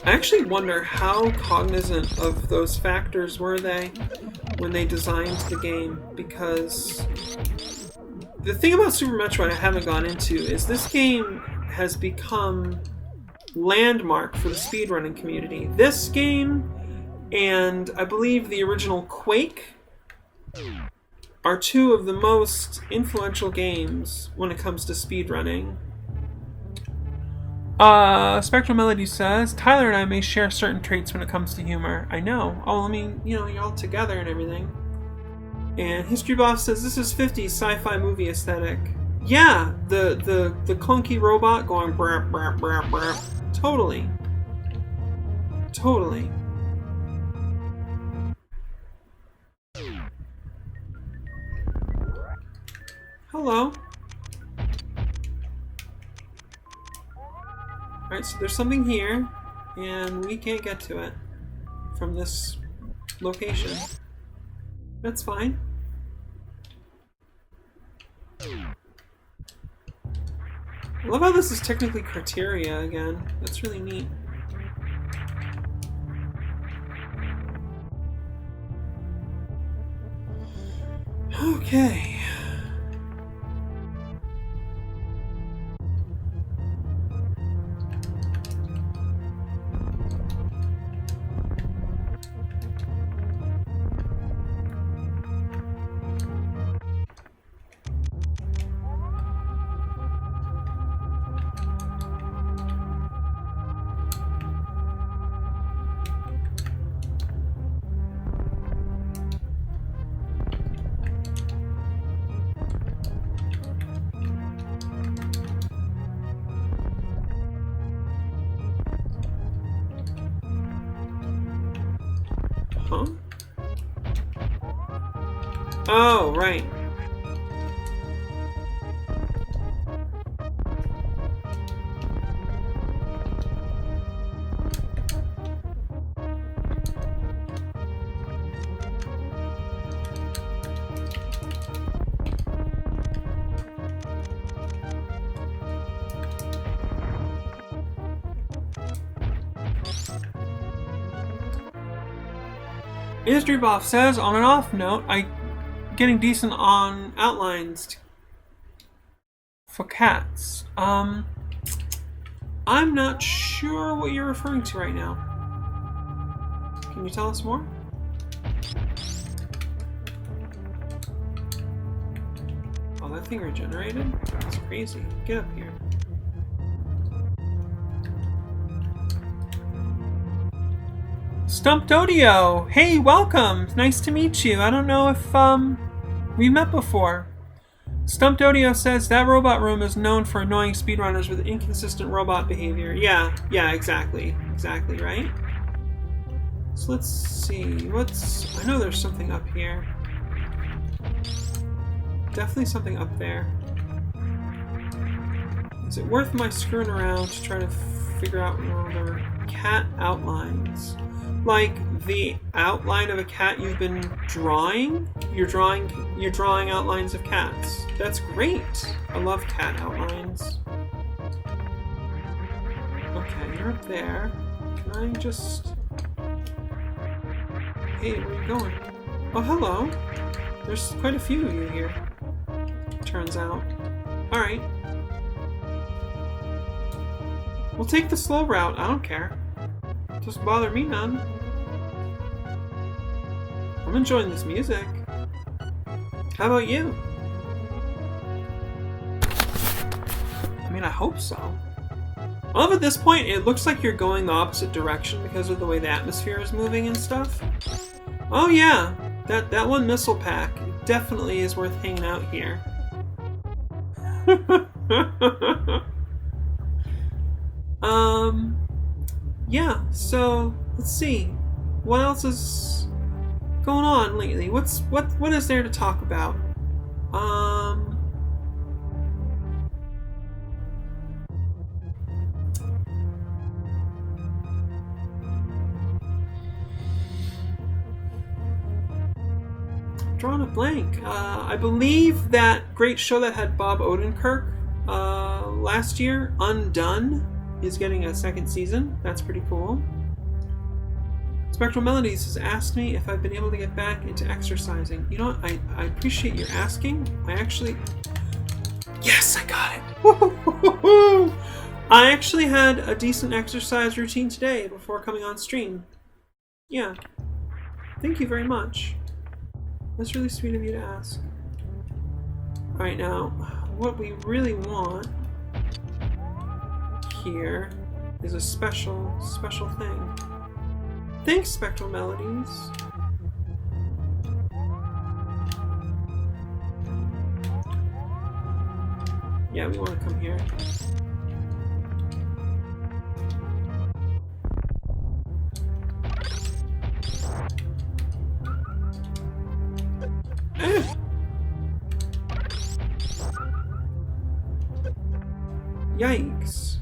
I actually wonder how cognizant of those factors were they when they designed the game, because the thing about Super Metroid I haven't gone into is this game has become landmark for the speedrunning community. This game and I believe the original Quake are two of the most influential games when it comes to speedrunning. Spectral Melody says, Tyler and I may share certain traits when it comes to humor. I know. Oh, I mean, you know, you're all together and everything. And History Boss says, this is 50s sci-fi movie aesthetic. Yeah, the clunky robot going brap, brap, brap, brap. Totally. Totally. Hello. Alright, so there's something here, and we can't get to it from this location. That's fine. I love how this is technically criteria again. That's really neat. Okay. Huh? Oh, right. Industry Buff says, on an off note, I getting decent on outlines for cats. I'm not sure what you're referring to right now. Can you tell us more? Oh, that thing regenerated? That's crazy. Get up here. Stumped Odio! Hey, welcome! Nice to meet you. I don't know if, we met before. Stumped Odio says, that robot room is known for annoying speedrunners with inconsistent robot behavior. Yeah, exactly. Exactly, right? So let's see, I know there's something up here. Definitely something up there. Is it worth my screwing around to try to figure out where there are cat outlines? Like the outline of a cat you've been drawing? You're drawing outlines of cats. That's great. I love cat outlines. Okay, you're up there. Can I just... Hey, where are you going? Oh, hello. There's quite a few of you here. Turns out. Alright. We'll take the slow route. I don't care. Doesn't bother me none. I'm enjoying this music. How about you? I mean, I hope so. I love at this point, it looks like you're going the opposite direction because of the way the atmosphere is moving and stuff. Oh yeah, that one missile pack definitely is worth hanging out here. Yeah, so let's see. What else is going on lately? What is there to talk about? Drawing a blank. I believe that great show that had Bob Odenkirk last year, Undone, is getting a second season. That's pretty cool. Spectral Melodies has asked me if I've been able to get back into exercising. You know what? I appreciate your asking. I actually... Yes, I got it! I actually had a decent exercise routine today before coming on stream. Yeah. Thank you very much. That's really sweet of you to ask. Alright, now, what we really want here is a special thing. Thanks, Spectral Melodies. Yeah, we want to come here. Yikes.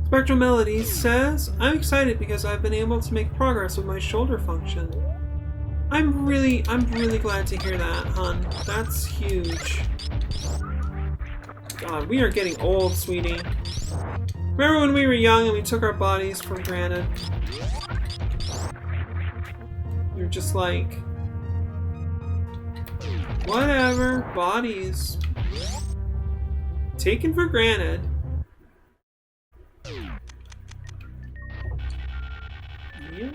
Spectral Melodies says, I'm excited because I've been able to make progress with my shoulder function. I'm really glad to hear that, hon. That's huge. God, we are getting old, sweetie. Remember when we were young and we took our bodies for granted? You're just like, whatever, bodies. Taken for granted. Yep.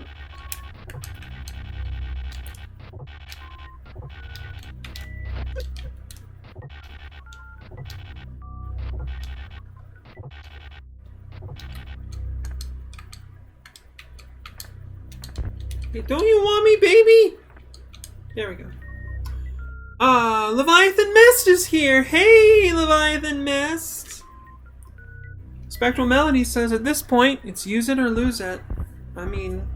Hey, don't you want me, baby? There we go. Leviathan Mist is here! Hey, Leviathan Mist! Spectral Melody says at this point, it's use it or lose it. I mean,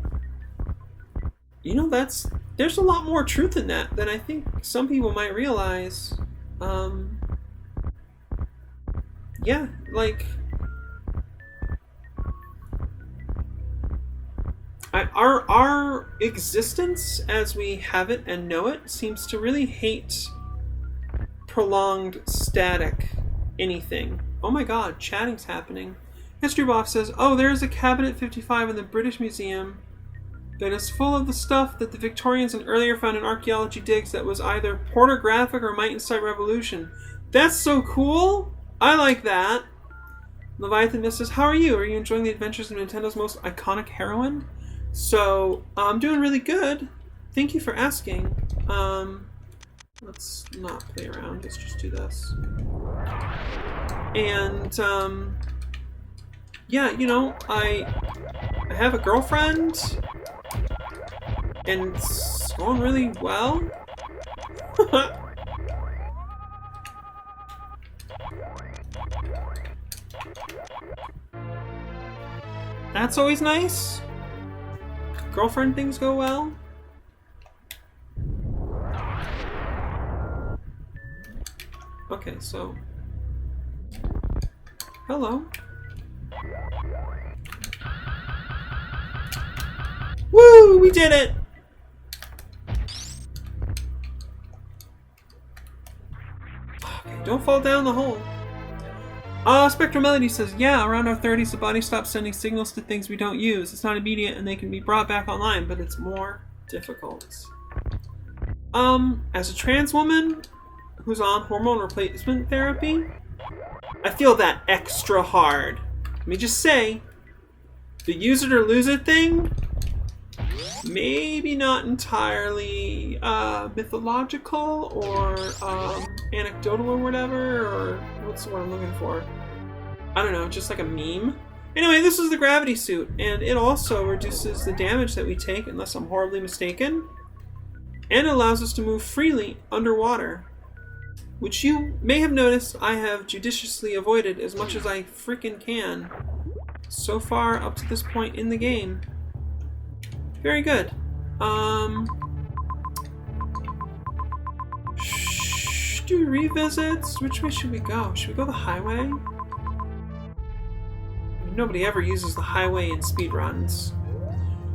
you know, there's a lot more truth in that than I think some people might realize. Yeah, like, our existence as we have it and know it seems to really hate prolonged static anything. Oh my god, chatting's happening. History Boff says, oh, there's a Cabinet 55 in the British Museum that is full of the stuff that the Victorians and earlier found in archaeology digs that was either pornographic or might incite revolution. That's so cool! I like that. Leviathan Mist says, how are you? Are you enjoying the adventures of Nintendo's most iconic heroine? So, I'm doing really good. Thank you for asking. Let's not play around. Let's just do this. And, yeah, you know, I have a girlfriend. And it's going really well. That's always nice. Girlfriend things go well. Okay, so... Hello. Woo! We did it! Okay, don't fall down the hole. Spectral Melody says, yeah, around our 30s the body stops sending signals to things we don't use. It's not immediate and they can be brought back online, but it's more difficult. As a trans woman who's on hormone replacement therapy, I feel that extra hard. Let me just say, the use it or lose it thing, maybe not entirely mythological or anecdotal or whatever, or what's the word I'm looking for? I don't know, just like a meme. Anyway, this is the gravity suit, and it also reduces the damage that we take, unless I'm horribly mistaken, and allows us to move freely underwater, which you may have noticed I have judiciously avoided as much as I freaking can so far up to this point in the game. Very good. Do revisits? Which way should we go? Should we go the highway? Nobody ever uses the highway in speedruns.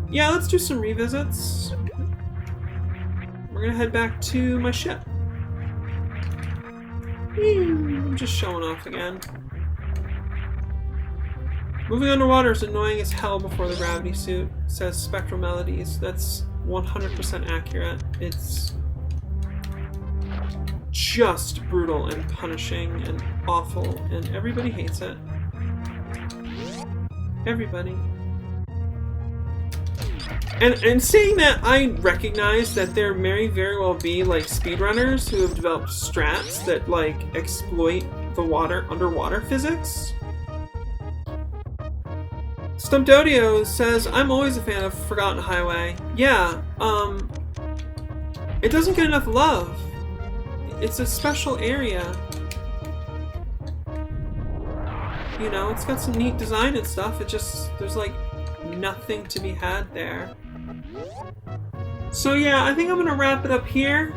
Yeah, let's do some revisits. We're gonna head back to my ship. I'm just showing off again. Moving underwater is annoying as hell before the gravity suit, says Spectral Melodies. That's 100% accurate. It's just brutal and punishing and awful, and everybody hates it. Everybody. And saying that, I recognize that there may very well be like speedrunners who have developed strats that like exploit the underwater physics. Stumpdodio says, I'm always a fan of Forgotten Highway. Yeah, it doesn't get enough love. It's a special area. You know, it's got some neat design and stuff. It just, there's like nothing to be had there. So yeah, I think I'm gonna wrap it up here,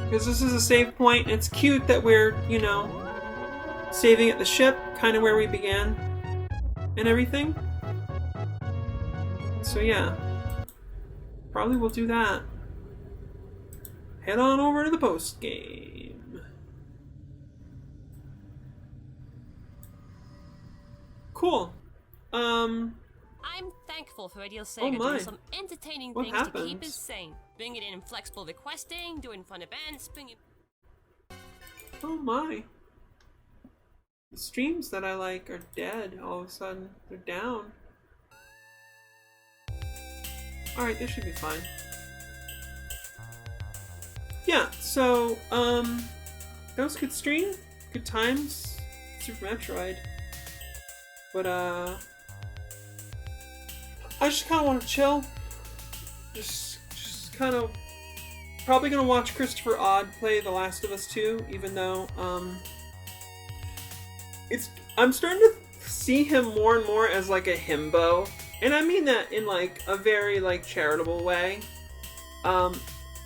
because this is a save point. It's cute that we're, you know, saving at the ship, kind of where we began, and everything. So yeah, probably we'll do that. Head on over to the post game. Cool. I'm thankful for Radio Sega doing some entertaining things to keep us sane. Bringing in flexible requesting, doing fun events, bringing... Oh my. The streams that I like are dead all of a sudden. They're down. Alright, this should be fine. Yeah, so, that was a good stream. Good times. Super Metroid. But, I just kind of want to chill. Just kind of... Probably gonna watch Christopher Odd play The Last of Us 2, even though, I'm starting to see him more and more as, like, a himbo. And I mean that in, like, a very, like, charitable way.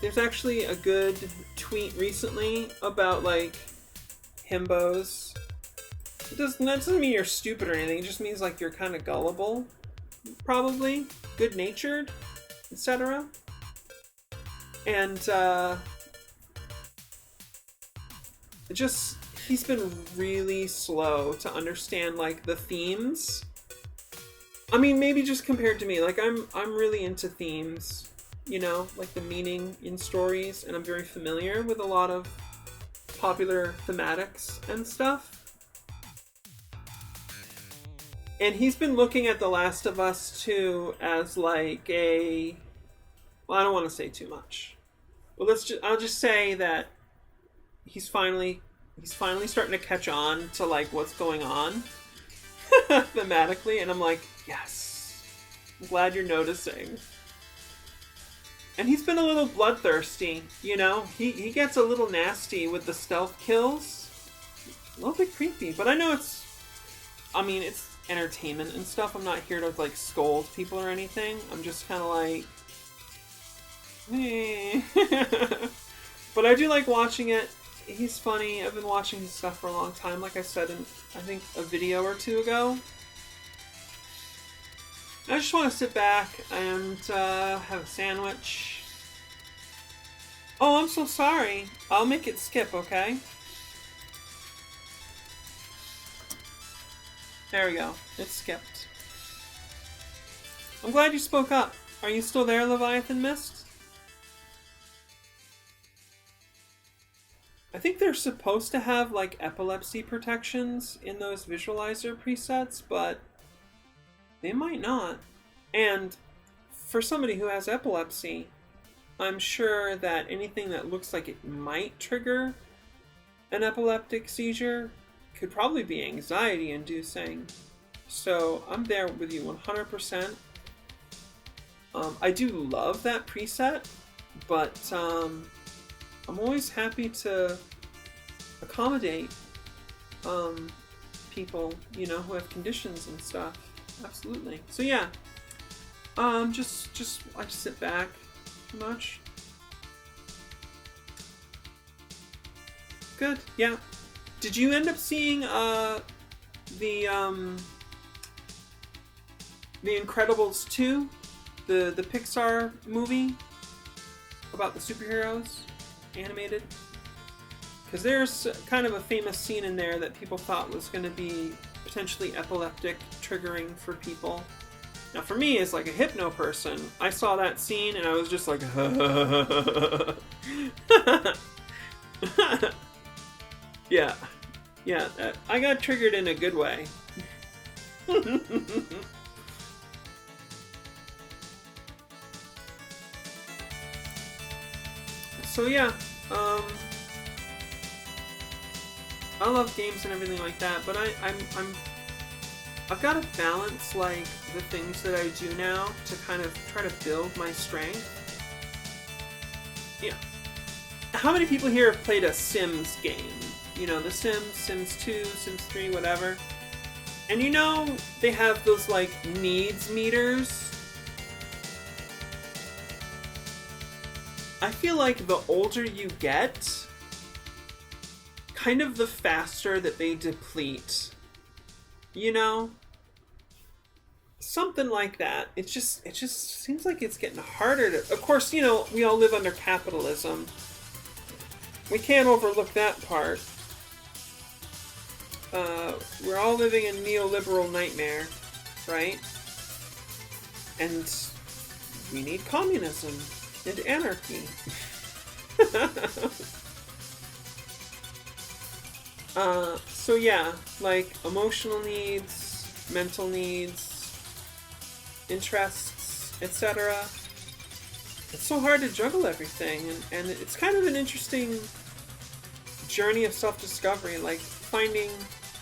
There's actually a good tweet recently about, like, himbos. That doesn't mean you're stupid or anything, it just means, like, you're kind of gullible. Probably. Good-natured, etc. And, he's been really slow to understand, like, the themes. I mean, maybe just compared to me, like, I'm really into themes, you know, like the meaning in stories, and I'm very familiar with a lot of popular thematics and stuff. And he's been looking at The Last of Us 2 as like a... Well, I don't want to say too much. Well, I'll just say that he's finally starting to catch on to like what's going on thematically, and I'm like, yes. I'm glad you're noticing. And he's been a little bloodthirsty, you know? He gets a little nasty with the stealth kills. A little bit creepy, but I know it's entertainment and stuff. I'm not here to, like, scold people or anything. I'm just kind of like... eh. But I do like watching it. He's funny. I've been watching his stuff for a long time, like I said in, I think, a video or two ago. I just want to sit back and have a sandwich. Oh, I'm so sorry. I'll make it skip, okay? There we go. It skipped. I'm glad you spoke up. Are you still there, Leviathan Mist? I think they're supposed to have, like, epilepsy protections in those visualizer presets, but they might not. And for somebody who has epilepsy, I'm sure that anything that looks like it might trigger an epileptic seizure could probably be anxiety-inducing. So I'm there with you 100%. I do love that preset, but I'm always happy to accommodate people, you know, who have conditions and stuff. Absolutely. So yeah, just I sit back too much. Good. Yeah. Did you end up seeing the Incredibles 2, the Pixar movie about the superheroes, animated? Because there's kind of a famous scene in there that people thought was going to be potentially epileptic triggering for people. Now for me, as like a hypno person, I saw that scene and I was just like, yeah, I got triggered in a good way. So yeah, I love games and everything like that, but I've got to balance, like, the things that I do now to kind of try to build my strength. Yeah. How many people here have played a Sims game? You know, The Sims, Sims 2, Sims 3, whatever. And you know, they have those, like, needs meters. I feel like the older you get, kind of the faster that they deplete. You know? Something like that. It just seems like it's getting harder to... Of course, you know, we all live under capitalism. We can't overlook that part. We're all living in neoliberal nightmare, right? And we need communism and anarchy. So yeah, like emotional needs, mental needs, interests, etc. It's so hard to juggle everything, and it's kind of an interesting journey of self-discovery, like finding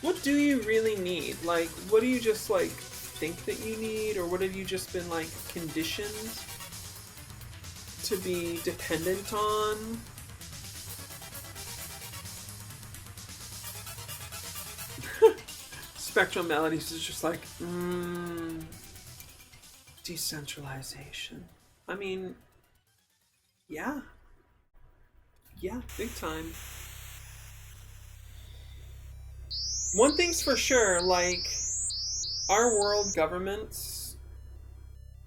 what do you really need? Like, what do you just like think that you need, or what have you just been like conditioned to be dependent on? Spectral Melodies is just like, decentralization. I mean, yeah, big time. One thing's for sure, like, our world governments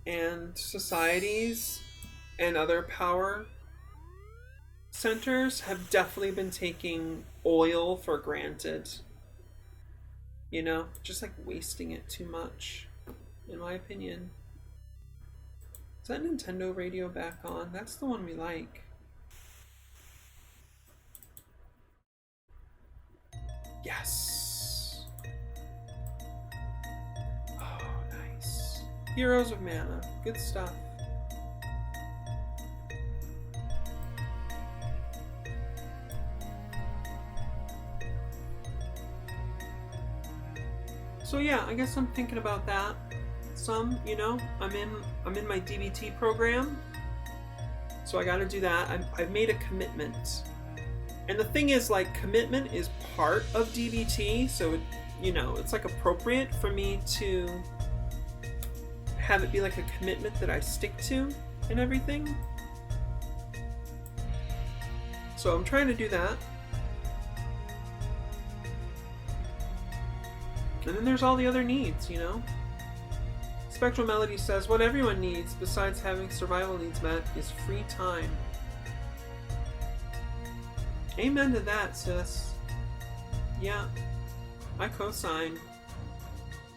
and societies and other power centers have definitely been taking oil for granted. You know, just like wasting it too much, in my opinion. Is that Nintendo radio back on? That's the one we like. Yes. Oh, nice. Heroes of Mana. Good stuff. So yeah, I guess I'm thinking about that some, you know. I'm in my DBT program, So I gotta do that. I've made a commitment. And the thing is, like, commitment is part of DBT, so, it's like appropriate for me to have it be like a commitment that I stick to and everything. So I'm trying to do that. And then there's all the other needs, Spectral Melody says, what everyone needs, besides having survival needs met, is free time. Amen to that, sis. Yeah, I co-sign.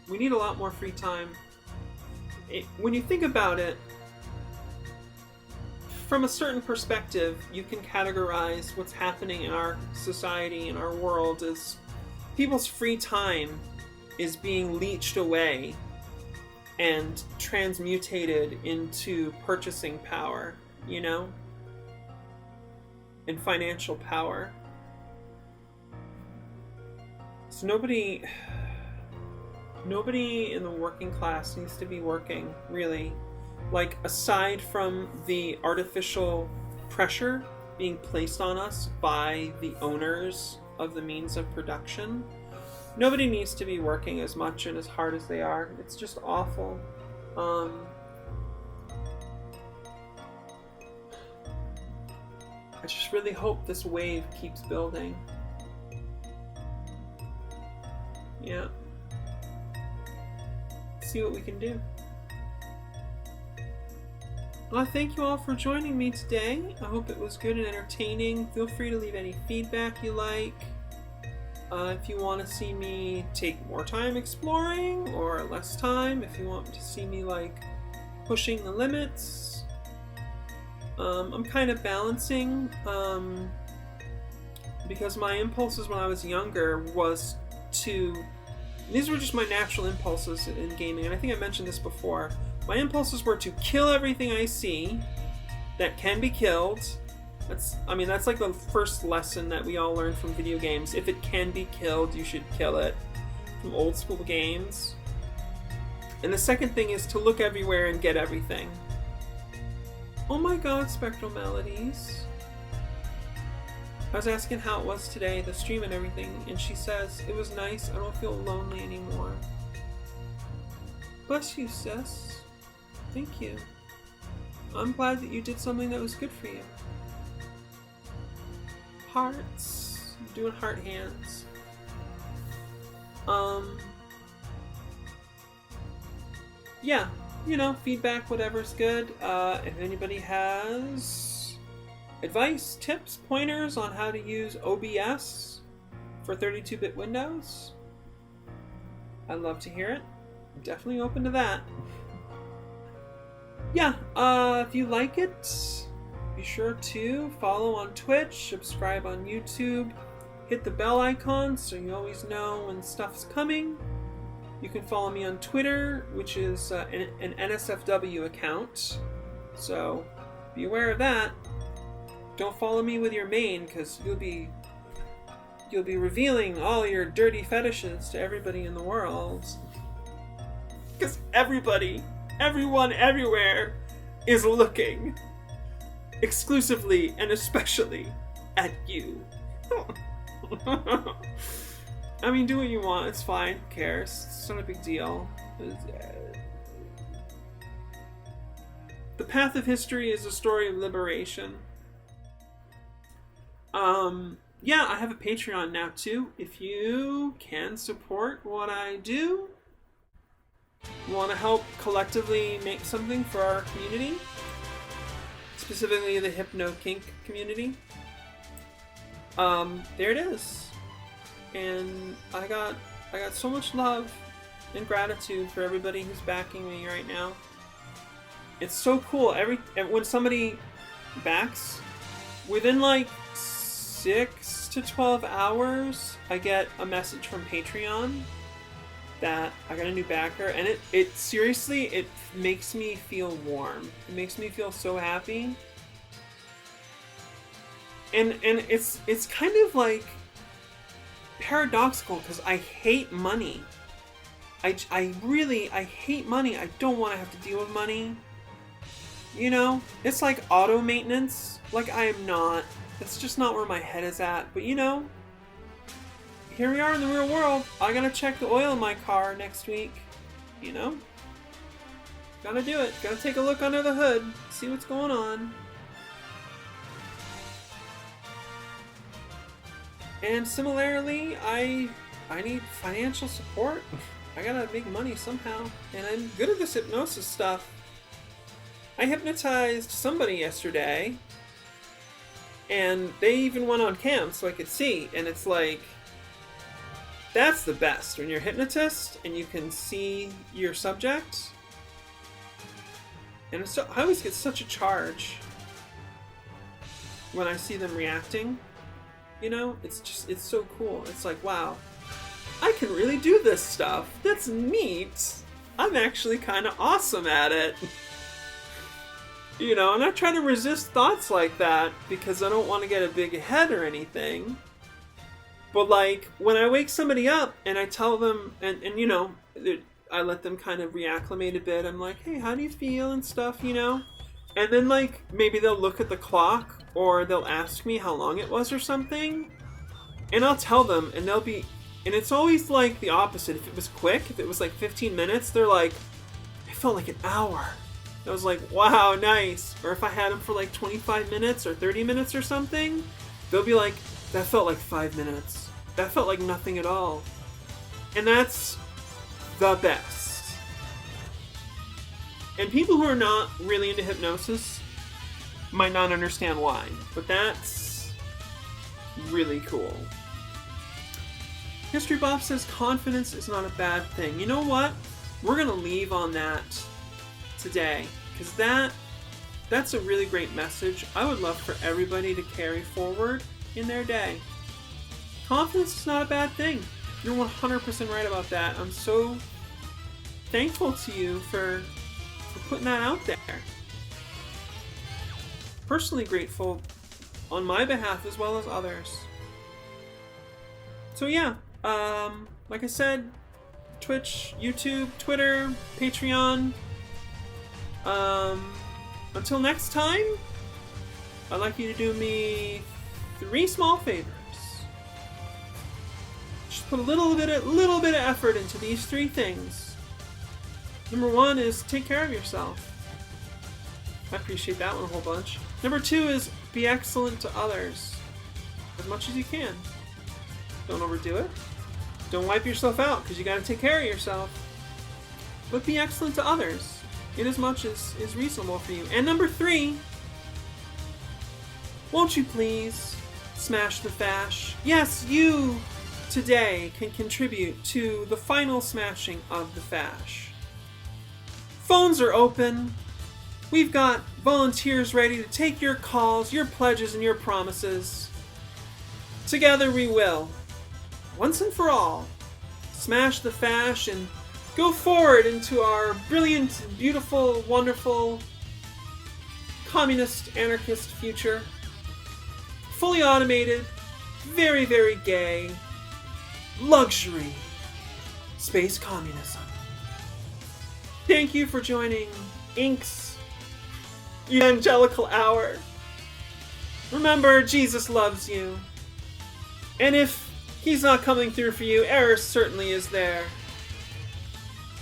We need a lot more free time. When you think about it, from a certain perspective, you can categorize what's happening in our society, in our world, as people's free time is being leached away and transmutated into purchasing power, and financial power. So nobody in the working class needs to be working, really. Like, aside from the artificial pressure being placed on us by the owners of the means of production, nobody needs to be working as much and as hard as they are. It's just awful. I just really hope this wave keeps building. Yeah. See what we can do. Well, thank you all for joining me today. I hope it was good and entertaining. Feel free to leave any feedback you like. If you want to see me take more time exploring or less time, if you want to see me like pushing the limits. I'm kind of balancing, because my impulses when I was younger was to... These were just my natural impulses in gaming, and I think I mentioned this before. My impulses were to kill everything I see that can be killed. That's like the first lesson that we all learn from video games. If it can be killed, you should kill it. From old school games. And the second thing is to look everywhere and get everything. Oh my god, Spectral Melodies. I was asking how it was today, the stream and everything, and she says, it was nice, I don't feel lonely anymore. Bless you, sis. Thank you. I'm glad that you did something that was good for you. Hearts. I'm doing heart hands. Yeah, feedback, whatever's good. If anybody has advice, tips, pointers on how to use OBS for 32-bit Windows, I'd love to hear it. I'm definitely open to that. Yeah, if you like it, be sure to follow on Twitch, subscribe on YouTube, hit the bell icon so you always know when stuff's coming. You can follow me on Twitter, which is an NSFW account, so be aware of that. Don't follow me with your main, because you'll be revealing all your dirty fetishes to everybody in the world. Because everyone, everywhere is looking exclusively and especially at you. I mean, do what you want, it's fine, who cares? It's not a big deal. The path of history is a story of liberation. Yeah, I have a Patreon now too. If you can support what I do, want to help collectively make something for our community, specifically the Hypno Kink community, there it is. And I got so much love and gratitude for everybody who's backing me right now. It's so cool. When somebody backs, within like 6 to 12 hours, I get a message from Patreon that I got a new backer, and it seriously, it makes me feel warm. It makes me feel so happy. And it's kind of like paradoxical, because I hate money. I hate money. I don't want to have to deal with money. You know, it's like auto maintenance. Like, I am not. That's just not where my head is at. But you know, here we are in the real world. I gotta check the oil in my car next week. You know? Gotta do it. Gotta take a look under the hood. See what's going on. And similarly, I need financial support. I gotta make money somehow. And I'm good at this hypnosis stuff. I hypnotized somebody yesterday, and they even went on cam so I could see, and it's like, that's the best, when you're a hypnotist and you can see your subject. And it's I always get such a charge when I see them reacting, you know? It's so cool. It's like, wow, I can really do this stuff. That's neat. I'm actually kind of awesome at it. You know, and I try to resist thoughts like that because I don't want to get a big head or anything. But like, when I wake somebody up and I tell them, and you know, I let them kind of reacclimate a bit. I'm like, hey, how do you feel and stuff, you know? And then like, maybe they'll look at the clock or they'll ask me how long it was or something. And I'll tell them, and they'll be, and it's always like the opposite. If it was quick, if it was like 15 minutes, they're like, it felt like an hour. I was like, wow, nice. Or if I had them for like 25 minutes or 30 minutes or something, they'll be like, that felt like 5 minutes. That felt like nothing at all. And that's the best. And people who are not really into hypnosis might not understand why, but that's really cool. History Buff says confidence is not a bad thing. You know what? We're gonna leave on that today, because that's a really great message I would love for everybody to carry forward in their day. Confidence is not a bad thing. You're 100% right about that. I'm so thankful to you for putting that out there. Personally grateful on my behalf as well as others. So yeah, like I said, Twitch, YouTube, Twitter, Patreon. Until next time, I'd like you to do me 3 small favors. Just put a little bit of effort into these 3 things. Number 1 is take care of yourself. I appreciate that one a whole bunch. Number 2 is be excellent to others as much as you can. Don't overdo it. Don't wipe yourself out, because you got to take care of yourself. But be excellent to others in as much as is reasonable for you. And number 3, won't you please smash the fash? Yes, you today can contribute to the final smashing of the fash. Phones are open. We've got volunteers ready to take your calls, your pledges, and your promises. Together we will, once and for all, smash the fash and go forward into our brilliant, beautiful, wonderful, communist, anarchist future. Fully automated, very, very gay, luxury, space communism. Thank you for joining Inke's Evangelical Hour. Remember, Jesus loves you. And if he's not coming through for you, Eris certainly is there.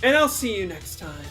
And I'll see you next time.